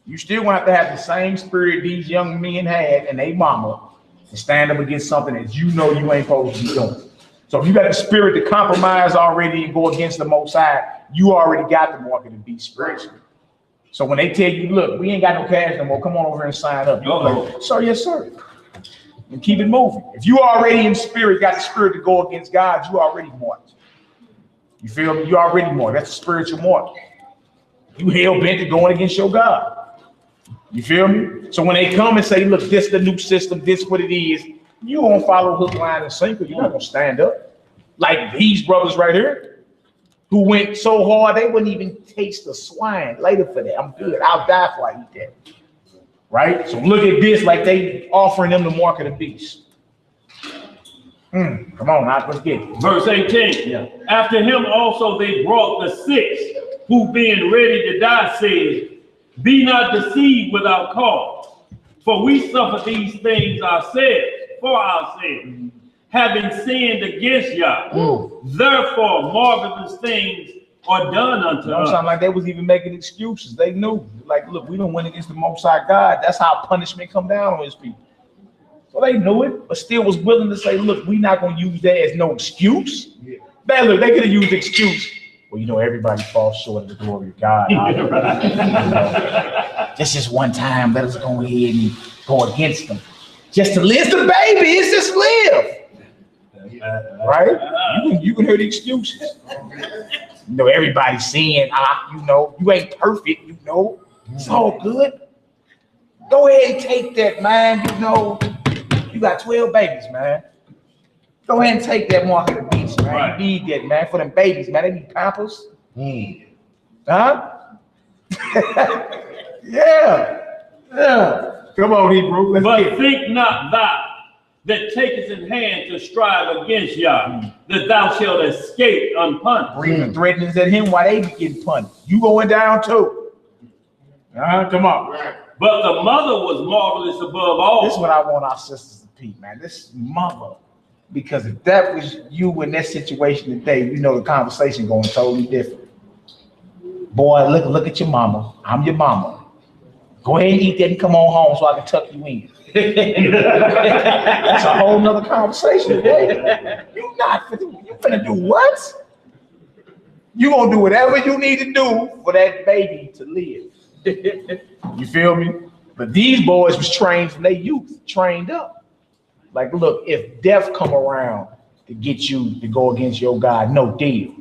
You still want to have the same spirit these young men had and they mama to stand up against something that you know you ain't supposed to be doing. So if you got the spirit to compromise already and go against the Most High, you already got the mark of the beast spiritually. So when they tell you, look, we ain't got no cash no more, come on over here and sign up. You're like, sir, yes, sir. And keep it moving. If you already in spirit, got the spirit to go against God, you already marked. You feel me? You already marked. That's a spiritual mark. You hell bent to going against your God. You feel me? So when they come and say, look, this is the new system, this is what it is, you won't follow hook, line, and sinker. You're not going to stand up. Like these brothers right here, who went so hard, they wouldn't even taste the swine later for that. I'm good. I'll die before I eat that. Right? So look at this like they offering them the mark of the beast. Come on, now, let's get it. Verse 18. Yeah. After him also they brought the 6, who being ready to die said, be not deceived without cause. For we suffer these things ourselves, for ourselves, having sinned against Yah. Therefore, marvelous things are done unto us. Sound like they was even making excuses. They knew, like, look, we don't win against the Most High God. That's how punishment come down on his people. So they knew it, but still was willing to say, look, we're not going to use that as no excuse. Man, look, they could have used the excuse. Well, you know, everybody falls short of the glory of God. This is one time. Let us go ahead and go against them. Just to live the baby, it's just live. Right? You can hear the excuses. You know, everybody's saying, you know, you ain't perfect, you know. It's all good. Go ahead and take that, man. You know, you got 12 babies, man. Go ahead and take that mark of the beast, man. Right. You need that, man, for them babies, man. They need pampers. Huh? Yeah. Come on, Hebrew. But think not thou that takest in hand to strive against Yah, that thou shalt escape unpunished. Breathing threatenings at him while they be getting punished. You going down too. Come on. Right. But the mother was marvelous above all. This is what I want our sisters to peep, man. This mother. Because if that was you in that situation today, you know the conversation going totally different. Boy, look at your mama. I'm your mama. Go ahead and eat that and come on home so I can tuck you in. That's a whole nother conversation today. You finna do what? You gonna do whatever you need to do for that baby to live. You feel me? But these boys was trained from their youth, trained up. Like, look, if death come around to get you to go against your God, no deal.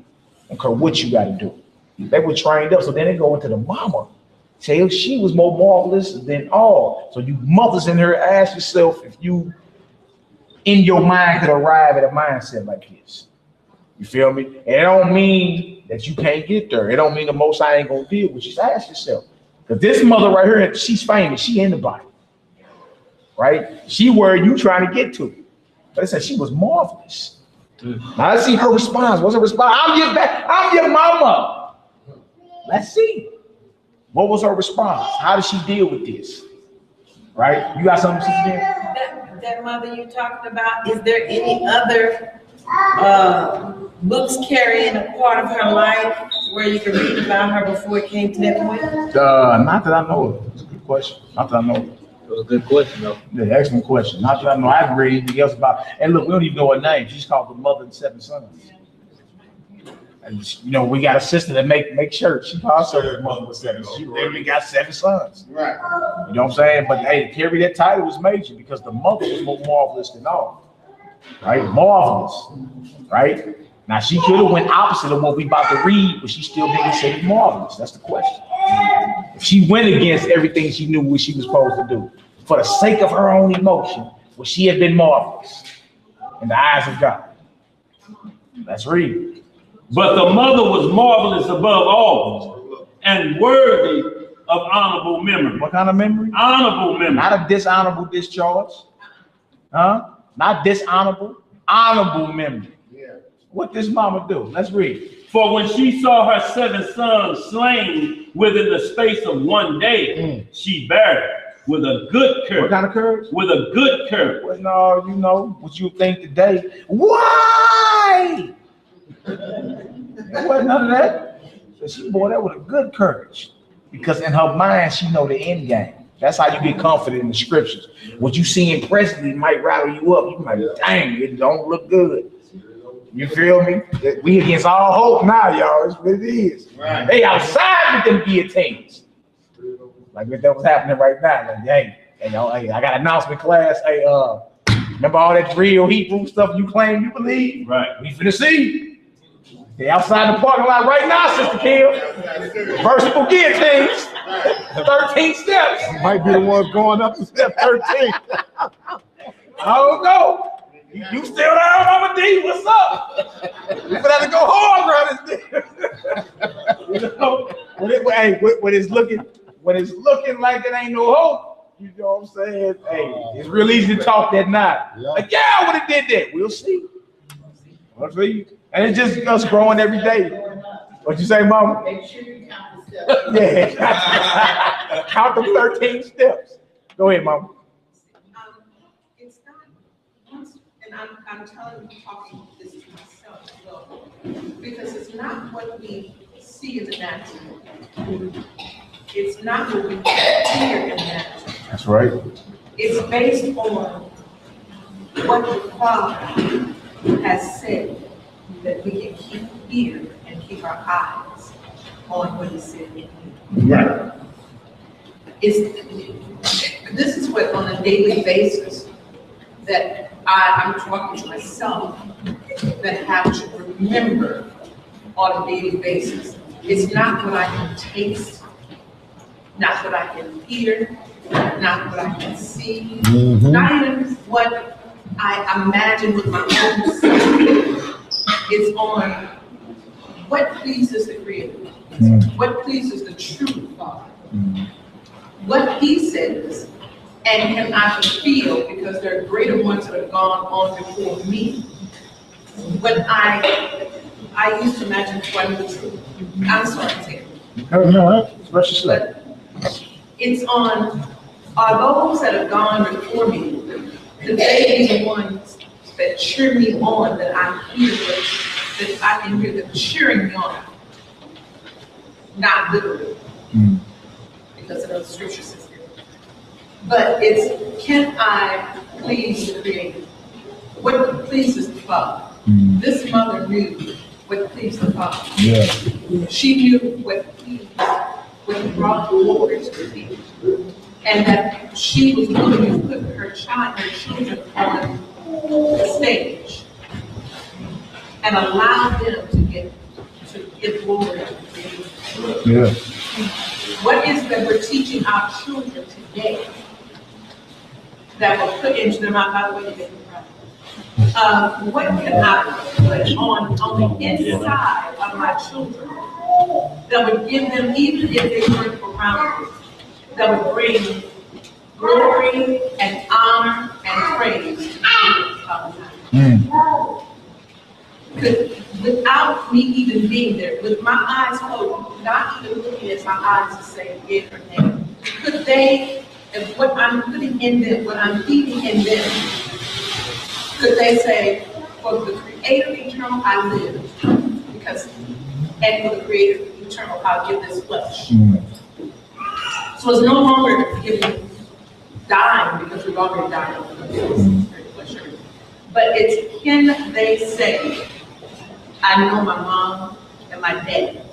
Okay, what you got to do? They were trained up, so then they go into the mama. Say she was more marvelous than all. So you mothers in here, ask yourself if you, in your mind, could arrive at a mindset like this. You feel me? And it don't mean that you can't get there. It don't mean the Most High ain't gonna deal with you. Just ask yourself. Because this mother right here, she's famous. She in the Bible. Right? She where you trying to get to. But it said she was marvelous. Now let's see her response. What's her response? I'm your mama. Let's see. What was her response? How did she deal with this? Right? You got something to say there? That mother you're talking about, is there any other books carrying a part of her life where you can read about her before it came to that point? Not that I know of. It's a good question. Not that I know of. It was a good question, though. Yeah, excellent question. Not that I know. I haven't read anything else about. And look, we don't even know her name. She's called the mother of 7 sons. And you know, we got a sister that make shirts. She also the mother of 7. She literally got 7 sons. Right. You know what I'm saying? But hey, to carry that title was major because the mother was more marvelous than all. Right? Marvelous. Right? Now she could have went opposite of what we about to read, but she still didn't say marvelous. That's the question. If she went against everything she knew what she was supposed to do, for the sake of her own emotion, would she have been marvelous in the eyes of God? Let's read. But the mother was marvelous above all and worthy of honorable memory. What kind of memory? Honorable memory. Not a dishonorable discharge. Huh? Not dishonorable. Honorable memory. Yeah. What this mama do? Let's read. For when she saw her 7 sons slain within the space of one day, she bare with a good courage. What kind of courage? With a good courage. Well, no, you know what you think today. Why? There wasn't none of that. So she bore that with a good courage. Because in her mind, she know the end game. That's how you get confident in the scriptures. What you see in presently might rattle you up. You might be, dang, it don't look good. You feel me? We against all hope now, y'all. That's what it is. Right. They outside with them guillotines. Like what that was happening right now. Like, hey, I got an announcement class. Hey, remember all that real Hebrew stuff you claim you believe? Right. We finna see. They outside the parking lot right now, Sister Kim. Versatile guillotines. 13 steps. Might be the ones going up to step 13. I don't know. You still there, Mama D? What's up? We gonna have to go hard around this. You know, when it's looking like it ain't no hope, you know what I'm saying? Hey, it's real easy to talk that night. Yeah. Like, yeah, I would have did that. We'll see. We'll see. And it's just us growing every day. What you say, Mama? Make sure you count the steps. Yeah. Count the 13 steps. Go ahead, Mama. I'm talking this to myself as well, because it's not what we see in the natural. It's not what we hear in the natural. That's right. It's based on what the Father has said, that we can keep here and keep our eyes on what He said in here. Right. This is what on a daily basis that I'm talking to myself, that have to remember on a daily basis. It's not what I can taste, not what I can hear, not what I can see, not even what I imagine with my own self. It's on what pleases the Creator, what pleases the true Father, what He says, and can I feel, because there are greater ones that have gone on before me. When I used to imagine what the truth. I'm sorry, Tim. No, but it's on, are those that have gone before me, could they be the ones that cheer me on, that I hear, that I can hear them cheering me on? Not literally, because of the scripture says here. But it's, can I please the Creator? What pleases the Father? This mother knew what pleased the Father. Yeah. She knew what brought glory to the people. And that she was willing to put her children on the stage and allow them to get glory to the people. Yeah. What is that we're teaching our children today that will put into their mind, by the way, they what can I put on the inside of my children that would give them, even if they weren't around, that would bring glory and honor and praise to the Because without me even being there, with my eyes closed, not even looking at my eyes to say yeah or no, could they, if what I'm putting in them, what I'm feeding in them, could they say, for the Creator eternal I live, because, and for the Creator eternal I'll give this flesh. So it's no longer giving, dying, because we've already died. But it's, can they say, I know my mom and my dad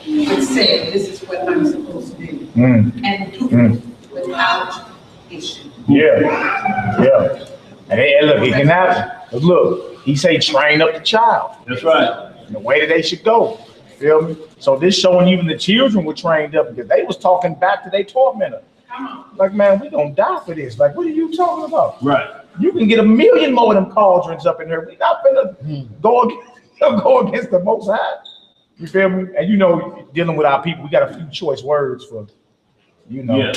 would say, this is what I'm supposed to do, and do it without issue. Yeah. Hey, look, it can happen. Look, he say train up the child. That's right. In the way that they should go. Feel me? So this showing even the children were trained up, because they was talking back to their tormentor. Come on. Like, man, we gonna die for this. Like, what are you talking about? Right. You can get 1,000,000 more of them cauldrons up in here. We not gonna go against the Most High. You feel me? And you know, dealing with our people, we got a few choice words for, you know,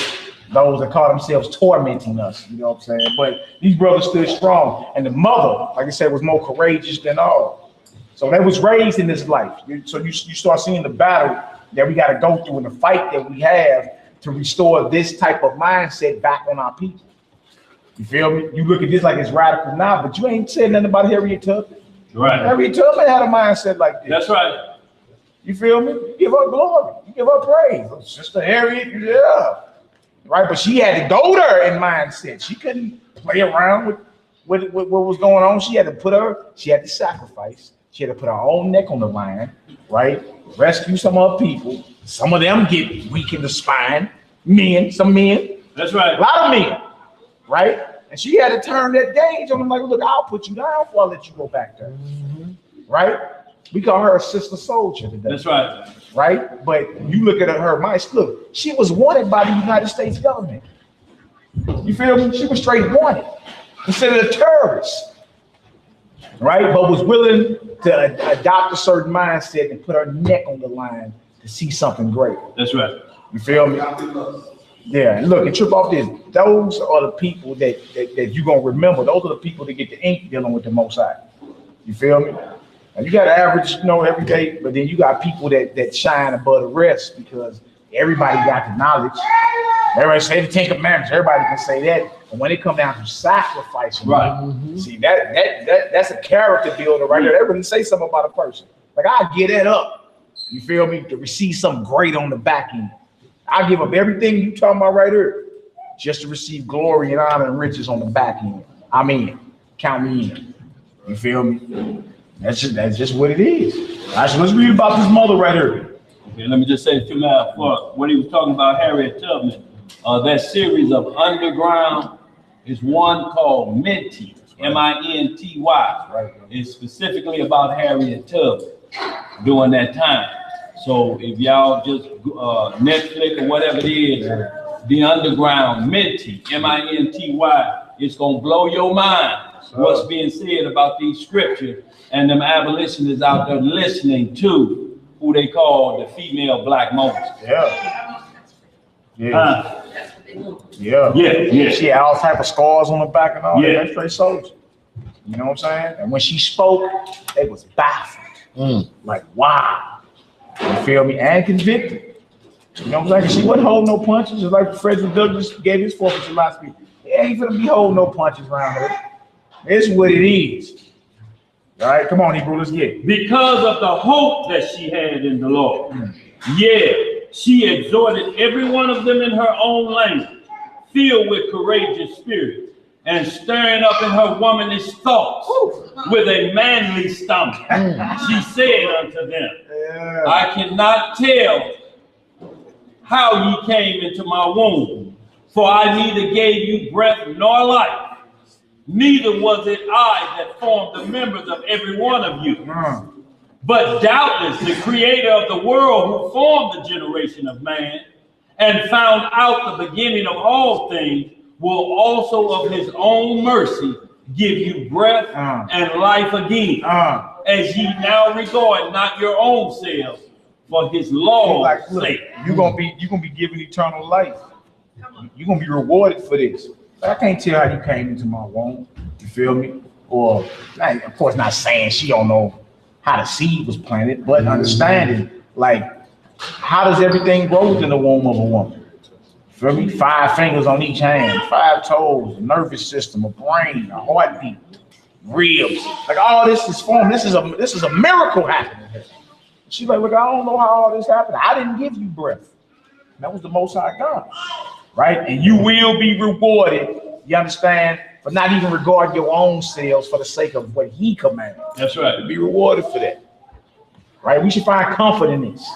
those that call themselves tormenting us. You know what I'm saying? But these brothers stood strong, and the mother, like I said, was more courageous than all. So they was raised in this life. So you start seeing the battle that we got to go through, and the fight that we have to restore this type of mindset back on our people. You feel me? You look at this like it's radical now, but you ain't said nothing about Harriet Tubman. Right. Harriet Tubman had a mindset like this. That's right. You feel me? You give her glory. You give her praise. Oh, Sister Harriet, yeah. Right, but she had to go there in mindset. She couldn't play around with what was going on. She had to sacrifice. She had to put her own neck on the line, right? Rescue some of her people. Some of them get weak in the spine. Some men. That's right. A lot of men, right? And she had to turn that gauge on them like, look, I'll put you down before I let you go back there. Right? We call her a sister soldier today. That's right. Right? But you look at her mindset. Look, she was wanted by the United States government. You feel me? She was straight wanted instead of a terrorist. Right? But was willing to adopt a certain mindset and put her neck on the line to see something great. That's right. You feel me? Yeah, and look, and trip off this. Those are the people that you're going to remember. Those are the people that get the ink dealing with the Most High. You feel me? And you got average, every day, but then you got people that shine above the rest because everybody got the knowledge. Everybody say the 10 Commandments. Everybody can say that. But when it come down to sacrificing, Right. see that's a character builder right there. That really say something about a person. Like I get that up. You feel me? To receive something great on the back end. I give up everything you talking about right here, just to receive glory and honor and riches on the back end. I'm in. Count me in. You feel me? That's just what it is. Actually, let's read about this mother right here. Okay, let me just say to my when he was talking about Harriet Tubman, that series of Underground is one called Minty, Minty. Right. It's specifically about Harriet Tubman during that time. So if y'all just Netflix or whatever it is, the Underground Minty, Minty, it's gonna blow your mind what's being said about these scriptures, and them abolitionists out there listening to who they call the female black Moses. Yeah. Yeah. She had all type of scars on the back and all that. That's straight soldier. You know what I'm saying? And when she spoke, they was baffled. Like, wow. You feel me? And convicted. You know what I'm saying? She wasn't holding no punches, just like Frederick Douglass gave his 4th of July speech. He ain't gonna be holding no punches around her. It's what it is. All right, come on, Hebrew, let's get it. Because of the hope that she had in the Lord. Yeah, she exhorted every one of them in her own language, filled with courageous spirit, and stirring up in her womanish thoughts with a manly stomach. She said unto them, I cannot tell how ye came into my womb, for I neither gave you breath nor life. Neither was it I that formed the members of every one of you. But doubtless the creator of the world who formed the generation of man and found out the beginning of all things will also of his own mercy give you breath and life again, as ye now regard not your own selves for his law's sake. You're gonna be given eternal life. You're gonna be rewarded for this. I can't tell how you came into my womb. You feel me? Or, of course, not saying she don't know how the seed was planted, but understanding, like, how does everything grow within the womb of a woman? You feel me? 5 fingers on each hand, 5 toes, a nervous system, a brain, a heartbeat, ribs. Like, all this is formed. This is a miracle happening. She's like, look, I don't know how all this happened. I didn't give you breath. That was the Most High God. Right? And you will be rewarded, you understand, for not even regarding your own selves for the sake of what he commanded. That's right. You'll be rewarded for that. Right? We should find comfort in this.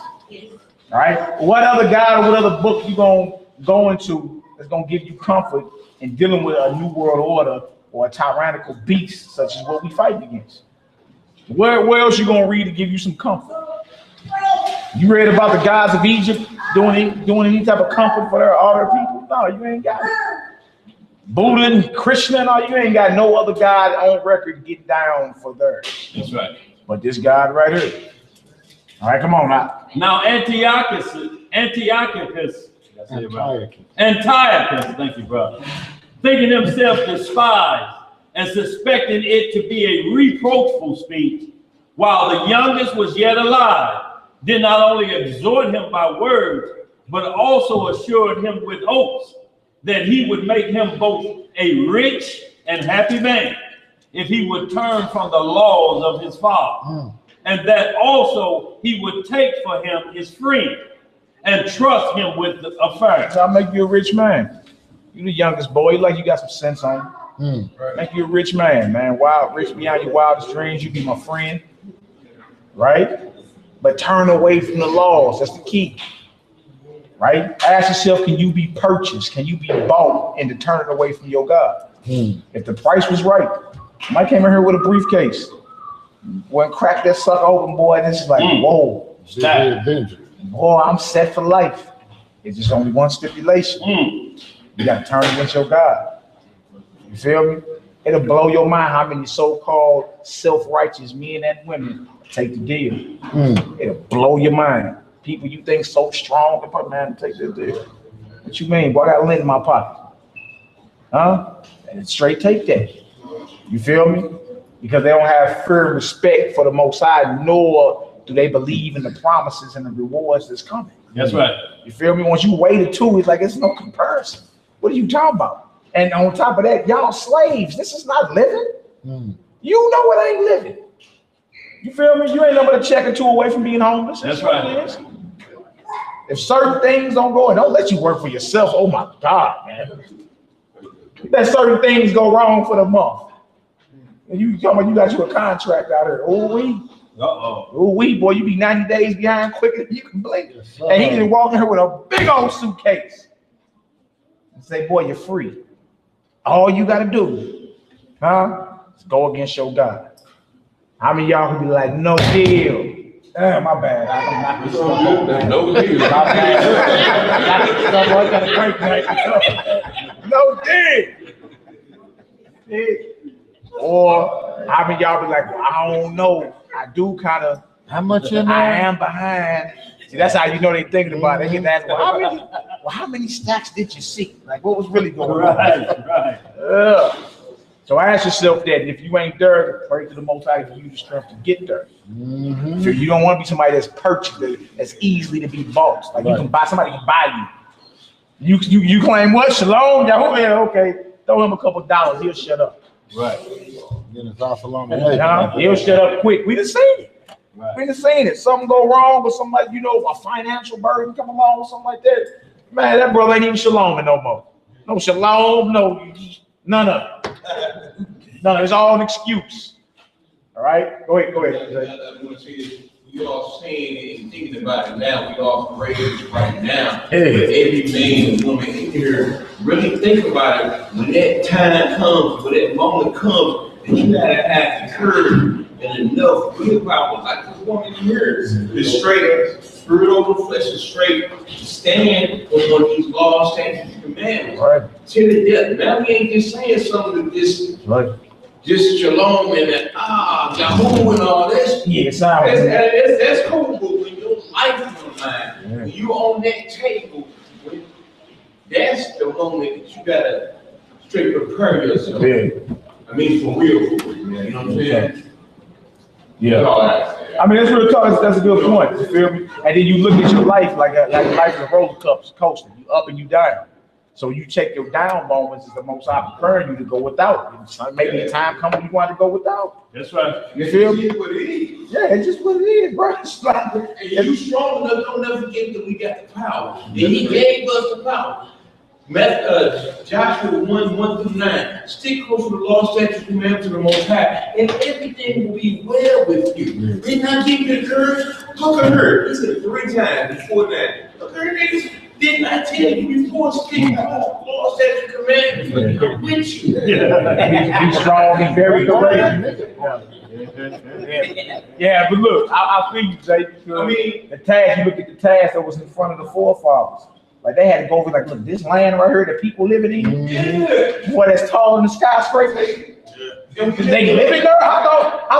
Right? What other God or what other book you gonna go into that's gonna give you comfort in dealing with a new world order or a tyrannical beast such as what we fight against? Where else you gonna read to give you some comfort? You read about the gods of Egypt doing any type of comfort for all their people? No, you ain't got it. Buddha and Krishna and all, you ain't got no other God on record get down for theirs. That's right. But this God right here. All right, come on now. Now Antiochus, thank you, brother, thinking himself despised and suspecting it to be a reproachful speech, while the youngest was yet alive, did not only exhort him by words, but also assured him with oaths that he would make him both a rich and happy man if he would turn from the laws of his father, and that also he would take for him his friend and trust him with the affairs. I'll make you a rich man. You the youngest boy, like you got some sense on you. Make you a rich man, wild, rich beyond your wildest dreams. You be my friend, right? But turn away from the laws. That's the key, right? Ask yourself, can you be purchased? Can you be bought into turning away from your God? If the price was right, Mike came in here with a briefcase. When crack that sucker open, boy, this is like, whoa. Boy, I'm set for life. It's just only one stipulation. You got to turn against your God. You feel me? It'll blow your mind how many so-called self-righteous men and women take the deal. It'll blow your mind. People you think so strong, man, take this deal. What you mean? Boy, I got lint in my pocket. Huh? And straight take that. You feel me? Because they don't have fear and respect for the Most High, nor do they believe in the promises and the rewards that's coming. That's right. You feel me? Once you weigh the two, it's like it's no comparison. What are you talking about? And on top of that, y'all slaves. This is not living. You know it ain't living. You feel me? You ain't no but a check or two away from being homeless. That's right. If certain things don't go and don't let you work for yourself, oh my God, man. Let certain things go wrong for the month. And you got you a contract out here. Oh, boy, you be 90 days behind quicker than you can blink. And he can walk in here with a big old suitcase and say, boy, you're free. All you got to do, is go against your God. How many of y'all can be like, no deal? My bad. I'm not no deal. My bad. No deal. Or how many of y'all be like, well, I don't know. I do kind of. How much in there? I am behind. See, that's how you know they thinking about it. They get to ask, well, how many stacks did you see? Like, what was really going on? Right. So ask yourself that, and if you ain't there, pray to the Most High to give you the strength to get there. So you don't want to be somebody that's purchased, that's easily to be bought. Like you can buy, somebody can buy you. You claim what? Shalom? Yeah, okay. Throw him a couple dollars, he'll shut up. Right. Then it's off along the way. He'll shut up quick. We done seen it. Right. We done seen it. Something go wrong with somebody, a financial burden come along or something like that. Man, that brother ain't even shaloming no more. No shalom, none of it. None. It's all an excuse. All right? Go ahead. I want to say this. We all saying and thinking about it now. We all praying right now. Hey. But every man and woman in here really think about it. When that time comes, when that moment comes, that you gotta have the courage and enough willpower, like this woman here, is straight, spirit over flesh is straight, stand on these laws, statutes, and commandments. Right. Till the death. Now we ain't just saying something that just shalom and Yahoo and all this. Yeah, that's cool, but when your life is on line, when you on that table, that's the moment that you gotta straight prepare yourself. Yeah. I mean, for real. You know what I'm saying? Yeah. I mean, that's real talk. That's a good point. You feel me? And then you look at your life like life is a roller coaster. You up and you down. So you check your down moments is the most preparing you to go without. Maybe the time comes when you want to go without. That's right. You feel me? It's what it is. Yeah, it's just what it is, bro. It's like, and you strong enough, don't never forget that we got the power. And he gave us the power. Joshua 1:1-9. Stick close to the law, statutes, commandments of the Most High, and everything will be well with you. Did not give you the courage? Look at her. He said 3 times before that. Look at her niggas. Did not tell you before speaking of law, statutes, commandments. I'm with you. Be strong and very courageous. Yeah, but look, I feel you, Jay. I mean, the task. You look at the task that was in front of the forefathers. Like they had to go over, like, look, this land right here that people living in, boy, that's taller than the skyscraper. They living there? I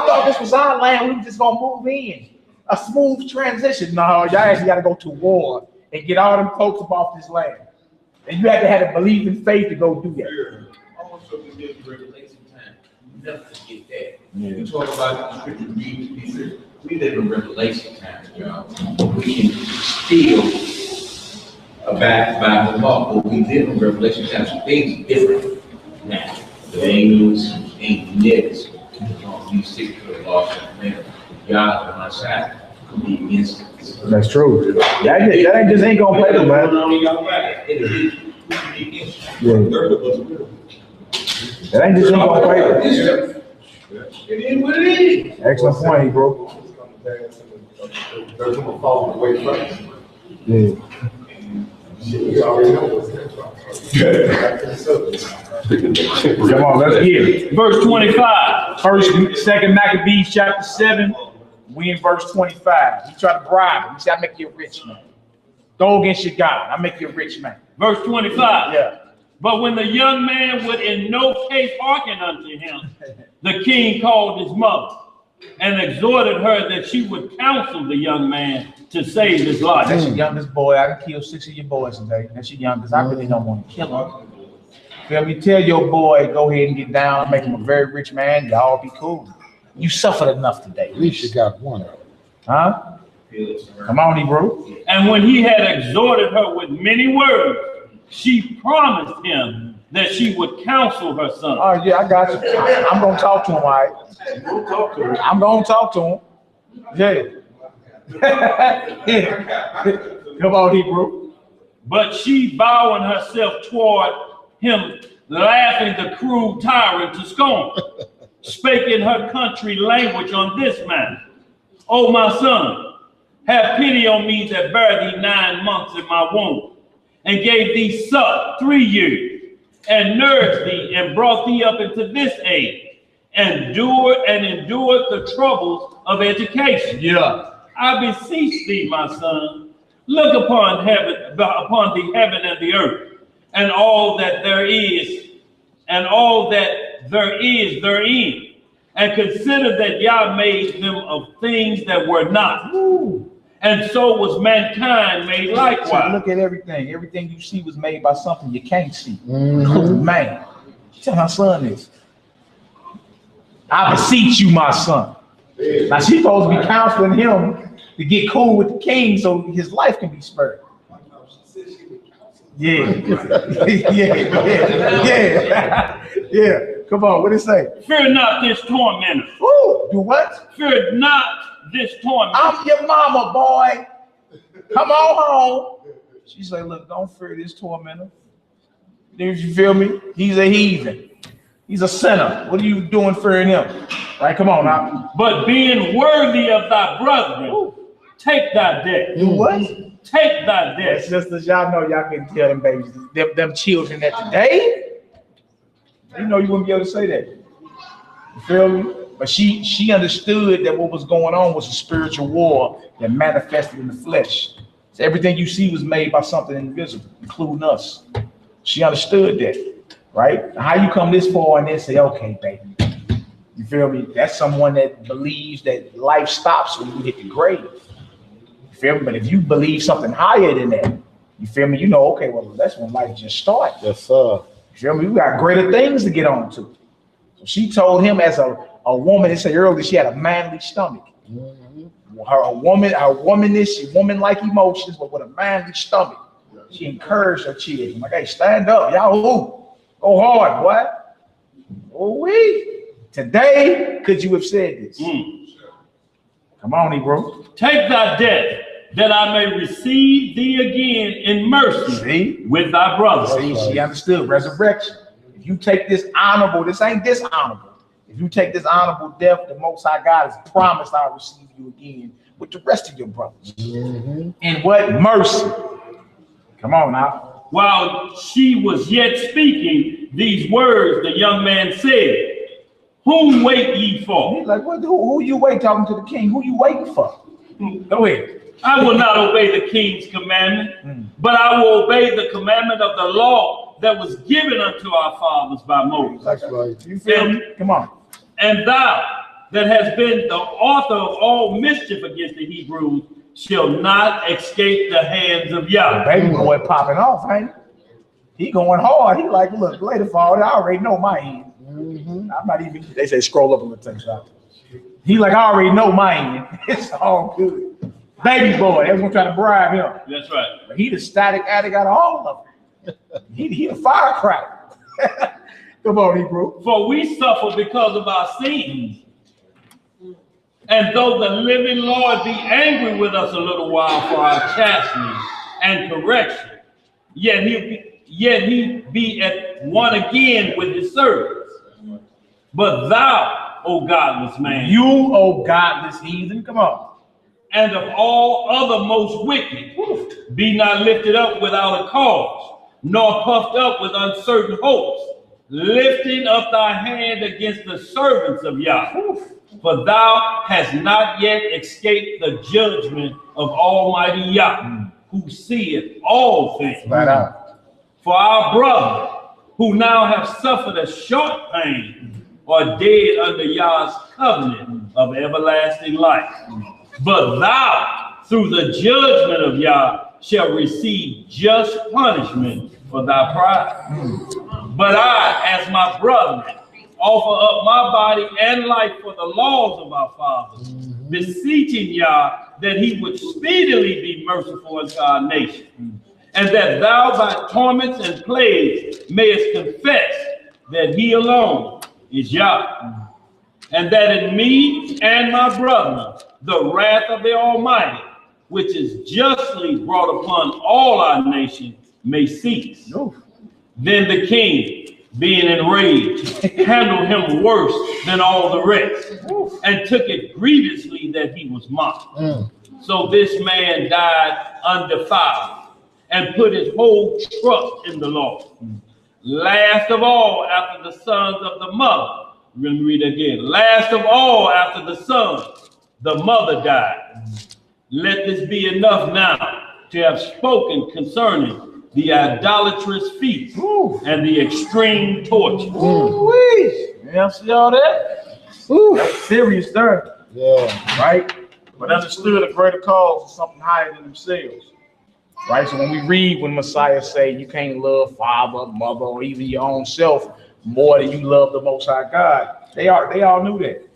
thought this was our land. We were just gonna move in. A smooth transition. No, y'all actually got to go to war and get all them folks up off this land. And you have to have a belief in faith to go do that. Also, we live in Revelation time. Never forget that. We talk about the scripture reading. We live in Revelation time, y'all. We can still back by the law, but we live in Revelation time. So things different now. The angels ain't niggas. We stick to the law and God on our side could be against us. That's true. That ain't gonna play them, man. That ain't just gonna play them. It is what it is. Excellent point, bro. They're gonna fall away first. Yeah. We already know what's Come on, let's get it. Verse 25. Second Maccabees chapter 7. We in verse 25. He tried to bribe him. He said, I make you a rich man. Go against your God. I make you a rich man. Verse 25. Yeah. But when the young man would in no case hearken unto him, the king called his mother and exhorted her that she would counsel the young man to save his life. That's your youngest boy. I can kill 6 of your boys today. That's your youngest. I really don't want to kill him. Feel me? Tell your boy, go ahead and get down, make him a very rich man. Y'all be cool. You suffered enough today. At least you got one. Huh? Come on, Hebrew. And when he had exhorted her with many words, she promised him that she would counsel her son. Oh, yeah, I got you. I'm gonna talk to him, all right? I'm gonna talk to him. Yeah. Come on, Hebrew. But she, bowing herself toward him, laughing the cruel tyrant to scorn, spake in her country language on this manner: O my son, have pity on me that bare thee 9 months in my womb, and gave thee suck 3 years, and nursed thee, and brought thee up into this age, and endured the troubles of education. Yeah. I beseech thee, my son, look upon the heaven and the earth, and all that there is, therein, and consider that Yah made them of things that were not. Ooh. And so was mankind made likewise. So look at everything. Everything you see was made by something you can't see. Man, tell my son this. I beseech you, my son. Now she's supposed to be counseling him to get cool with the king so his life can be spared. Yeah. Yeah. Come on, what did it say? Fear not this tormentor. Ooh, do what? Fear not this tormentor. I'm your mama, boy. Come on home. She said, look, don't fear this tormentor. Did you feel me? He's a heathen. He's a sinner. What are you doing fearing him? Right, come on now. But being worthy of thy brethren, take thy death. Do what? Take thy death. Sisters, y'all know y'all can tell them babies, them children that today, you know you wouldn't be able to say that. You feel me? But she understood that what was going on was a spiritual war that manifested in the flesh. So everything you see was made by something invisible, including us. She understood that, right? How you come this far and then say, okay, baby. You feel me? That's someone that believes that life stops when you hit the grave. You feel me? But if you believe something higher than that, you feel me? You know, okay, well, that's when life just starts. Yes, sir. You feel me? We got greater things to get on to. So she told him as a woman, they said earlier, she had a manly stomach. Her woman-like emotions, but with a manly stomach. She encouraged her children. Like, hey, stand up, y'all. Go hard, boy. Oh, we. Today, could you have said this? Come on, Hebrew. Take thy death, that I may receive thee again in mercy with thy brothers. See, she understood resurrection. If you take this honorable, this ain't dishonorable. If you take this honorable death, the Most High God has promised I'll receive you again with the rest of your brothers. And what? Mercy. Come on now. While she was yet speaking these words, the young man said, whom wait ye for? He's like, what? Who you wait talking to the king? Who you waiting for? Go ahead. I will not obey the king's commandment, but I will obey the commandment of the law that was given unto our fathers by Moses. That's right. You feel me? Come on. And thou, that has been the author of all mischief against the Hebrews, shall not escape the hands of Yah. Baby boy popping off, ain't he? He going hard. He like, look, later fall, I already know my end. I'm not even, they say scroll up a little text out. He like, I already know my end. It's all good. Baby boy, everyone trying to bribe him. That's right. But he the static addict out of all of them. He a firecracker. Come on, Hebrew. For we suffer because of our sins. And though the living Lord be angry with us a little while for our chastening and correction, yet he be at one again with his servants. But thou, O godless man, you, O godless heathen, come on, and of all other most wicked, be not lifted up without a cause, nor puffed up with uncertain hopes, lifting up thy hand against the servants of Yah. For thou hast not yet escaped the judgment of Almighty Yah, who seeth all things. Right out. For our brother, who now have suffered a short pain, are dead under Yah's covenant of everlasting life. But thou, through the judgment of Yah, shall receive just punishment for thy pride. But I, as my brother, offer up my body and life for the laws of our fathers, beseeching Yah that he would speedily be merciful unto our nation, and that thou by torments and plagues mayest confess that he alone is Yahweh, and that in me and my brethren the wrath of the Almighty, which is justly brought upon all our nation, may cease. Then the king, being enraged, handled him worse than all the rest, and took it grievously that he was mocked. So this man died undefiled, and put his whole trust in the Lord. Last of all, after the sons of the mother, we're going to read again. Last of all, after the sons, the mother died. Let this be enough now to have spoken concerning the idolatrous feast and the extreme torture. Yeah, see all that? That's serious there. Yeah. Right? But understood a greater cause is something higher than themselves. Right? So when we read when Messiah say you can't love father, mother, or even your own self more than you love the Most High God, they all knew that.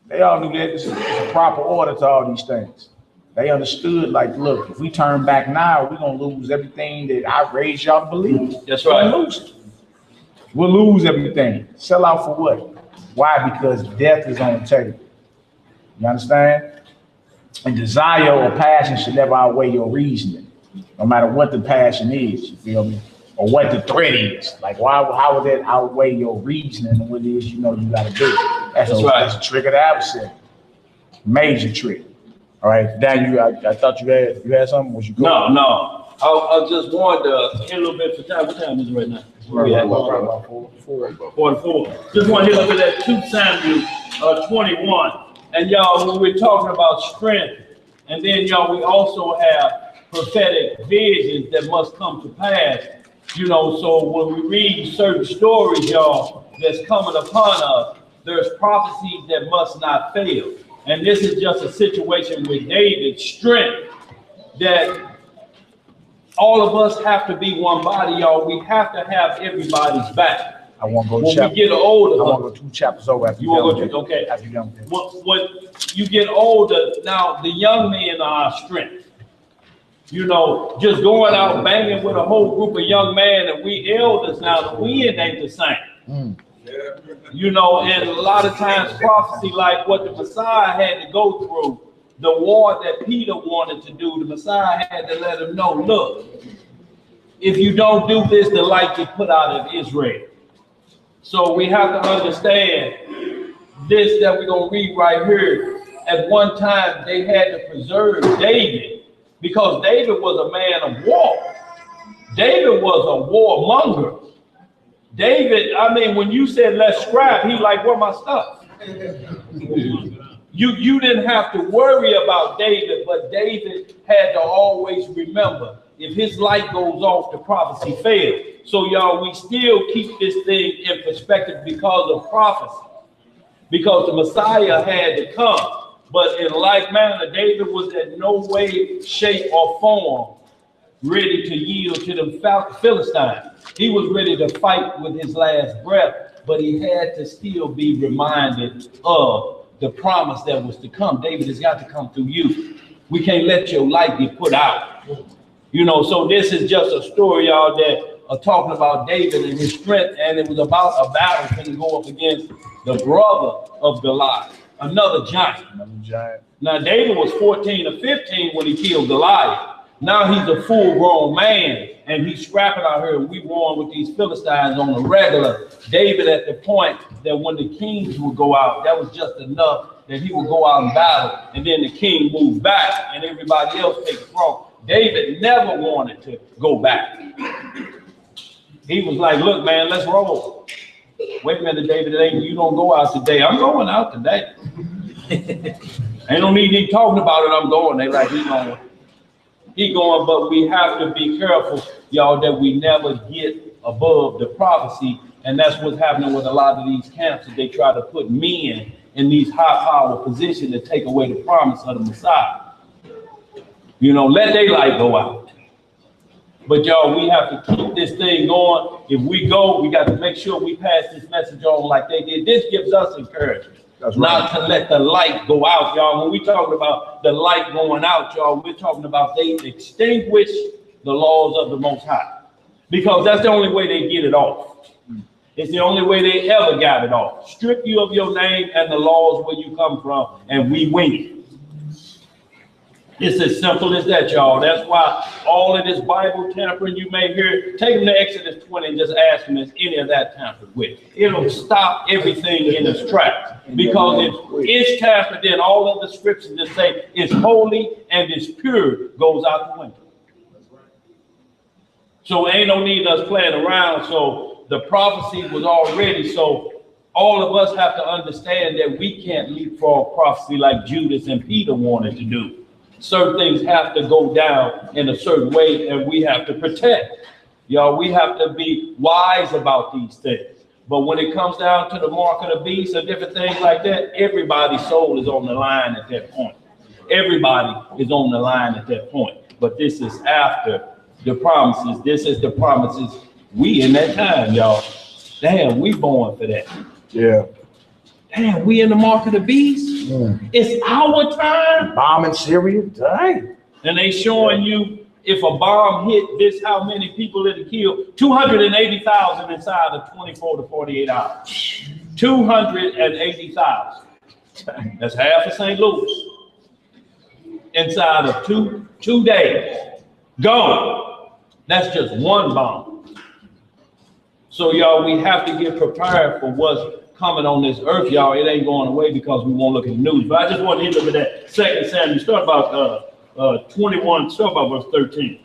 They all knew that it's a proper order to all these things. They understood, like, look, if we turn back now, we're gonna lose everything that I raised y'all to believe. That's right. We'll lose everything. Sell out for what? Why? Because death is on the table. You understand? And desire or passion should never outweigh your reasoning, no matter what the passion is, you feel me? Or what the threat is. Like, how would that outweigh your reasoning and what it is you know you gotta do? That's right. That's a trick of the adversary. Major trick. All right, Dan, I thought you had something. Was you going? No. I just wanted to hit a little bit for time. What time is it right now? About 4:44. Just want to hit a little bit at 2 Samuel 21. And y'all, when we're talking about strength, and then y'all, we also have prophetic visions that must come to pass. You know, so when we read certain stories, y'all, that's coming upon us, there's prophecies that must not fail. And this is just a situation with David's strength that all of us have to be one body, y'all. We have to have everybody's back. I want to go. When we get older, I want to go 2 chapters over. After you want to go? Okay. After you when you get older, now the young men are our strength. You know, just going out banging with a whole group of young men, and we elders now, we ain't the same. You know, and a lot of times prophecy, like what the Messiah had to go through, the war that Peter wanted to do, the Messiah had to let him know, look, if you don't do this, the light get put out of Israel. So we have to understand this that we're going to read right here. At one time, they had to preserve David because David was a man of war. David was a warmonger. David, I mean, when you said let's scrap, he like, where my stuff? You didn't have to worry about David, but David had to always remember, if his light goes off, the prophecy failed. So y'all, we still keep this thing in perspective because of prophecy, because the Messiah had to come. But in like manner, David was in no way, shape, or form ready to yield to the Philistines. He was ready to fight with his last breath, but he had to still be reminded of the promise that was to come. David has got to come through you. We can't let your light be put out. You know, so this is just a story, y'all, that are talking about David and his strength, and it was about a battle going to go up against the brother of Goliath, another giant. Now, David was 14 or 15 when he killed Goliath. Now he's a full-grown man, and he's scrapping out here. We warring with these Philistines on a regular. David at the point that when the kings would go out, that was just enough that he would go out and battle, and then the king moved back, and everybody else take the throne. David never wanted to go back. He was like, look, man, let's roll. Wait a minute, David, you don't go out today. I'm going out today. Ain't no need to talking about it. I'm going. They like, he going. He going, but we have to be careful, y'all, that we never get above the prophecy. And that's what's happening with a lot of these camps. They try to put men in these high power positions to take away the promise of the Messiah. You know, let their light go out. But y'all, we have to keep this thing going. If we go, we got to make sure we pass this message on like they did. This gives us encouragement. That's right. Not to let the light go out, y'all. When we talking about the light going out, y'all, we're talking about they extinguish the laws of the Most High, because that's the only way they get it off. It's the only way they ever got it off. Strip you of your name and the laws where you come from, and we win. It's as simple as that, y'all. That's why all of this Bible tampering you may hear, take them to Exodus 20 and just ask them, is any of that tampered with? It'll stop everything in its tracks. Because if it's tampered, then all of the scriptures that say it's holy and it's pure goes out the window. So ain't no need us playing around. So the prophecy was already, so all of us have to understand that we can't leapfrog prophecy like Judas and Peter wanted to do. Certain things have to go down in a certain way, and we have to protect. Y'all, we have to be wise about these things. But when it comes down to the mark of the beast or different things like that, everybody's soul is on the line at that point. Everybody is on the line at that point. But this is after the promises. This is the promises. We in that time, y'all. Damn, we born for that. Yeah. Damn, we in the mark of the beast. It's our time. Bombing Syria, dang. And they showing you if a bomb hit this, how many people it'll kill. 280,000 inside of 24 to 48 hours. 280,000. That's half of St. Louis. Inside of two days. Gone. That's just one bomb. So y'all, we have to get prepared for what's coming on this earth, y'all. It ain't going away because we won't look at the news. But I just want to hit up with that 2 Samuel. Start about 21, start about verse 13.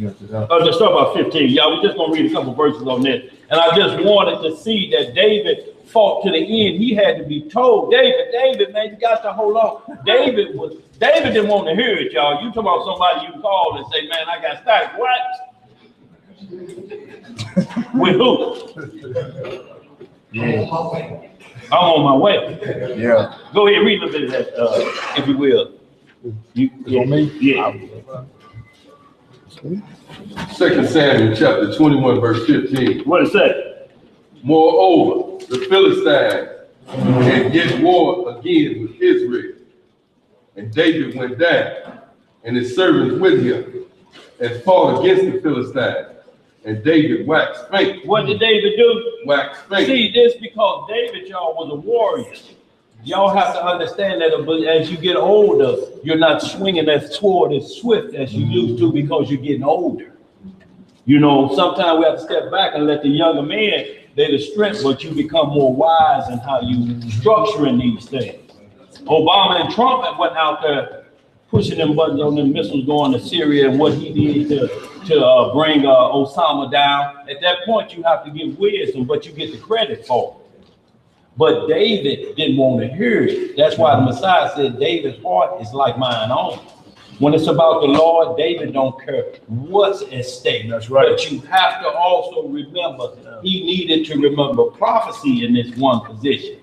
Just start about 15. Y'all, we're just going to read a couple verses on this. And I just wanted to see that David fought to the end. He had to be told, David, man, you got to hold on. David didn't want to hear it, y'all. You talk about somebody you call and say, man, I got stacked. What? With who? Yeah. I'm on my way. Yeah. Go ahead, read a little bit of that, if you will. Me? Yeah. 2 Samuel chapter 21, verse 15. What it say? Moreover, the Philistines had yet war again with Israel. And David went down, and his servants with him, and fought against the Philistines. And David waxed faint. What did David do? Waxed faint. See, this because David, y'all, was a warrior. Y'all have to understand that as you get older, you're not swinging that sword as swift as you used to because you're getting older. You know, sometimes we have to step back and let the younger men, they're the strength, but you become more wise in how you structuring these things. Obama and Trump went out there pushing them buttons on them missiles going to Syria and what he did to bring Osama down. At that point, you have to give wisdom, but you get the credit for it. But David didn't want to hear it. That's why the Messiah said, David's heart is like mine own. When it's about the Lord, David don't care what's at stake. That's right. But you have to also remember, he needed to remember prophecy in this one position.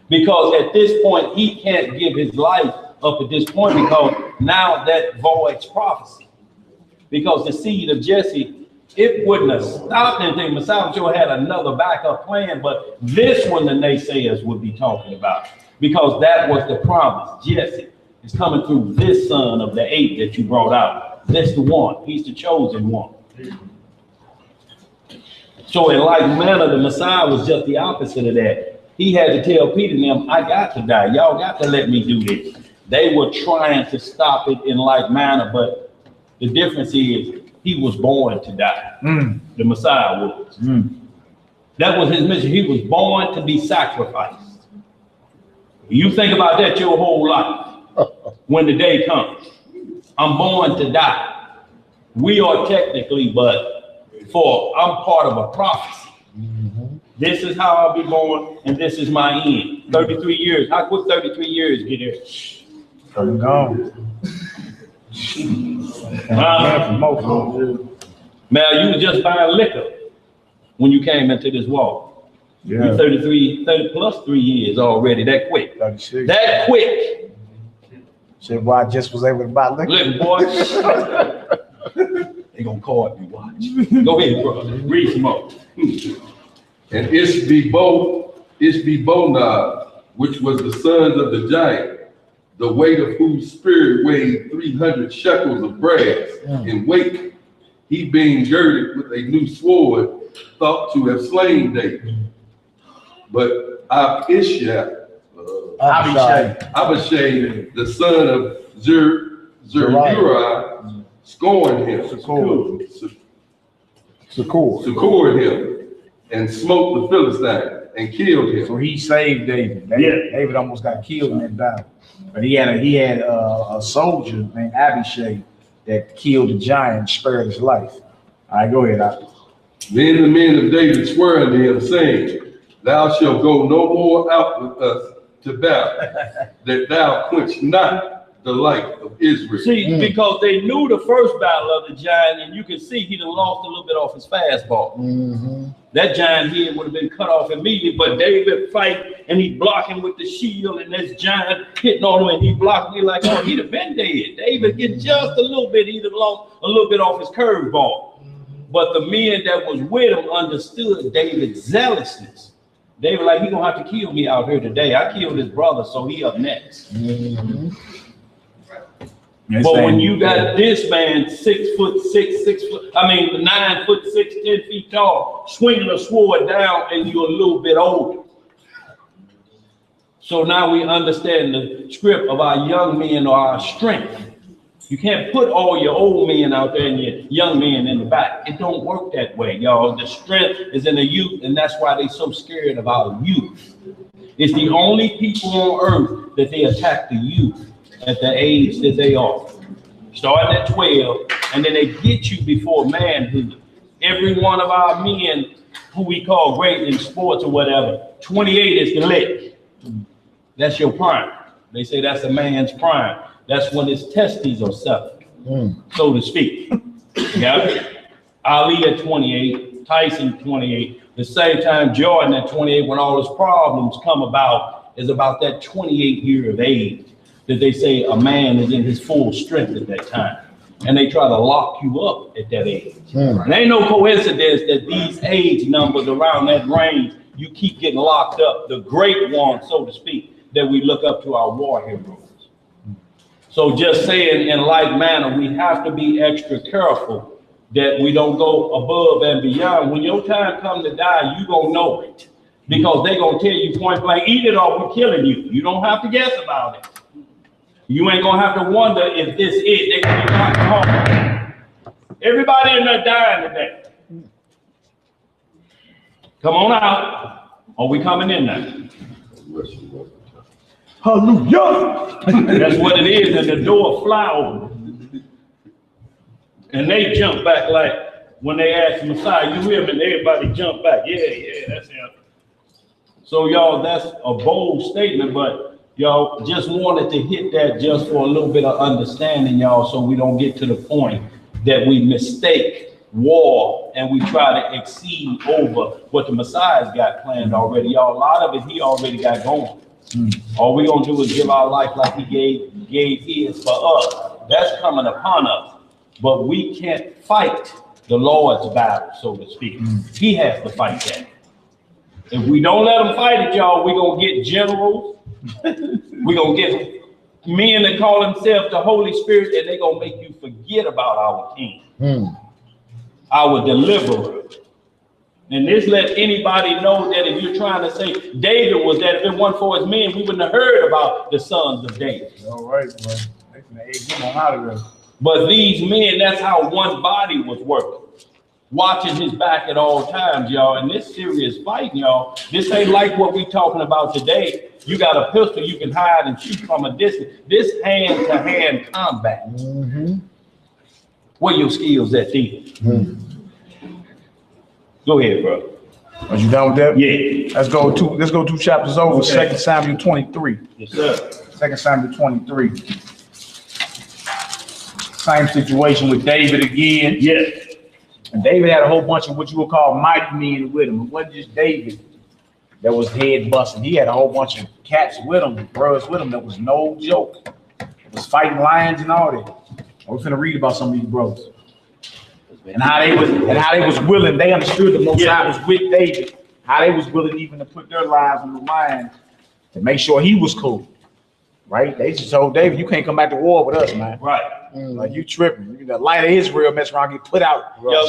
Because at this point, he can't give his life up at this point because now that voids prophecy. Because the seed of Jesse, it wouldn't have stopped anything. Messiah sure had another backup plan, but this one the naysayers would be talking about because that was the promise. Jesse is coming through this son of the 8 that you brought out. That's the one. He's the chosen one. So in like manner, the Messiah was just the opposite of that. He had to tell Peter and them, I got to die. Y'all got to let me do this. They were trying to stop it in like manner, but the difference is he was born to die. The Messiah was. That was his mission. He was born to be sacrificed. You think about that your whole life. When the day comes, I'm born to die. We are technically, but I'm part of a prophecy. This is how I'll be born, and this is my end. 33 years. How quick 33 years get here? I'm gone. Man, you were just buying liquor when you came into this walk. Yeah. You're 30 plus 3 years already, that quick. 36. That quick. See why I just was able to buy liquor? Listen, boy. They gonna call me, watch. Go ahead, bro. Read some more. And Ishbi-Bonab, which was the sons of the giant, the weight of whose spirit weighed 300 shekels of brass in weight, he being girded with a new sword, thought to have slain David. But Abishai, the son of Zeruiah, scorned him, succored him, and smote the Philistine and killed him. So he saved David. David almost got killed in that battle. But he had a soldier named Abishai that killed the giant, spared his life. All right, go ahead, Abby. Then the men of David swore unto him, saying, Thou shalt go no more out with us to battle, that thou quench not the light of Israel. See, because they knew the first battle of the giant, and you can see he done lost a little bit off his fastball. That giant head would have been cut off immediately, but David fight, and he blocking with the shield, and this giant hitting on him, and he blocked me like, oh, he'd have been dead. David get just a little bit, he'd have lost a little bit off his curveball. But the men that was with him understood David's zealousness. David like, he gonna have to kill me out here today. I killed his brother, so he up next. But when you got this man 6'6", 9'6", 10 feet tall, swinging a sword down, and you're a little bit older. So now we understand the script of our young men or our strength. You can't put all your old men out there and your young men in the back. It don't work that way, y'all. The strength is in the youth, and that's why they're so scared of our youth. It's the only people on earth that they attack the youth at the age that they are. Starting at 12, and then they get you before manhood. Every one of our men who we call great in sports or whatever, 28 is the lit. That's your prime. They say that's a man's prime. That's when his testes are sucked, so to speak. Yeah. Ali at 28, Tyson 28. The same time Jordan at 28, when all his problems come about, is about that 28 year of age that they say a man is in his full strength at that time. And they try to lock you up at that age. And ain't no coincidence that these age numbers around that range, you keep getting locked up. The great ones, so to speak, that we look up to our war heroes. So just saying in like manner, we have to be extra careful that we don't go above and beyond. When your time comes to die, you gonna know it. Because they gonna tell you point blank, eat it or we're killing you. You don't have to guess about it. You ain't gonna have to wonder if this is it. They can be knocked home. Everybody in there dying today. Come on out. Are we coming in now? Hallelujah. That's what it is, and the door fly open. And they jump back like when they ask Messiah, you hear me? And everybody jump back. Yeah, that's him. So y'all, that's a bold statement, but y'all just wanted to hit that just for a little bit of understanding, y'all, so we don't get to the point that we mistake war and we try to exceed over what the Messiah's got planned already. Y'all, a lot of it he already got going. All we gonna do is give our life like he gave his for us. That's coming upon us. But we can't fight the Lord's battle, so to speak. He has to fight that. If we don't let him fight it, y'all, we're gonna get generals. We're gonna get men that call themselves the Holy Spirit, and they're gonna make you forget about our King, our deliverer. And this let anybody know that if you're trying to say David was that, if it weren't for his men, we wouldn't have heard about the sons of David. All right, bro. They can egg him on out of there. But these men, that's how one body was working. Watching his back at all times, y'all. And this serious fighting, y'all. This ain't like what we talking about today. You got a pistol, you can hide and shoot from a distance. This hand-to-hand combat. Where your skills at then? Go ahead, bro. Are you done with that? Yeah. Let's go 2 chapters over. Okay. 2 Samuel 23. Yes, sir. 2 Samuel 23. Same situation with David again. Yes. And David had a whole bunch of what you would call mighty men with him. It wasn't just David that was head busting. He had a whole bunch of cats with him, brothers with him. That was no joke. It was fighting lions and all that. We're finna read about some of these brothers. And how they was willing, they understood the Most High was with David, how they was willing even to put their lives on the line to make sure he was cool. right? They just told David, you can't come back to war with us, man. Right. Like you tripping. The light of Israel mess around, get put out. Yo,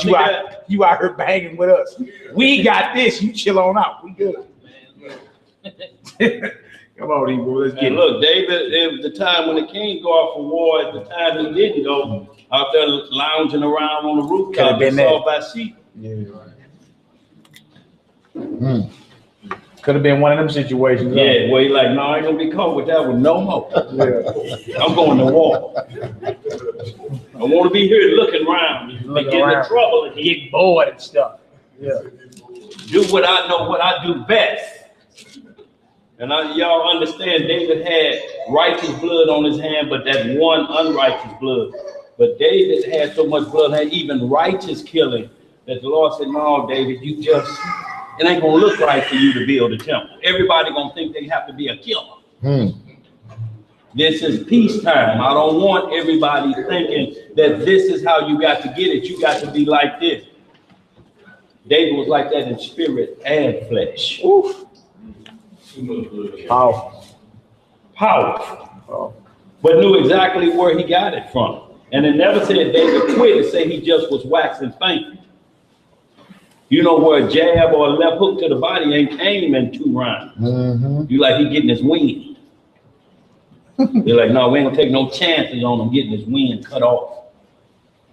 You out here banging with us. We got this. You chill on out. We good. Come on, Hebrew. Let's get And look, David, it was the time when the king go off for war. At the time he didn't go out there lounging around on the rooftop and saw Bathsheba. Yeah. Could have been one of them situations. Yeah, where he like, no, I ain't gonna be caught with that one no more. Yeah. I'm going to war. I want to be here looking around, get in trouble and get bored and stuff. Yeah. Do what I know, what I do best. And y'all understand, David had righteous blood on his hand, but that one unrighteous blood. But David had so much blood, had even righteous killing, that the Lord said, no, David, it ain't gonna look right for you to build a temple. Everybody gonna think they have to be a killer. This is peacetime. I don't want everybody thinking that this is how you got to get it. You got to be like this. David was like that in spirit and flesh. Oof. Powerful. But knew exactly where he got it from. And it never said David quit. It said he just was waxing faint. You know where a jab or a left hook to the body ain't came in 2 rounds. You like he getting his wind. They're like, no, we ain't gonna take no chances on him getting his wind cut off.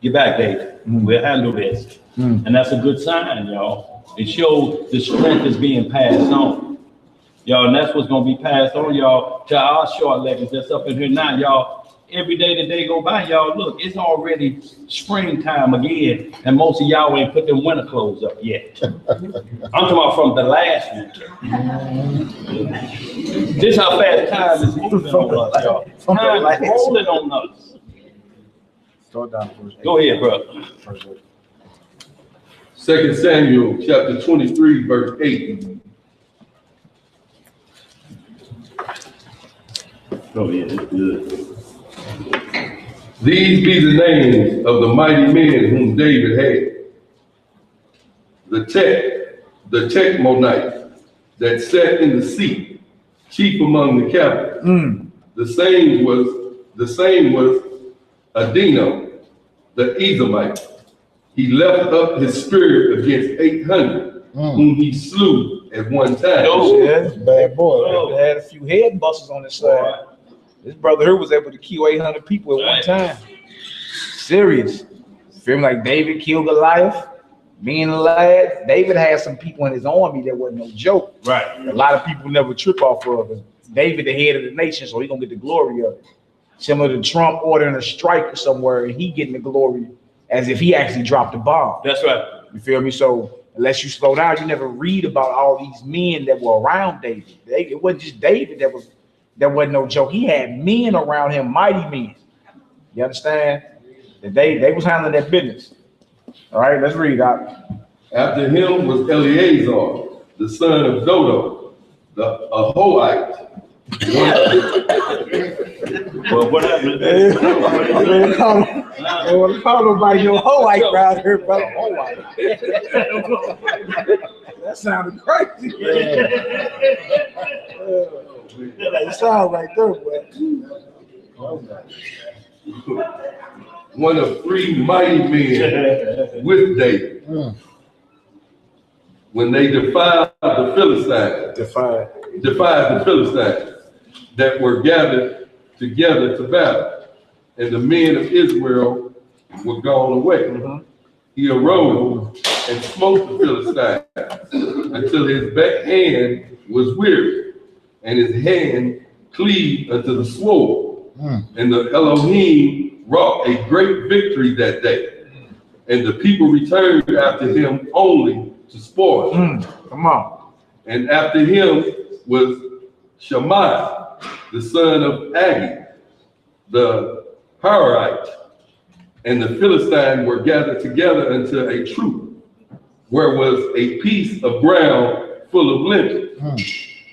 Get back, David. We'll handle this. And that's a good sign, y'all. It shows the strength is being passed on. Y'all, and that's what's gonna be passed on, y'all, to our short leggings that's up in here now, y'all. Every day the day go by, y'all, look, it's already springtime again, and most of y'all ain't put them winter clothes up yet. I'm talking about from the last winter. This how fast time is moving on us, y'all. Time is rolling on us. Go ahead, bro. 2 Samuel chapter 23, verse 8. Oh, yeah, it's good. These be the names of the mighty men whom David had. The Techmonite that sat in the seat, chief among the captains. The same was Adino, the Edomite. He left up his spirit against 800, whom he slew at one time. Yeah, bad boy. Had a few head busters on his side. This brother here was able to kill 800 people at one time. Serious. Feel like David killed Goliath. Being a lad, David had some people in his army that wasn't no joke. Right. A lot of people never trip off of it. David, the head of the nation, so he gonna get the glory of it. Similar to Trump ordering a strike somewhere and he getting the glory as if he actually dropped a bomb. That's right. You feel me? So unless you slow down, you never read about all these men that were around David. It wasn't just David that wasn't no joke. He had men around him, mighty men. You understand? That they was handling their business. All right, let's read out. After him was Eleazar, the son of Dodo, the Ahoite. Well, what happened? They want to call nobody your Ahoite around here, brother. Ahoite. That sounded crazy. That sounds like that, boy. One of 3 mighty men with David. When they defied the Philistines, that were gathered together to battle, and the men of Israel were gone away. He arose and smote the Philistines until his back hand was weary, and his hand cleaved unto the sword. And the Elohim wrought a great victory that day, and the people returned after him only to spoil. Come on. And after him was Shammai, the son of Agi, the Harite, and the Philistines were gathered together unto a troop, where was a piece of ground full of lintels,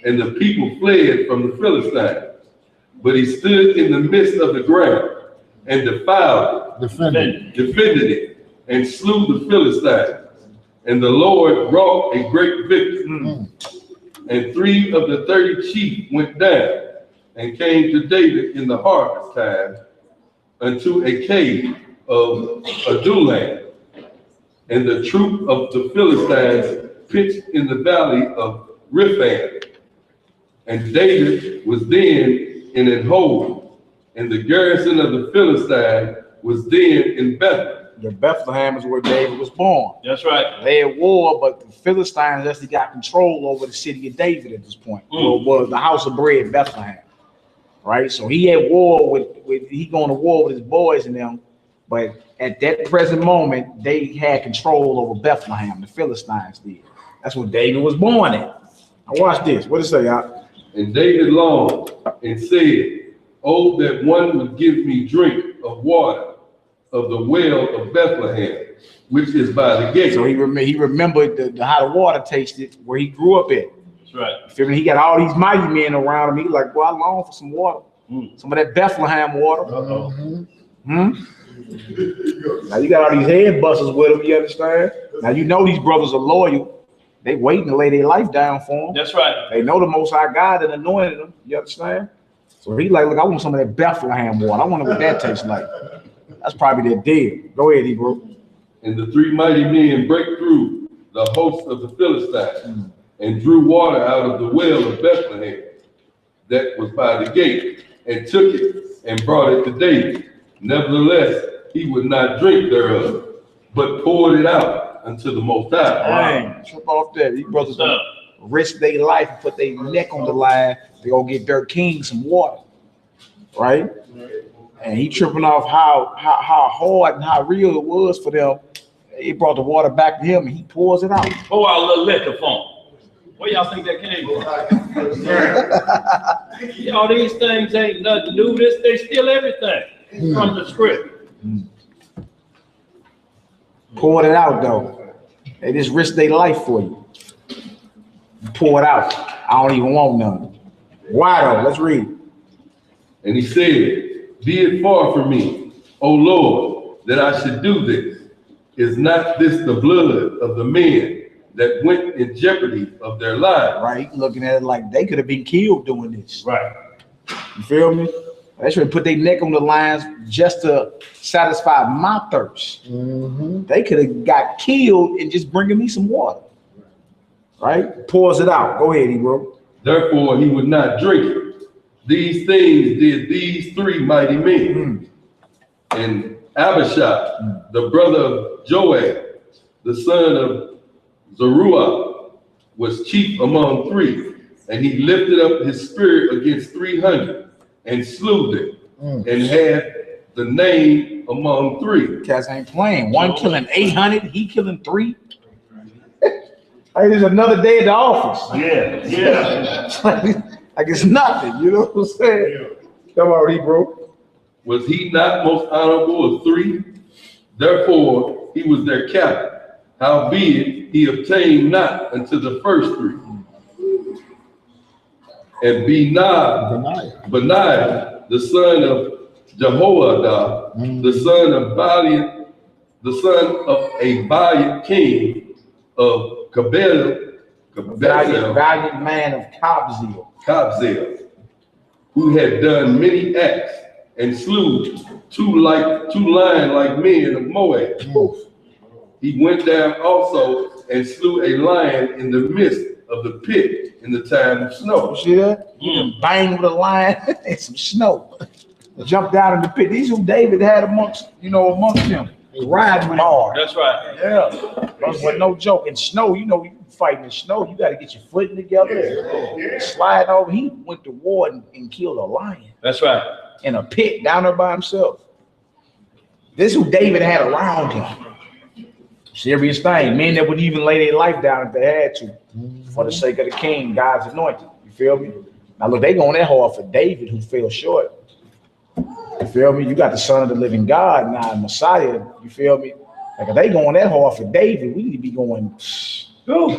and the people fled from the Philistines. But he stood in the midst of the ground and defended it, and slew the Philistines. And the Lord wrought a great victory. And 3 of the 30 chiefs went down, and came to David in the harvest time unto a cave of Adullam. And the troop of the Philistines pitched in the valley of Rephaim. And David was then in an hold, and the garrison of the Philistine was then in Bethlehem. The Bethlehem is where David was born. That's right. They had war, but the Philistines actually got control over the city of David at this point. Well, was the house of bread, Bethlehem. Right? So he had war with he going to war with his boys and them, but at that present moment, they had control over Bethlehem. The Philistines did. That's where David was born in. Now watch this. What does it say, y'all? And David longed and said, "Oh, that one would give me drink of water of the well of Bethlehem, which is by the gate." So he remembered how the water tasted where he grew up at. That's right. You feel me? He got all these mighty men around him. He like, well, I long for some water. Some of that Bethlehem water. Now you got all these head busters with him, you understand? Now you know these brothers are loyal. They waiting to lay their life down for him. That's right. They know the Most High God that anointed them, you understand? So he like, look, I want some of that Bethlehem water. I wonder what that tastes like. That's probably their deal. Go ahead, Hebrew. And the three mighty men break through the host of the Philistines and drew water out of the well of Bethlehem that was by the gate, and took it and brought it to David. Nevertheless, he would not drink thereof, but poured it out unto the Most High. Dang, trip off that. These brothers gonna risk their life and put their neck on the line. They gonna get their king some water, right? And he tripping off how hard and how real it was for them. He brought the water back to him and he pours it out. Pour out a little liquor for him. Where y'all think that came from? All these things ain't nothing new. They steal everything from the script. Pour it out though. They just risk their life for you. Pour it out. I don't even want none. Why though? Let's read. And he said, "Be it far from me, O Lord, that I should do this. Is not this the blood of the men that went in jeopardy of their lives?" Right, looking at it like they could have been killed doing this. Right. You feel me? They should put their neck on the lines just to satisfy my thirst. They could have got killed and just bringing me some water. Right? Pours it out. Go ahead, Hebrew. Therefore he would not drink it. These things did these three mighty men. And Abishai, the brother of Joab, the son of Zeruiah, was chief among three, and he lifted up his spirit against 300 and slew them, and had the name among three. Cats ain't playing. One killing 800, he killing 3. Hey, there's another day at the office. Yeah. Like it's nothing, you know what I'm saying? Come on, Hebrew. Was he not most honorable of three? Therefore he was their captain. Howbeit he obtained not unto the first three. And Benaiah, the son of Jehoiada, the son of a valiant king of Valiant man of Kabzeel, who had done many acts and slew two lion-like men of Moab. He went down also and slew a lion in the midst of the pit in the time of snow. You see that? Bang with a lion and some snow. Jumped down in the pit. These who David had amongst them. Riding hard. That's right. Yeah. That was no joke. In snow, you fighting in snow, you got to get your footing together and slide over. He went to war and killed a lion. That's right. In a pit down there by himself. This is who David had around him. Serious thing. Men that would even lay their life down if they had to for the sake of the king, God's anointed. You feel me? Now look, they going that hard for David who fell short. You feel me? You got the son of the living God now, Messiah. You feel me? Like if they going that hard for David, we need to be going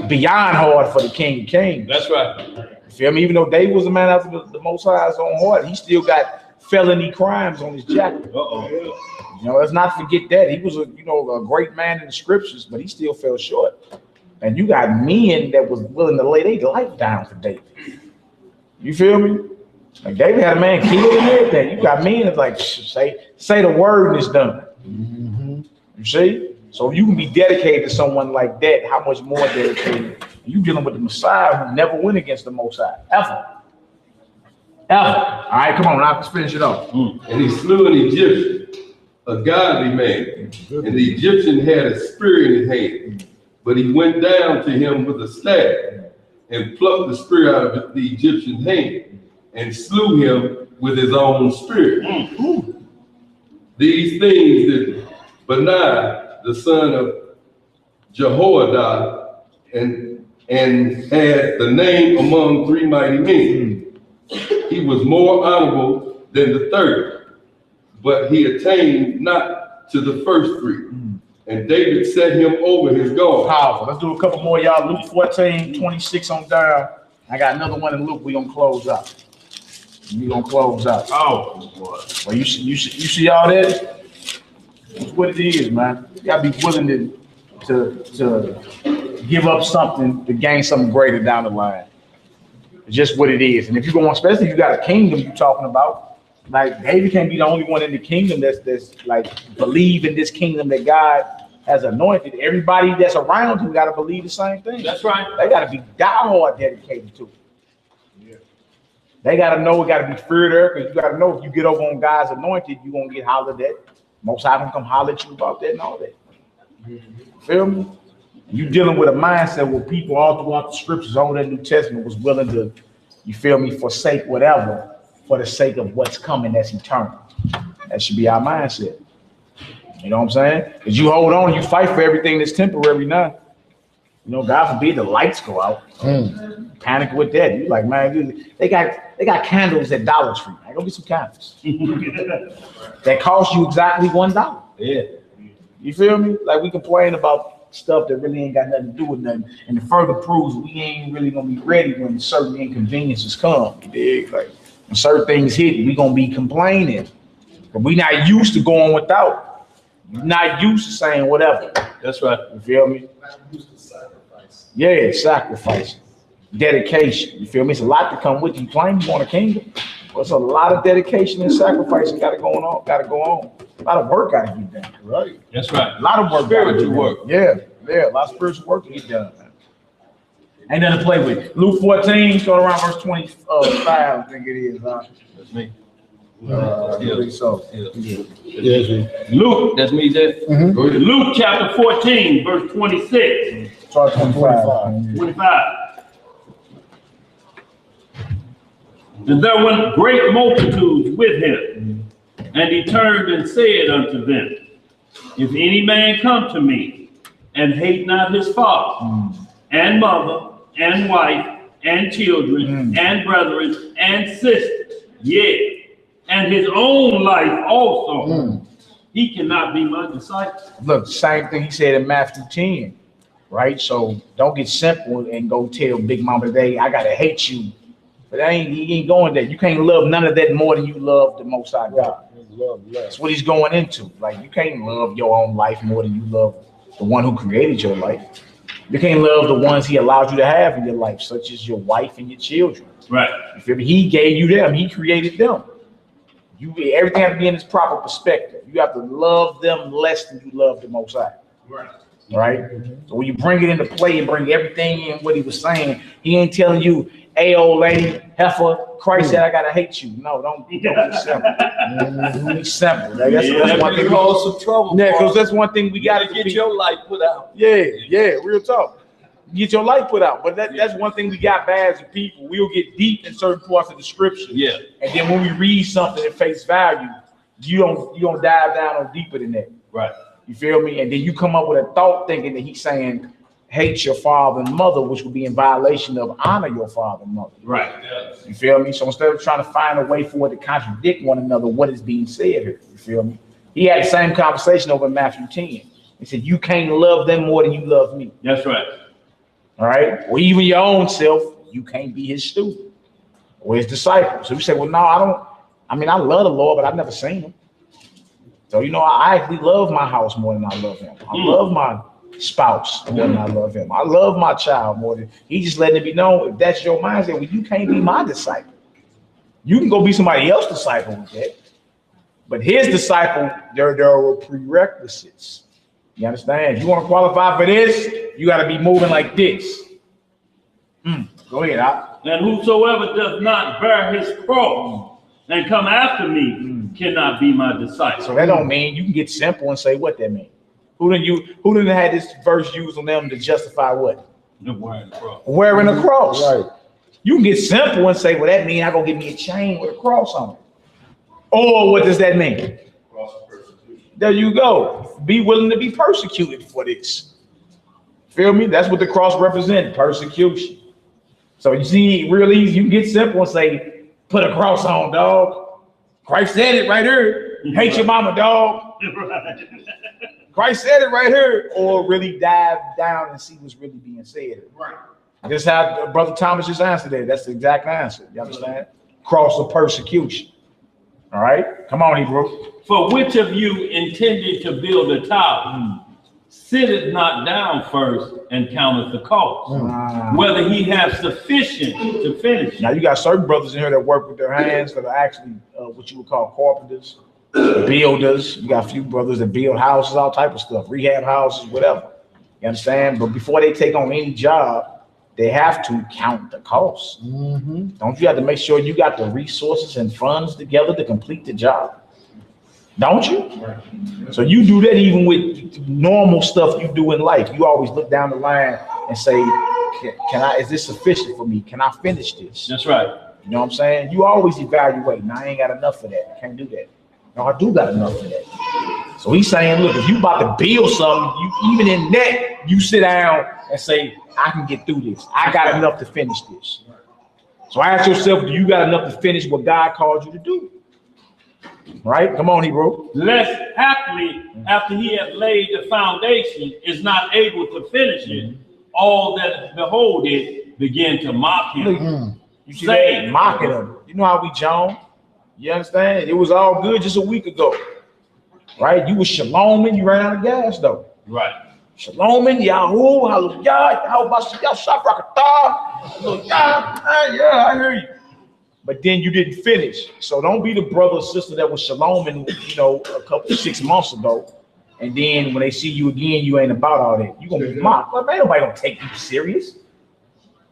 beyond hard for the King of Kings. That's right. You feel me? Even though David was a man after the Most High's own heart, he still got felony crimes on his jacket. You know, let's not forget that. He was a great man in the scriptures, but he still fell short. And you got men that was willing to lay their life down for David. You feel me? Like David had a man killed and everything. You got men that's like, say the word and it's done. You see? So if you can be dedicated to someone like that, how much more dedicated? You dealing with the Messiah who never went against the Most High, ever. All right, come on, now let's finish it off. And he slew an Egyptian, a godly man. And the Egyptian had a spear in his hand. But he went down to him with a staff and plucked the spear out of the Egyptian's hand and slew him with his own spear. These things did Benaiah, the son of Jehoiada, and had the name among 3 mighty men. He was more honorable than the third, but he attained not to the first 3. And David set him over his guard. Powerful. Let's do a couple more, y'all. Luke 14, 26 on down. I got another one in Luke. We're gonna close out. Oh, boy. Well, you see all that? That's what it is, man. You gotta be willing to give up something to gain something greater down the line. It's just what it is. And if you're going, especially if you got a kingdom you're talking about, like David can't be the only one in the kingdom that's like believe in this kingdom that God has anointed. Everybody that's around him got to believe the same thing. That's right. They got to be diehard dedicated to it. Yeah. They got to know it got to be feared there, because you got to know if you get over on God's anointed, you're going to get hollered at. Most of them come holler at you about that and all that. Feel me? You dealing with a mindset where people all throughout the scriptures, all that New Testament was willing to, you feel me, forsake whatever for the sake of what's coming that's eternal. That should be our mindset. You know what I'm saying? Because you hold on, you fight for everything that's temporary now. You know, God forbid the lights go out. Panic with that. You like, man, they got candles at Dollar Tree. I go get some candles. That cost you exactly $1. Yeah. You feel me? Like we complain about stuff that really ain't got nothing to do with nothing, and it further proves we ain't really gonna be ready when certain inconveniences come. You dig? Like when certain things hit, we gonna be complaining, but we not used to going without. We're not used to saying whatever. That's right. You feel me? Yeah, sacrifice, dedication. You feel me? It's a lot to come with you. You claim you want a kingdom, but it's a lot of dedication and sacrifice that gotta go on. A lot of work gotta get done. Right. That's right. A lot of work. Spiritual work. Yeah, a lot of spiritual work to get done. Ain't nothing to play with. Luke 14, start around verse 25, I think it is. That's me. So. Yes. Luke, that's me, Jay. Mm-hmm. Luke chapter 14, verse 26. Start 25. 25. And there were great multitudes with him, and he turned and said unto them, if any man come to me and hate not his father and mother and wife and children and brethren and sisters, yea, and his own life also, he cannot be my disciple. Look, same thing he said in Matthew 10, right? So don't get simple and go tell Big Mama today, I gotta hate you. But he ain't going there. You can't love none of that more than you love the Most High God. That's what he's going into. Like you can't love your own life more than you love the one who created your life. You can't love the ones he allowed you to have in your life, such as your wife and your children. Right. You feel me? He gave you them. He created them. Everything has to be in its proper perspective. You have to love them less than you love the Most High. Right. So when you bring it into play and bring everything in what he was saying, he ain't telling you, hey, old lady, heifer, Christ said I gotta hate you. No, don't be simple. Be simple. That's one thing. Cause some trouble. Yeah, because that's one thing we gotta get your light put out. Yeah, real talk. Get your light put out. But that's one thing we got bad as people. We'll get deep in certain parts of the scripture. Yeah. And then when we read something at face value, you don't dive down on deeper than that. Right. You feel me? And then you come up with a thought thinking that he's saying hate your father and mother, which would be in violation of honor your father and mother. Right. You feel me? So instead of trying to find a way for it to contradict one another, what is being said here? You feel me? He had the same conversation over in Matthew 10. He said, you can't love them more than you love me. That's right. All right. Or even your own self, you can't be his student or his disciple. So you say, well, no, I love the Lord, but I've never seen him. So, I actually love my house more than I love him. I love my spouse more than I love him. I love my child more than he's just letting it be known. If that's your mindset, well, you can't be my disciple. You can go be somebody else's disciple with that. But his disciple, there are prerequisites. You understand? If you want to qualify for this, you got to be moving like this. Go ahead, Al. And whosoever does not bear his cross and come after me cannot be my disciple. So that don't mean you can get simple and say what that means. Who didn't have this verse used on them to justify what? Wearing the cross. Wearing a cross. Right. You can get simple and say, well, that means I'm gonna give me a chain with a cross on it. Or what does that mean? There you go. Be willing to be persecuted for this. Feel me? That's what the cross represents, persecution. So you see, real easy, you can get simple and say, put a cross on, dog. Christ said it right here. Hate your mama, dog. Christ said it right here. Or really dive down and see what's really being said. Right. That's how Brother Thomas just answered it. That's the exact answer. You understand? Cross of persecution. All right? Come on, Hebrew. For which of you intended to build a tower, sitteth not down first and counteth the cost, whether he have sufficient to finish. Now, you got certain brothers in here that work with their hands that are actually what you would call carpenters, builders. You got a few brothers that build houses, all type of stuff, rehab houses, whatever. You understand? But before they take on any job, they have to count the costs. Don't you have to make sure you got the resources and funds together to complete the job? Don't you? So you do that even with normal stuff you do in life. You always look down the line and say, can I, is this sufficient for me? Can I finish this? That's right. You know what I'm saying? You always evaluate. Now, I ain't got enough for that. I can't do that. No, I do got enough for that. So he's saying, look, if you about to build something, you even in that, you sit down and say, I can get through this. I got enough to finish this. So ask yourself, do you got enough to finish what God called you to do? Right? Come on, Hebrew. Lest haply, after he had laid the foundation, is not able to finish it, all that behold it begin to mock him. You see that? Mocking him. You know how we John? You understand? It was all good just a week ago. Right? You was shaloming, you ran out of gas though. Right. Shaloming, Yahoo, hallelujah, how about y'all shop rockata? Yeah, I hear you. But then you didn't finish. So don't be the brother or sister that was shaloming, you know, 6 months ago. And then when they see you again, you ain't about all that. You're gonna be mocked. Like, man, nobody gonna take you serious.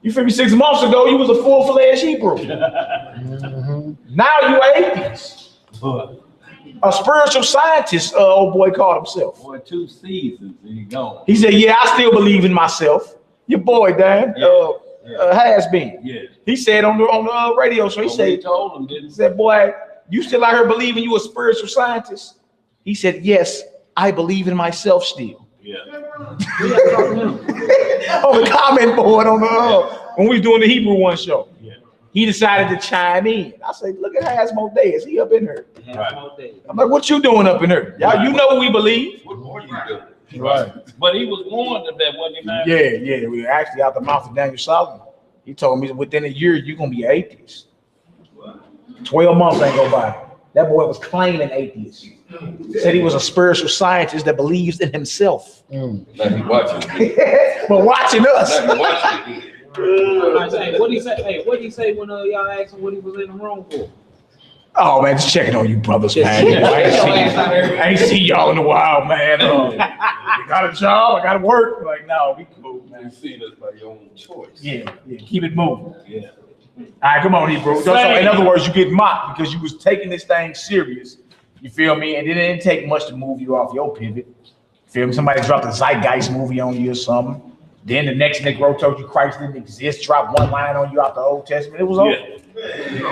You feel me? 6 months ago, you was a full-fledged Hebrew. Now you atheist. A spiritual scientist, old boy called himself. For 2 seasons, and he gone. He said, yeah, I still believe in myself. Your boy, Dan, has been. Yeah. He said on the radio show, he said, told him, didn't he said, boy, you still out here believing you a spiritual scientist? He said, yes, I believe in myself still. Yeah. On the comment board on the when we was doing the Hebrew One show. Yeah. He decided to chime in. I said, look at Hasmo Days. He up in here. Right. I'm like, what you doing up in here? Y'all, you know what we believe. What more you doing? Right. But he was warned of that, wasn't he, man? Yeah. We were actually out the mouth of Daniel Solomon. He told me within a year, you're going to be atheist. 12 months ain't go by. That boy was claiming atheist. Said he was a spiritual scientist that believes in himself. Now he watching. But watching us. Now he watching. What he say? Hey, what he say when y'all asked him what he was in the room for? Oh man, just checking on you brothers, man. I ain't see y'all in a while, man. You got a job? I got to work. Like, no, we cool, man. You seen us by your own choice. Yeah. Keep it moving. Yeah. All right, come on, Hebrew. So in other words, you get mocked because you was taking this thing serious. You feel me? And it didn't take much to move you off your pivot. Feel me? Somebody dropped a Zeitgeist movie on you or something. Then the next Negro told you Christ didn't exist, dropped one line on you out the Old Testament. It was over. You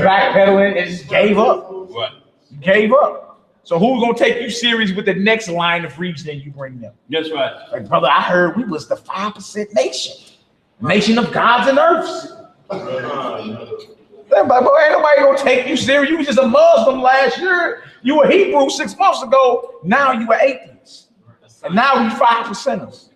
backpedaling and just gave up. Right. You gave up. So who's gonna take you serious with the next line of reasoning you bring them? That's right. Like, brother, I heard we was the 5% nation of gods and earths. But boy, ain't nobody gonna take you serious. You was just a Muslim last year. You were Hebrew 6 months ago. Now you were atheist. And now we 5%ers.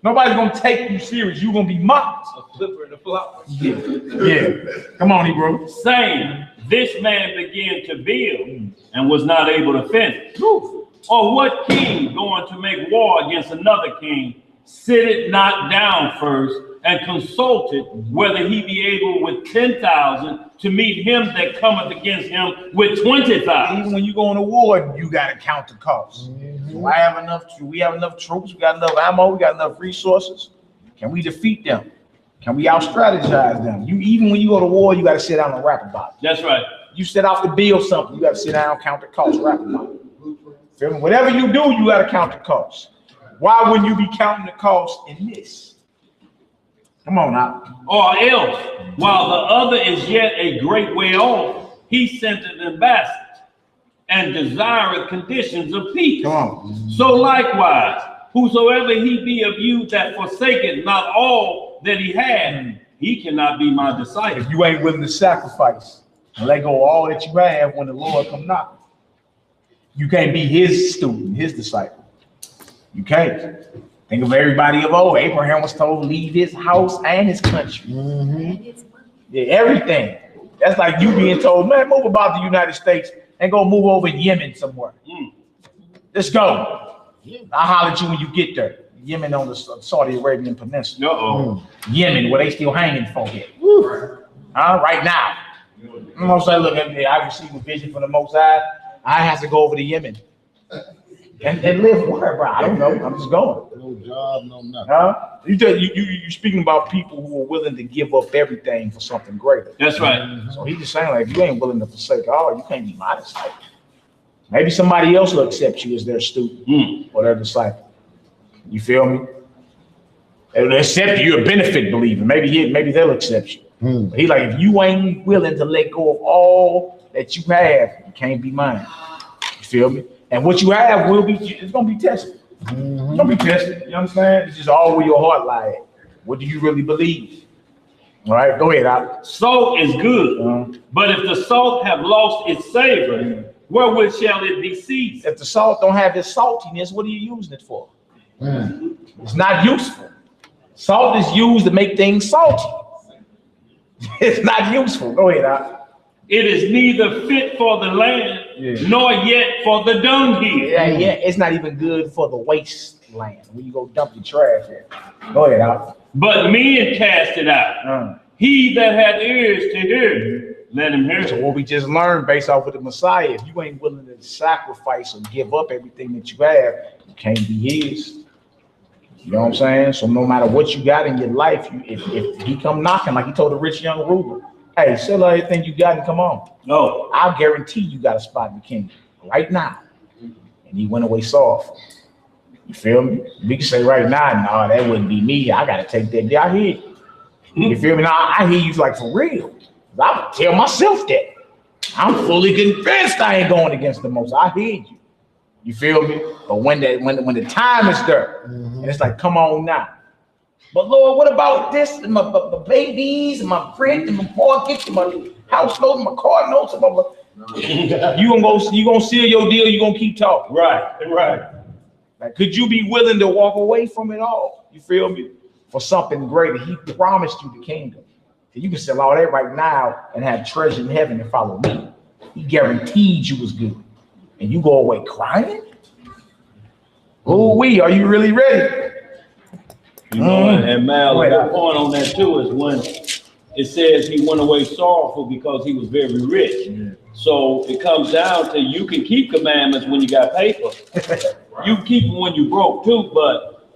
Nobody's gonna take you serious. You're gonna be mocked. A flipper and a flop. Yeah. Come on, Hebrew. Saying, this man began to build and was not able to finish. Or what king going to make war against another king sit it not down first, and consulted whether he be able with 10,000 to meet him that cometh against him with 20,000. Even when you go on a war, you got to count the cost. Do I have enough? Do we have enough troops? We got enough ammo? We got enough resources? Can we defeat them? Can we out-strategize them? Even when you go to war, you got to sit down and rap about it. That's right. You set out to build something, you got to sit down, count the cost, rap about it. Feel me? Whatever you do, you got to count the cost. Why wouldn't you be counting the cost in this? Come on now. Or else, while the other is yet a great way off, he sent an ambassador and desireth conditions of peace. Come on. So likewise, whosoever he be of you that forsaketh not all that he had, he cannot be my disciple. If you ain't willing to sacrifice and let go of all that you have when the Lord come knocking, you can't be his student, his disciple. You can't. Think of everybody of old. Abraham was told to leave his house and his country. Yeah, everything. That's like you being told, man, move about the United States and go move over Yemen somewhere. Let's go. I'll holler at you when you get there. Yemen on the Saudi Arabian Peninsula. Yemen, where they still hanging folk here. Right now. I'm gonna say, look, I received a vision from the Most High. I have to go over to Yemen. And live where, bro? I don't know. I'm just going. No job, no nothing. You speaking about people who are willing to give up everything for something greater. That's right. So he's just saying, like, if you ain't willing to forsake all, you can't be my disciple. Maybe somebody else will accept you as their student or their disciple. You feel me? They'll accept you. You're a benefit believer. Maybe they'll accept you. But he like, if you ain't willing to let go of all that you have, you can't be mine. You feel me? And what you have will be, it's gonna be tested. It's gonna be tested. You understand? It's just all where your heart lies. What do you really believe? All right, go ahead, Al. Salt is good, but if the salt have lost its savor, wherewith shall it be seasoned? If the salt don't have its saltiness, what are you using it for? It's not useful. Salt is used to make things salty. It's not useful. Go ahead, Al. It is neither fit for the land, nor yet for the dung heap. Yeah, it's not even good for the wasteland when you go dump your trash there. Go ahead, Al. But men cast it out. He that had ears to hear, let him hear. So what we just learned based off of the Messiah, if you ain't willing to sacrifice or give up everything that you have, you can't be his. You know what I'm saying? So no matter what you got in your life, if he come knocking, like he told the rich young ruler, hey, sell everything you got and come on. No, I'll guarantee you got a spot in the kingdom right now. And he went away soft. You feel me? We can say right now, no, that wouldn't be me. I got to take that day. I hear you. You feel me? Now, I hear you like for real. I would tell myself that. I'm fully convinced I ain't going against the most. I hear you. You feel me? But when the time is there, and it's like, come on now. But Lord, what about this? And my babies, and my rent, and my mortgage, and my house note, and my car notes, and blah, blah. You gonna seal your deal, you gonna keep talking. Right. Like, could you be willing to walk away from it all? You feel me? For something greater. He promised you the kingdom. So you can sell all that right now and have treasure in heaven and follow me. He guaranteed you was good. And you go away crying? Are you really ready? You know, and Mal, the point on that too is when it says he went away sorrowful because he was very rich. So it comes down to you can keep commandments when you got paper. You can keep them when you broke too, but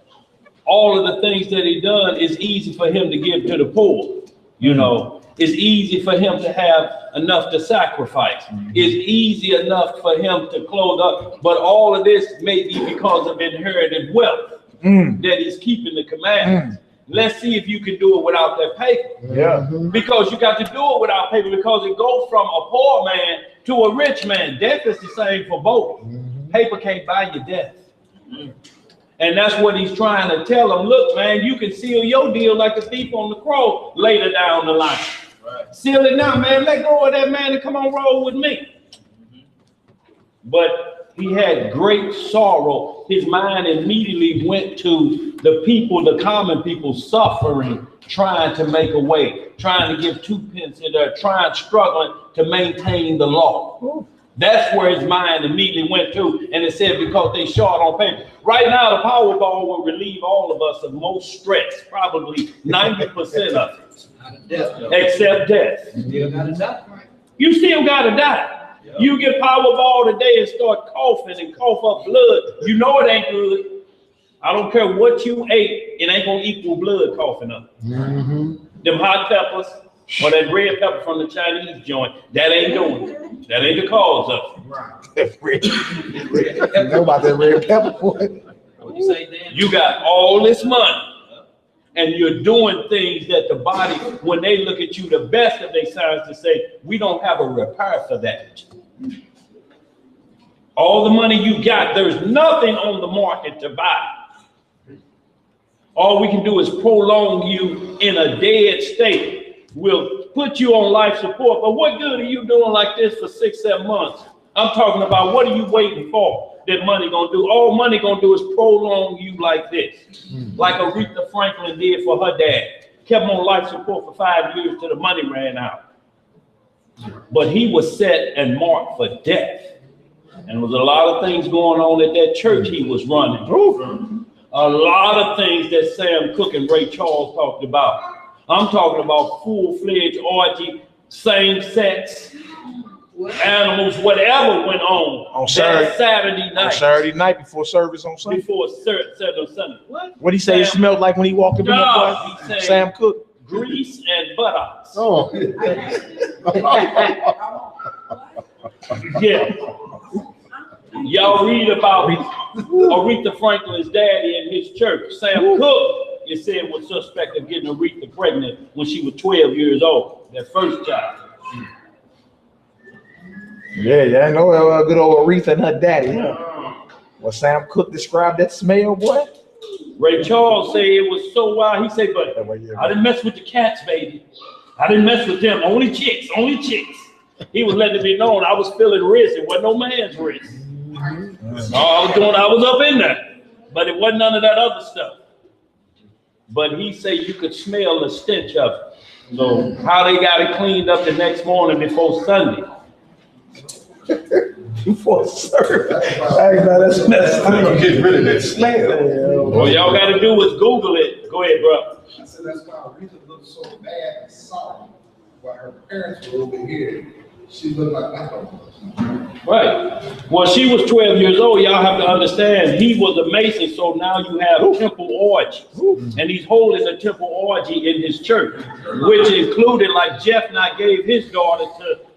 all of the things that he done is easy for him to give to the poor. You know, it's easy for him to have enough to sacrifice. It's easy enough for him to clothe up, but all of this may be because of inherited wealth that he's keeping the commandments. Let's see if you can do it without that paper. Because you got to do it without paper because it goes from a poor man to a rich man. Death is the same for both. Paper can't buy you death. And that's what he's trying to tell them. Look, man, you can seal your deal like a thief on the crow later down the line. Seal it now, man. Let go of that man and come on roll with me. But he had great sorrow. His mind immediately went to the people, the common people suffering, trying to make a way, trying to give 2 pence in there, struggling to maintain the law. That's where his mind immediately went to, and it said because they short on paper. Right now, the Powerball will relieve all of us of most stress, probably 90% of it, except death. You still gotta die. You get Powerball today and start coughing and cough up blood. You know it ain't good. I don't care what you ate, it ain't gonna equal blood coughing up. Them hot peppers or that red pepper from the Chinese joint, that ain't doing it. That ain't the cause of it. You know about that red pepper, boy. You got all this money and you're doing things that the body, when they look at you, the best of their science to say, we don't have a repair for that. All the money you got, there's nothing on the market to buy. All we can do is prolong you in a dead state. We'll put you on life support, but what good are you doing like this for 6-7 months? I'm talking about what are you waiting for that money gonna do? All money gonna do is prolong you like this. Like Aretha Franklin did for her dad. Kept him on life support for 5 years till the money ran out. But he was set and marked for death. And there was a lot of things going on at that church he was running. A lot of things that Sam Cooke and Ray Charles talked about. I'm talking about full-fledged orgy, same-sex, animals, whatever went on Saturday night. On Saturday night before service on Sunday. Before service on Sunday. What he say it smelled like when he walked up in the bus? Sam Cooke. Grease and buttocks. Oh. Yeah. Y'all read about Aretha Franklin's daddy and his church. Sam Cooke, it said, was suspect of getting Aretha pregnant when she was 12 years old, that first child. Yeah, I know good old Aretha and her daddy. Huh? Well, Sam Cooke described that smell, boy. Ray Charles said it was so wild. He said, but I didn't mess with the cats, baby. I didn't mess with them. Only chicks, only chicks. He was letting it be known I was feeling wrist. It wasn't no man's wrist. All I was up in there, but it wasn't none of that other stuff. But he said you could smell the stench of it. So how they got it cleaned up the next morning before Sunday. Before service. Hey, man, that's messed up. Get rid of that smell. All y'all got to do is Google it. Go ahead, bro. I said that's why Aretha looked so bad and sorry. While her parents were over here, she looked like that. Right. Well, she was 12 years old. Y'all have to understand, he was a Mason, so now you have temple orgies. And he's holding a temple orgy in his church, which included, like Jeff not gave his daughter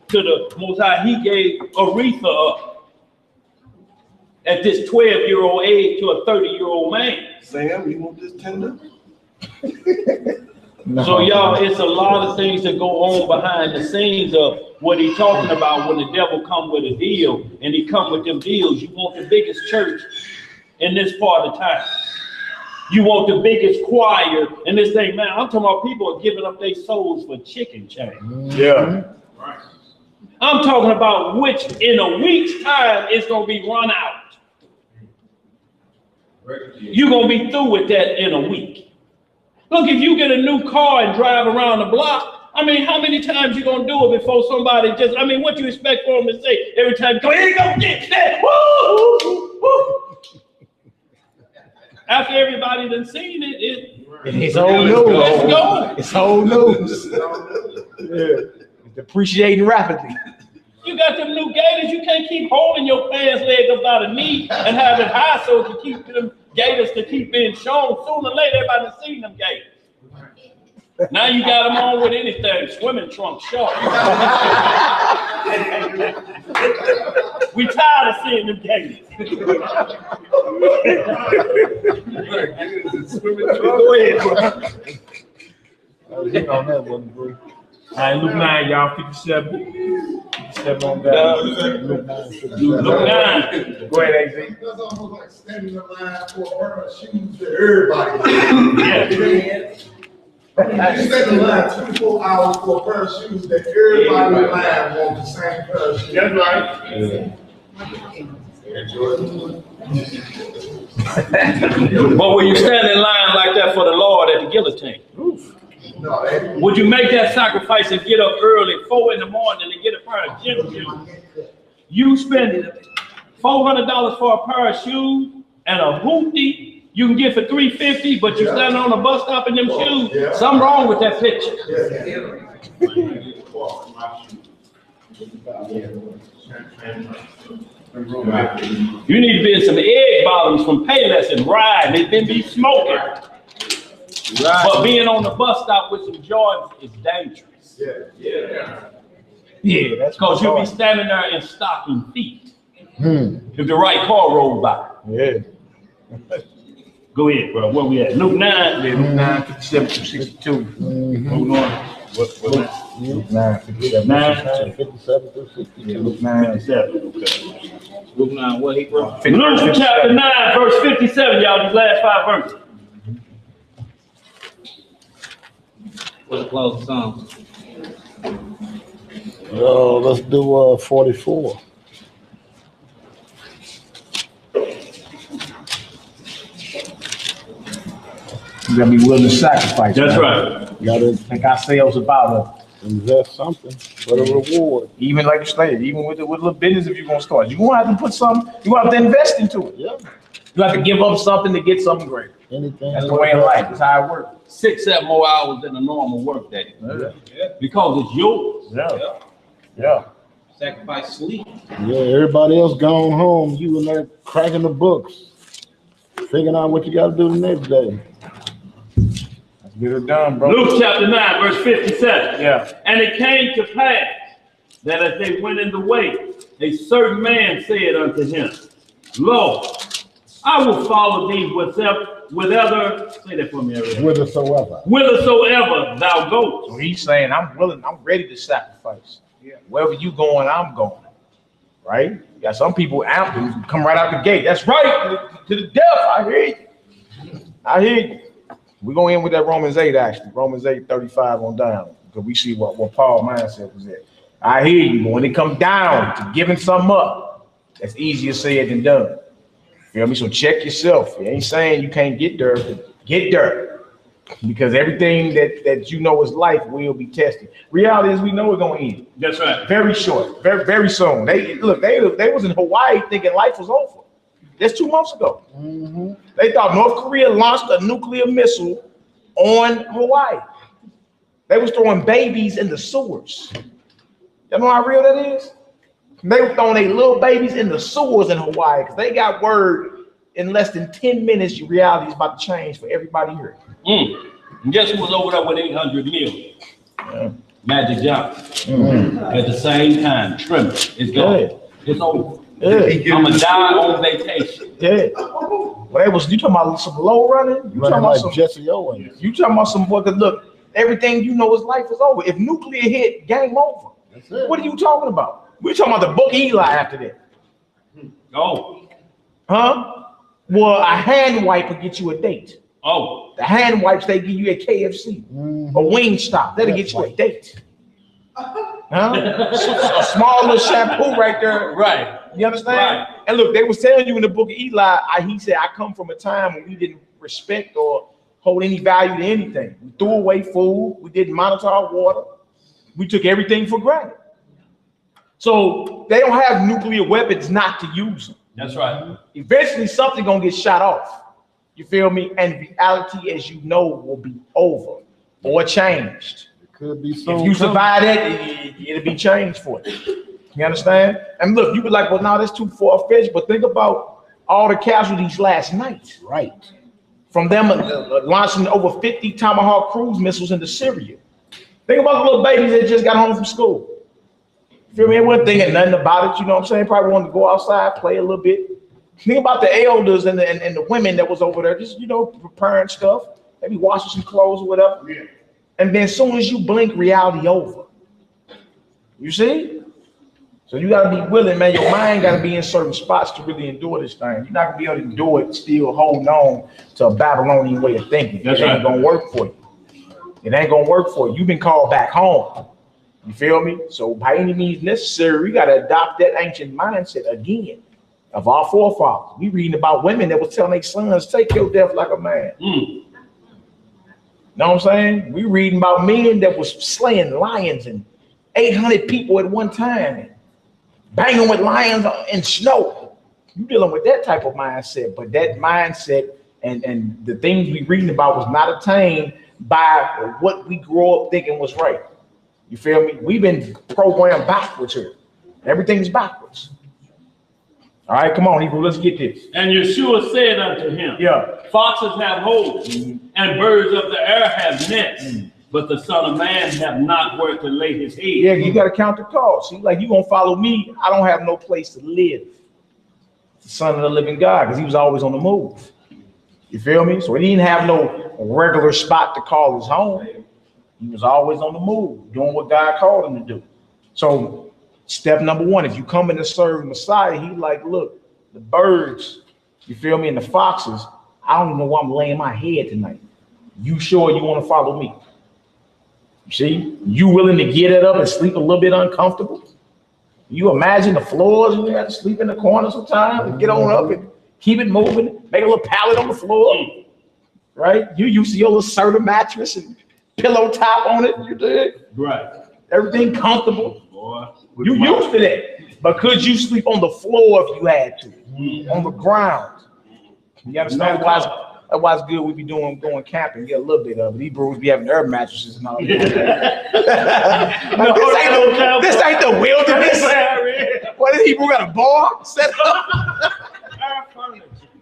to the Most High, he gave Aretha up at this 12-year-old age to a 30-year-old man. Sam, you want this tender? No. So y'all, it's a lot of things that go on behind the scenes of what he's talking about when the devil come with a deal, and he come with them deals. You want the biggest church in this part of town. You want the biggest choir in this thing, man. I'm talking about people are giving up their souls for chicken change. Yeah. I'm talking about which in a week's time it's gonna be run out. You're gonna be through with that in a week. Look, if you get a new car and drive around the block, I mean, how many times you gonna do it before somebody just, I mean, what you expect for them to say every time you go, here you go, get that, woo, woo. After everybody done seen it, it's old news. Let's go. It's old news. Yeah. It's depreciating rapidly. You got them new gators, you can't keep holding your pants leg up by the knee and have it high so to keep them gators to keep being shown. Sooner or later, everybody seen them gators. Now you got them on with anything, swimming trunks, short. We tired of seeing them gators. Go ahead, bro. On that one, bro. All right, Luke 9, y'all, 57. 57 on that. Luke 9. Go ahead, AZ. That's almost like standing in line for a pair of shoes that everybody. Yeah. You stand in line 24 hours for a pair of shoes that everybody in line wants the same pair of shoes. That's right. But when you stand in line like that for the Lord at the guillotine, No, would you make that sacrifice and get up early, 4 in the morning, and get a pair of gym shoes You spend $400 for a pair of shoes and a hoopty you can get for $350, but you standing on a bus stop in them shoes. Yeah. Something wrong with that picture. You need to be in some egg bottoms from Payless and ride. They then be smoking. But being on the bus stop with some Jordans is dangerous. Yeah, that's because you'll be standing there in stocking feet if the right car rolled by. Yeah. Go ahead, bro. Where we at? Luke 9. Yeah, Luke 9, 57 to 62. Moving on. What? Luke 9, 57. 57 through 62. Yeah, Luke 9, 57. Okay. Luke 9, what he brought? Luke chapter 9, verse 57, y'all, these last 5 verses. What's the closest song? Let's do 44. You gotta be willing to sacrifice. That's man. right. You gotta think ourselves about invest something for the reward. Even like you stated, even with a little business, if you're gonna start, you're gonna have to put something, you have to invest into it. Yeah. You have to give up something to get something great. Anything. That's the way in life. That's how it works. 6-7 more hours than a normal work day. Because it's yours. Yeah. Sacrifice sleep. Yeah, everybody else gone home. You in there cracking the books, figuring out what you got to do the next day. Let's get it done, bro. Luke chapter 9, verse 57. Yeah. And it came to pass that as they went in the way, a certain man said unto him, Lo, I will follow thee whithersoever, say that for me, Ariel. Whithersoever thou goest. So he's saying, I'm willing, I'm ready to sacrifice. Wherever you going, I'm going. Right? You got some people out come right out the gate. That's right, to the death. I hear you. I hear you. We're going in with that Romans 8, actually. Romans 8, 35 on down. Because we see what Paul's mindset was at. I hear you, but when it comes down to giving something up, that's easier said than done. You feel me? So check yourself. It ain't saying you can't get there, but get there. Because everything that you know is life will be tested. Reality is we know it's gonna end. That's right. Very short, very soon. They was in Hawaii thinking life was over. That's 2 months ago. They thought North Korea launched a nuclear missile on Hawaii. They was throwing babies in the sewers. You know how real that is? They were throwing their little babies in the sewers in Hawaii because they got word in less than 10 minutes, your reality is about to change for everybody here. And guess who was over there with 800 million? Magic Johnson. At the same time, Trimmer. It's gone. It's over. I'm gonna die on vacation. Well, you talking about some low running? You talking about some Jesse Owens? You talking about some boy? Look, everything you know is life is over. If nuclear hit, game over. What are you talking about? We're talking about the book of Eli after that. Oh. Huh? Well, a hand wipe will get you a date. Oh. The hand wipes they give you at KFC. A Wingstop, that'll get you a date. Huh? A small little shampoo right there. Right. You understand? Right. And look, they was telling you in the book of Eli, he said, I come from a time when we didn't respect or hold any value to anything. We threw away food. We didn't monitor our water. We took everything for granted. So they don't have nuclear weapons not to use them. That's right. Eventually, something gonna get shot off. You feel me? And reality, as you know, will be over or changed. It could be if you survive that, it'll be changed for you. You understand? And look, you be like, well, no, that's too far-fetched. But think about all the casualties last night. Right. From them launching over 50 Tomahawk cruise missiles into Syria. Think about the little babies that just got home from school. You feel me? They weren't thinking nothing about it. You know what I'm saying? Probably wanted to go outside, play a little bit. Think about the elders and the women that was over there, just, you know, preparing stuff, maybe washing some clothes or whatever. Yeah. And then as soon as you blink, reality over. You see? So you got to be willing, man. Your mind got to be in certain spots to really endure this thing. You're not going to be able to endure it still holding on to a Babylonian way of thinking. It ain't going to work for you. It ain't going to work for you. You've been called back home. You feel me? So by any means necessary, we got to adopt that ancient mindset again. Of our forefathers. We reading about women that was telling their sons, take your death like a man. Know what I'm saying? We reading about men that was slaying lions and 800 people at one time. banging with lions in snow. You dealing with that type of mindset, but that mindset and the things we reading about was not attained by what we grew up thinking was right. You feel me? We've been programmed backwards here. Everything's backwards. All right, come on, Hebrew, let's get this. And Yeshua said unto him, foxes have holes, and birds of the air have nests, but the Son of Man have not where to lay his head. Yeah, you got to count the cost. See, like, you gonna follow me, I don't have no place to live. The Son of the living God, because he was always on the move. You feel me? So he didn't have no regular spot to call his home. He was always on the move, doing what God called him to do. So step number one, if you come in to serve Messiah, he like, look, the birds, you feel me, and the foxes, I don't even know where I'm laying my head tonight. You sure you want to follow me? You see, you willing to get it up and sleep a little bit uncomfortable? You imagine the floors, you have to sleep in the corner sometimes and get on up and keep it moving, make a little pallet on the floor, right? You used to your little Serta mattress and pillow top on it, you did? Right. Everything comfortable. Boy. You used to that, but could you sleep on the floor if you had to, on the ground? You understand why it's good we be going camping, get a little bit of it. These bros be having air mattresses and all that. This ain't the wilderness. What is Hebrew got a bar set up?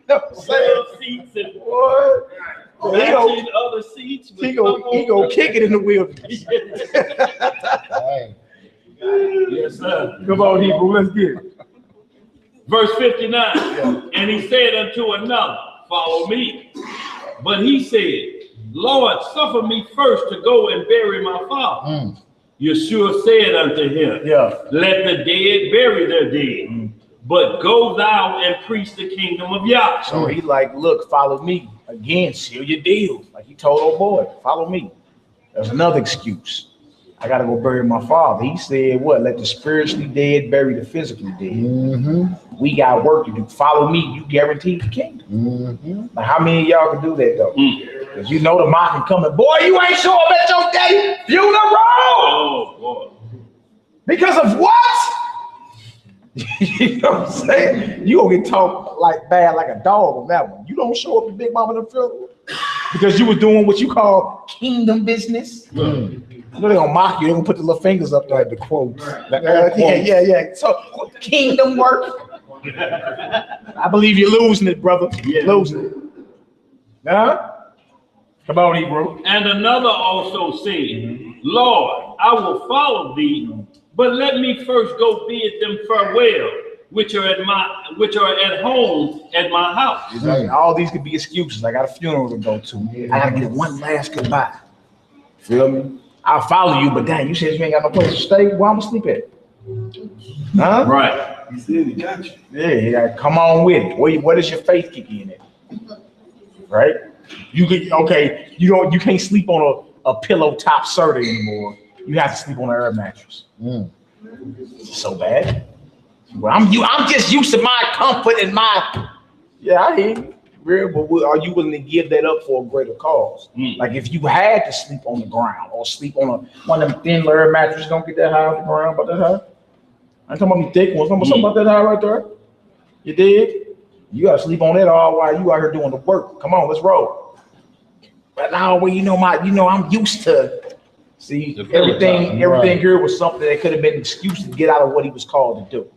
No, seats and what? other seats. He go kick it in the wilderness. Yes, sir. Come on, Hebrew, let's get it. Verse 59, and he said unto another, follow me. But he said, Lord, suffer me first to go and bury my father. Yeshua said unto him, let the dead bury their dead, but go thou and preach the kingdom of Yah. So he like, look, follow me. Again, seal your deal. Like he told old boy, follow me. There's another excuse. I got to go bury my father. He said, what? Let the spiritually dead bury the physically dead. We got work to do. Follow me. You guaranteed the kingdom. Now, how many of y'all can do that, though? Because you know the mocking coming. Boy, you ain't show up at your daddy funeral. Oh, boy. Because of what? You know what I'm saying? You gonna get talked like bad like a dog on that one. You don't show up at Big Mama the funeral because you were doing what you call kingdom business. You know, they're gonna mock you, they're gonna put the little fingers up there at the quotes. Yeah. So kingdom work. I believe you're losing it, brother. Losing it. Huh? Come on, Hebrew. And another also said, Lord, I will follow thee, but let me first go bid them farewell, which are at home at my house. Exactly. All these could be excuses. I got a funeral to go to. I gotta get one last goodbye. Feel me? I'll follow you, but dang, you said you ain't got no place to stay. Where I'm gonna sleep at? Huh? Right. He said he got you. Yeah, come on with it. What does your faith kick in at? Right? You can't sleep on a pillow top Serta anymore. You have to sleep on an air mattress. So bad. Well, I'm just used to my comfort and my. Yeah, I hear you. But are you willing to give that up for a greater cause? Like if you had to sleep on the ground or sleep on one of them thin air mattresses, don't get that high off the ground, about that high. I ain't talking about the thick ones. I'm talking about that high right there. You dig? You gotta sleep on that all while you out here doing the work. Come on, let's roll. But now, I'm used to. See, everything here was something that could have been an excuse to get out of what he was called to do.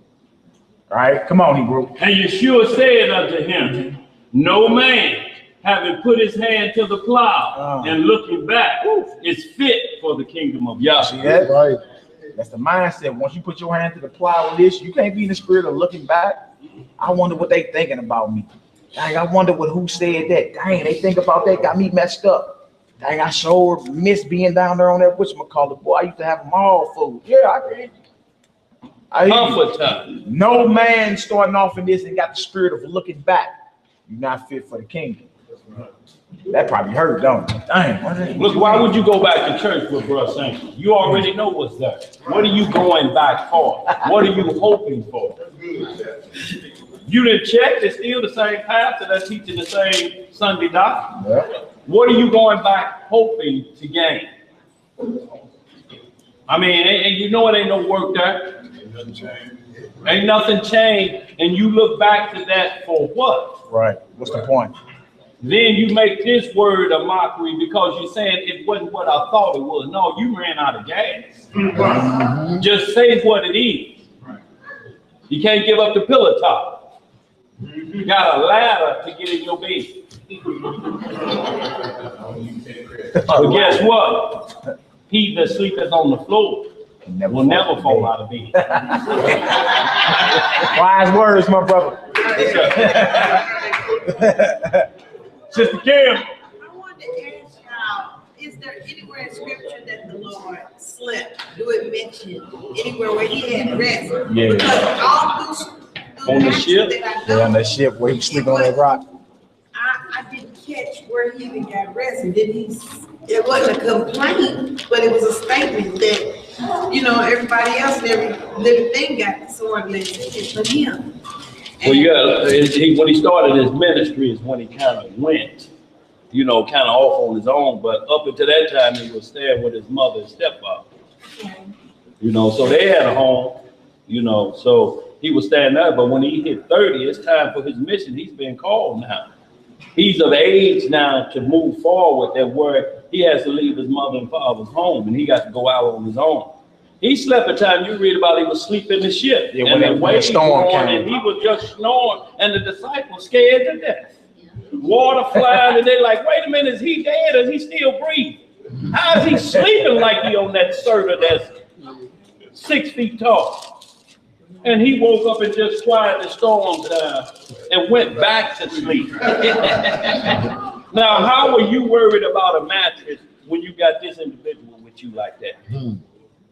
All right, come on, Hebrew. And Yeshua said unto him, no man, having put his hand to the plow and looking back, is fit for the kingdom of Yah. See that? Right. That's the mindset. Once you put your hand to the plow with this, you can't be in the spirit of looking back. I wonder what they thinking about me. Dang, I wonder who said that. Dang, they think about that, got me messed up. Dang, I sure miss being down there on that whatchamacallit. Boy, I used to have them all food. Yeah, I hear you. No man starting off in this and got the spirit of looking back. You're not fit for the kingdom. That probably hurt, don't it? Dang. Look, why would you go back to church with Brother Saint? You already know what's there. What are you going back for? What are you hoping for? You didn't check, it's still the same pastor that's teaching the same Sunday doctrine. Yeah. What are you going back hoping to gain? I mean, and you know it ain't no work there. Ain't nothing changed, and you look back to that for what? Right. What's the point? Then you make this word a mockery because you're saying it wasn't what I thought it was. No, you ran out of gas. Just say what it is. You can't give up the pillow top. You got a ladder to get in your bed. But guess what? He that sleepeth on the floor will never fall out of bed. Wise words, my brother. Sister Kim. I wanted to ask y'all, is there anywhere in scripture that the Lord slept? Do it mention anywhere where he had rest? Yeah. Because all through On the ship? that I know, Yeah, on that ship where he sleeping on that rock. I didn't catch where he even got rest. And then it wasn't a complaint, but it was a statement that, you know, everybody else and every living thing got sworn blessings but him. Well, yeah, when he started his ministry is when he kind of went, you know, kind of off on his own. But up until that time, he was staying with his mother and stepfather. You know, so they had a home, you know, so he was staying there. But when he hit 30, it's time for his mission. He's been called now. He's of age now to move forward that where he has to leave his mother and father's home and he got to go out on his own. He slept a time you read about he was sleeping in the ship. Yeah, and when the storm came. and he was just snoring and the disciples scared to death. Water flying and they're like, wait a minute, is he dead or is he still breathing? How is he sleeping like he on that server that's 6 feet tall? And he woke up and just quieted the storm down and went back to sleep. Now, how are you worried about a mattress when you got this individual with you like that?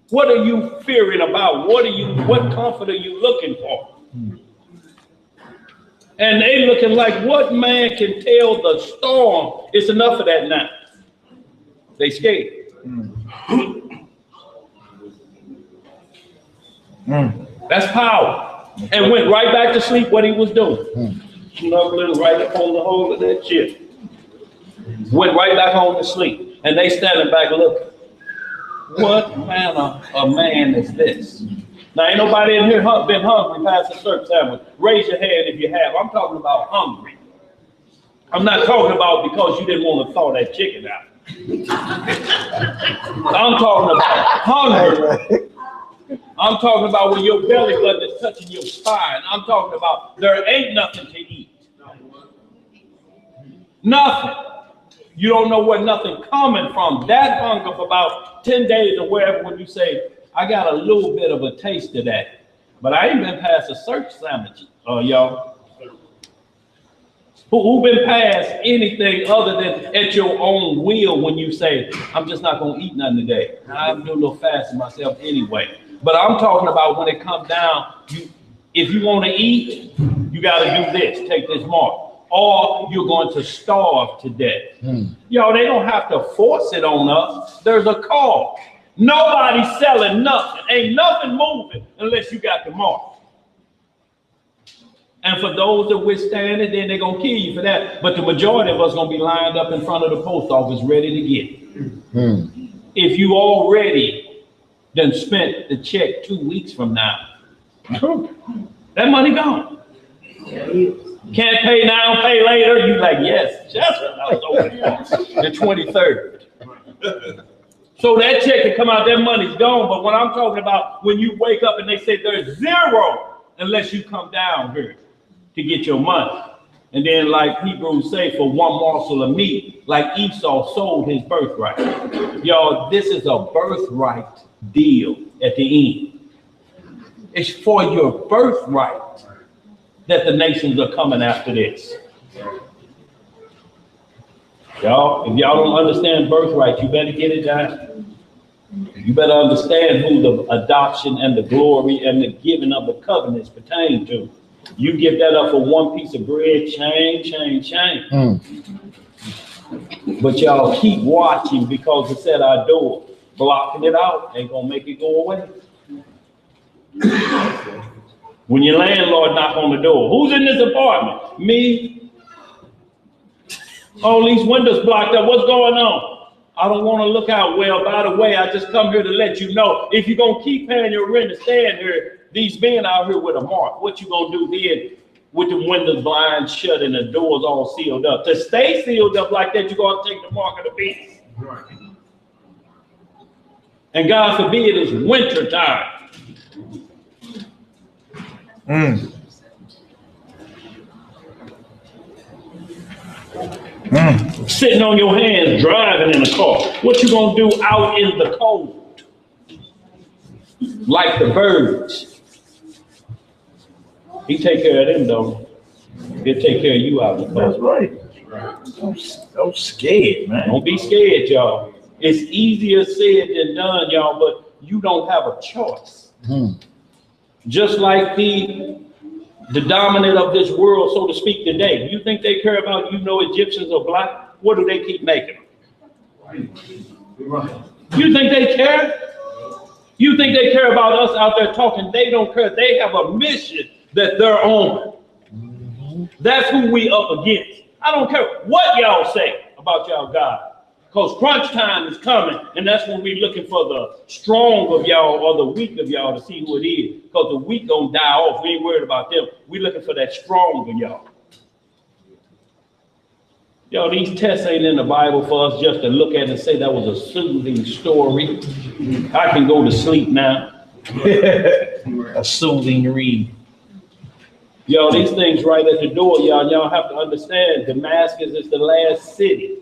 What are you fearing about? What comfort are you looking for? And they looking like, what man can tell the storm? It's enough of that now. They scared. That's power. And went right back to sleep what he was doing. Snuggling right up on the hole of that ship. Went right back home to sleep. And they standing back looking. What manner of man is this? Now, ain't nobody in here been hungry past a certain sandwich. Raise your hand if you have. I'm talking about hungry. I'm not talking about because you didn't want to thaw that chicken out. I'm talking about hungry. I'm talking about when your belly button is touching your spine. I'm talking about there ain't nothing to eat. Nothing. You don't know where nothing coming from. That hunger for about 10 days or wherever when you say, I got a little bit of a taste of that. But I ain't been past a search sandwich, y'all. Who been past anything other than at your own will when you say, I'm just not going to eat nothing today. I'm doing a little fasting myself anyway. But I'm talking about when it comes down, if you want to eat, you got to do this, take this mark. Or you're going to starve to death. Yo, they don't have to force it on us. There's a call. Nobody's selling nothing. Ain't nothing moving unless you got the mark. And for those that withstand it, then they're going to kill you for that. But the majority of us going to be lined up in front of the post office ready to get it. If you already done spent the check 2 weeks from now, that money gone. Can't pay now, pay later. You like, yes, just the 23rd. So that check can come out, that money's gone. But what I'm talking about, when you wake up and they say there's zero unless you come down here to get your money. And then like Hebrews say, for one morsel of meat, like Esau sold his birthright. Y'all, this is a birthright deal at the end. It's for your birthright that the nations are coming after this. Y'all, if y'all don't understand birthright, you better get it down. You better understand who the adoption and the glory and the giving of the covenants pertain to. You give that up for one piece of bread, change. But y'all keep watching because it's at our door. Blocking it out ain't gonna make it go away. When your landlord knock on the door, who's in this apartment? Me. All these windows blocked up. What's going on? I don't want to look out. Well, by the way, I just come here to let you know if you're gonna keep paying your rent and staying here, these men out here with a mark. What you gonna do then with the windows blinds shut and the doors all sealed up? To stay sealed up like that, you're gonna take the mark of the beast. And God forbid it's winter time. Sitting on your hands, driving in a car. What you gonna do out in the cold? Like the birds. He take care of them though. He'll take care of you out in the cold. That's right. Don't scared, man. Don't be scared, y'all. It's easier said than done, y'all, but you don't have a choice. Just like the dominant of this world, so to speak, today. You think they care about, Egyptians are black? What do they keep making them? You think they care? You think they care about us out there talking? They don't care. They have a mission that they're on. That's who we up against. I don't care what y'all say about y'all God. Because crunch time is coming, and that's when we're looking for the strong of y'all or the weak of y'all to see who it is. Because the weak gonna die off. We ain't worried about them. We're looking for that strong of y'all. Y'all, these tests ain't in the Bible for us just to look at and say that was a soothing story. I can go to sleep now. A soothing read. Y'all, these things right at the door, y'all. Y'all have to understand, Damascus is the last city.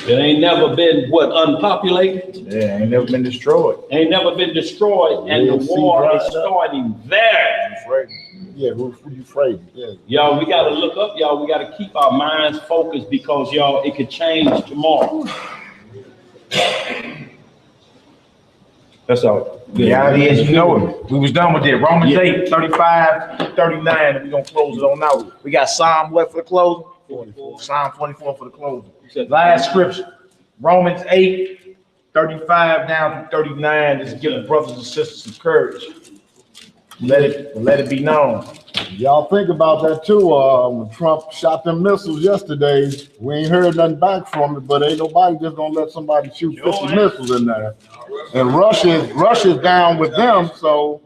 It ain't never been, unpopulated? Yeah, ain't never been destroyed. Ain't never been destroyed, and the war is starting there. Yeah, who you afraid? Yeah. Y'all, we got to look up, y'all. We got to keep our minds focused because, y'all, it could change tomorrow. That's all. The reality is, we was done with it. Romans 8, 35, 39, and we're going to close it on out. We got Psalm what for the closing? 44. Psalm 44 for the closing. Last scripture, Romans 8, 35 down to 39. Just give the brothers and sisters some courage. Let it be known. Y'all think about that too. When Trump shot them missiles yesterday, we ain't heard nothing back from it, but ain't nobody just gonna let somebody shoot 50 missiles in there. And Russia's down with them, so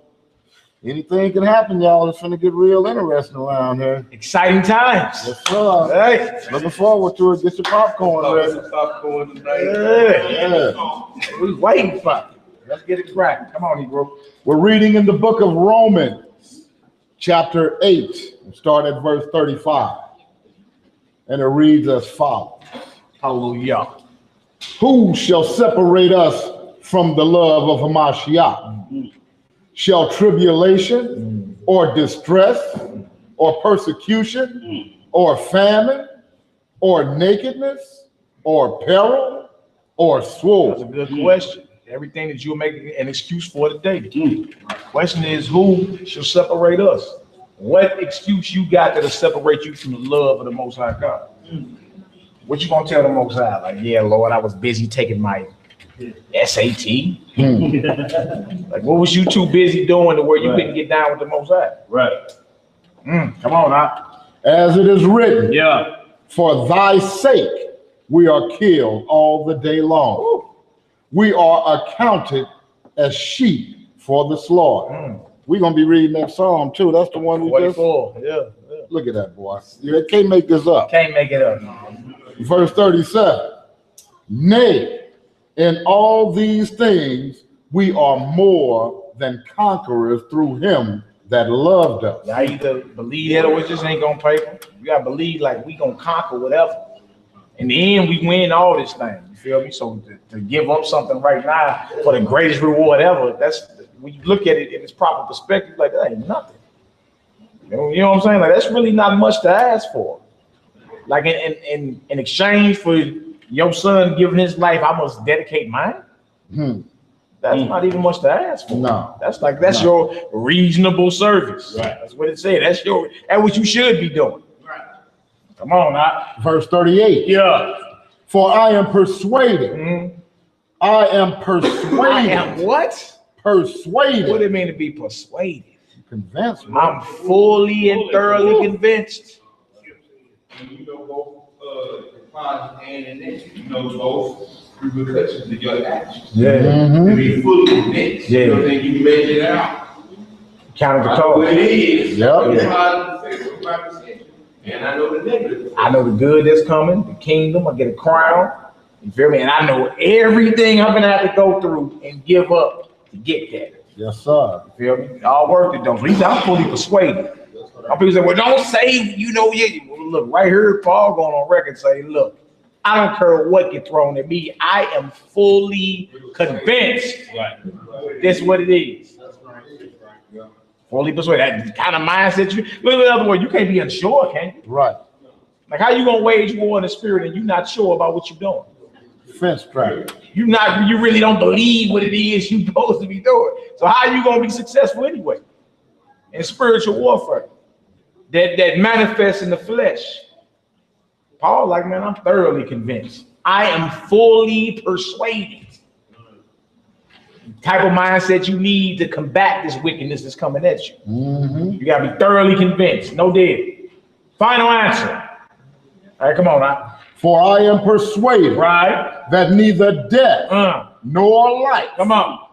anything can happen, y'all. It's gonna get real interesting around here. Exciting times. Yes, sir. Hey. Looking forward to it. Get your popcorn ready. Popcorn tonight. Yeah. We waiting for it. Let's get it cracked. Come on, Negro. We're reading in the book of Romans, chapter 8, and start at verse 35. And it reads as follows. Hallelujah. Who shall separate us from the love of Hamashiach? Shall tribulation or distress or persecution or famine or nakedness or peril or sword? That's a good question. Everything that you're making an excuse for today. The question is, who shall separate us? What excuse you got that'll separate you from the love of the Most High God? What you gonna tell the Most High? Like, yeah, Lord, I was busy taking my SAT. Like, what was you too busy doing to where you couldn't get down with the Most High? Right. Come on now. As it is written, Yeah. for thy sake we are killed all the day long. We are accounted as sheep for the slaughter. We're going to be reading that psalm too. That's the one we just... 44. Yeah. Look at that, boy. You can't make this up. Can't make it up. Verse 37. Nay, in all these things we are more than conquerors through him that loved us. I either believe that or it just ain't gonna pay. You gotta believe like we gonna conquer whatever. In the end, we win all this thing. You feel me? So to give up something right now for the greatest reward ever, that's when you look at it in its proper perspective, like that ain't nothing. You know what I'm saying? Like that's really not much to ask for. Like in exchange for your son giving his life, I must dedicate mine. That's not even much to ask for. No. That's your reasonable service. Right. That's what it said. That's what you should be doing. Right. Come on now. Verse 38. Yeah. For I am persuaded. I am persuaded. I am what? Persuaded. What do it mean to be persuaded? Convinced. I'm fully and thoroughly convinced. You know both the Father and the nature. You know both. repercussions of your actions. Yeah. To be fully convinced. Yeah. You know what I'm saying? You measure it out. Count the I know what it is. Yep. And I know the negative. I know the good that's coming, the kingdom. I get a crown. You feel me? And I know everything I'm gonna have to go through and give up to get that. Yes, sir. You feel me? All worth it, don't. I'm fully persuaded. Some people say, well, don't say, look, right here, Paul going on record say, look, I don't care what gets thrown at me. I am fully convinced. Right. That's what it is. Fully persuaded. That kind of mindset. In other words, you can't be unsure, can you? Right. Like, how you gonna wage war in the spirit and you're not sure about what you're doing? Fence track. You really don't believe what it is you're supposed to be doing. So how are you gonna be successful anyway? In spiritual warfare that manifests in the flesh. Paul, like, man, I'm thoroughly convinced. I am fully persuaded. Type of mindset you need to combat this wickedness that's coming at you. You gotta be thoroughly convinced. No dead. Final answer. All right, come on now. For I am persuaded that neither death nor life,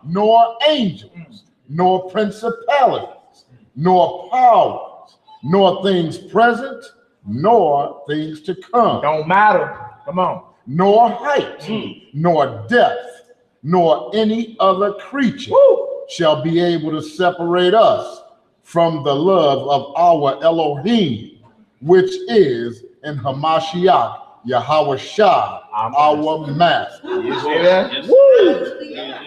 nor angels, nor principalities, nor powers, nor things present, nor things to come. Don't matter. Come on. Nor height, nor depth, nor any other creature shall be able to separate us from the love of our Elohim, which is in Hamashiach, Yahweh Shah, our Master. You see that? Woo!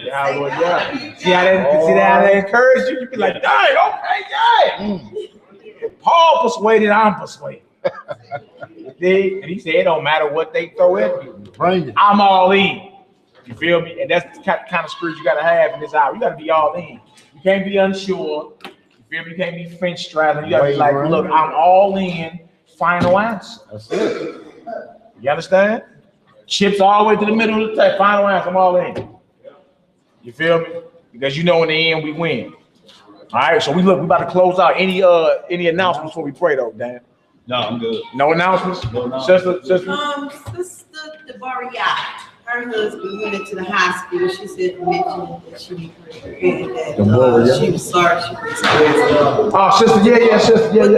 Yeah, Lord, yeah. See how that encouraged you? You be like, dang, okay, yeah. If Paul persuaded, I'm persuaded. And he said, it don't matter what they throw at me. Bring it. I'm all in. You feel me? And that's the kind of spirit you got to have in this hour. You got to be all in. You can't be unsure. You feel me? You can't be fence straddling. You got to be like, look, I'm all in. Final answer. That's it. You understand? Chips all the way to the middle of the table. Final answer. I'm all in. You feel me? Because you know in the end we win. All right. So we about to close out. Any announcements before we pray though, Dan? No, I'm good. No announcements? No announcements. Sister? Sister Debaria, her husband went into the hospital. She said, mentioned that she was sorry. She was Oh, sister, sister, with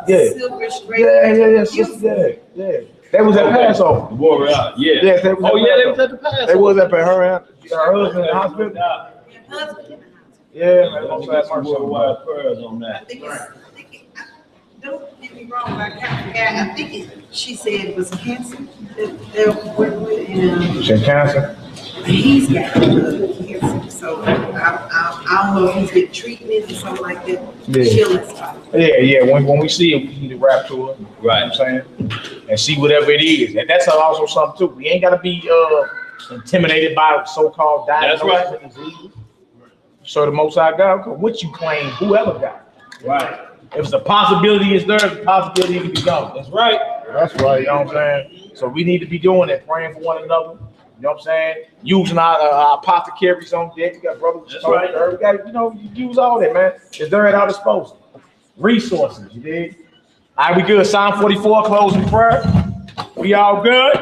the silver straight. sister, yeah. They was at Passover. The warrior, yeah. Yes, they was They was at the Passover. They was at her husband in the hospital. Yeah, man. I'm sorry, worldwide prayers on that. Don't get me wrong, but I kind of forgot. I think she said it was cancer that they're working with. She had cancer? He's got cancer, so I don't know if he's getting treatment or something like that. Yeah. When we see it, we need to rap to it. Right. You know what I'm saying? And see whatever it is. And that's also something too. We ain't got to be intimidated by so-called diagnosis. That's right. Disease. So the Most High God, what you claim, whoever got it. Right. If the possibility is there, the possibility can be gone. That's right. That's right. You know what I'm saying? So we need to be doing that, praying for one another. You know what I'm saying? Using our apothecaries on deck. You got brothers. That's right. We got, you use all that, man. It's there at our disposal. Resources, you dig? All right, we good. Psalm 44, closing prayer. We all good?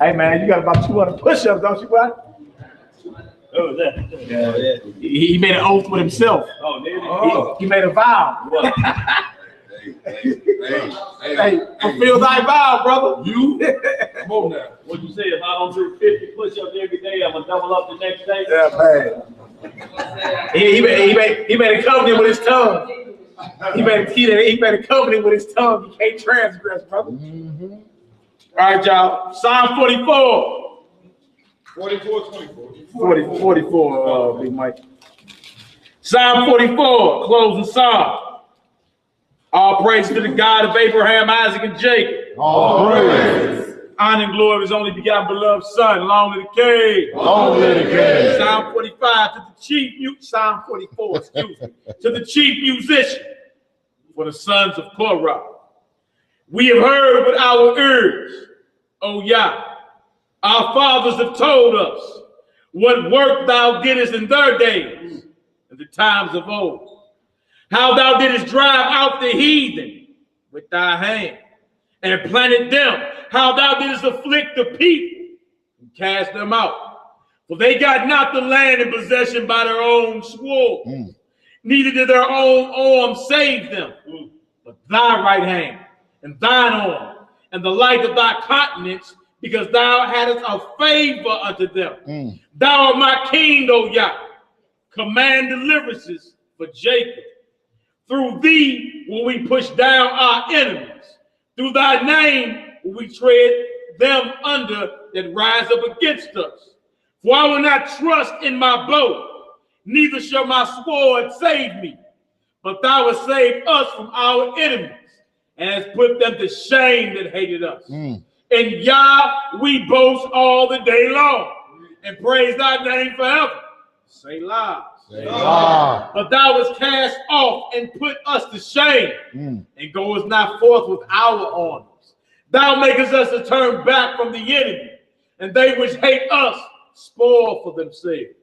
Hey, man, you got about 200 push-ups, don't you, bud? Oh, that. Yeah. He made an oath with himself. Oh, did he? He made a vow. Hey, fulfill thy vow, brother. You? Come on now. What'd you say? If I don't do 50 push-ups every day, I'm gonna double up the next day? Yeah, man. He made a covenant with his tongue. He made a covenant with his tongue. He can't transgress, brother. All right, y'all. Psalm 44. 44, Big Mike. Psalm 44, closing psalm. All praise to the God of Abraham, Isaac, and Jacob. All praise. Honor and glory of his only begotten beloved Son. Long live the King. Long live the King. Psalm 45 to the chief Psalm 44, excuse me. To the chief musician for the sons of Korah. We have heard with our ears, O Yah. Our fathers have told us what work thou didst in their days, in the times of old. How thou didst drive out the heathen with thy hand, and planted them, how thou didst afflict the people, and cast them out. For they got not the land in possession by their own sword, neither did their own arm save them, but thy right hand, and thine arm, and the light of thy countenance, because thou hadst a favor unto them. Thou art my king, O Yah. Command deliverances for Jacob. Through thee will we push down our enemies. Through thy name will we tread them under that rise up against us. For I will not trust in my bow, neither shall my sword save me. But thou hast saved us from our enemies, and hast put them to shame that hated us. In Yah we boast all the day long, and praise thy name forever. Selah. Selah. But thou wast cast off and put us to shame, and goest not forth with our armies. Thou makest us to turn back from the enemy, and they which hate us spoil for themselves.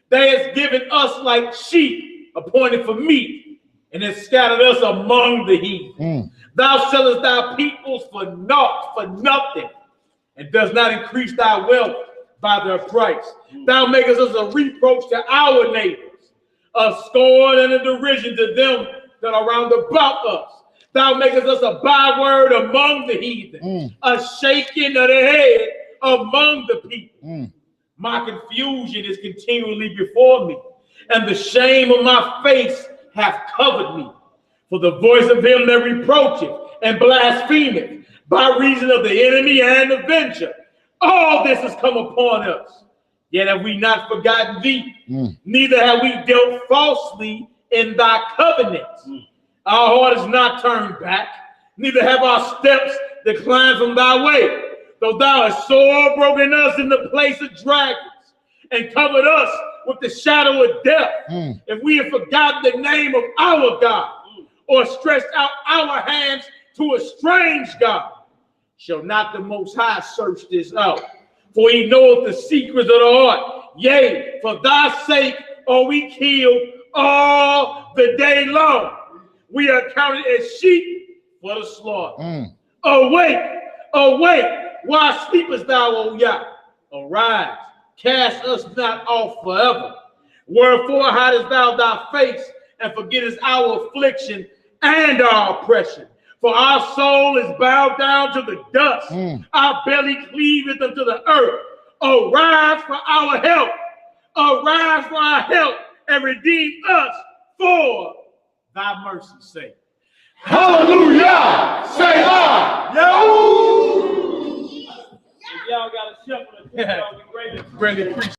They hast given us like sheep appointed for meat, and hast scattered us among the heathen. Thou sellest thy peoples for naught, for nothing, and does not increase thy wealth by their price. Thou makest us a reproach to our neighbors, a scorn and a derision to them that are round about us. Thou makest us a byword among the heathen, a shaking of the head among the people. My confusion is continually before me, and the shame of my face hath covered me. For the voice of him that reproacheth and blasphemeth by reason of the enemy and avenger, all this has come upon us. Yet have we not forgotten thee, neither have we dealt falsely in thy covenants. Our heart is not turned back, neither have our steps declined from thy way. Though thou hast sore broken us in the place of dragons, and covered us with the shadow of death, if we have forgotten the name of our God, or stretched out our hands to a strange God, shall not the Most High search this out? For he knoweth the secrets of the heart. Yea, for thy sake are we killed all the day long. We are counted as sheep for the slaughter. Awake, awake, why sleepest thou, O Yah? Arise, cast us not off forever. Wherefore hidest thou thy face, and forgettest our affliction and our oppression? For our soul is bowed down to the dust. Our belly cleaveth unto the earth. Arise for our help. Arise for our help, and redeem us for thy mercy's sake. Hallelujah! Selah! Y'all got a shepherd. Y'all be ready to appreciate.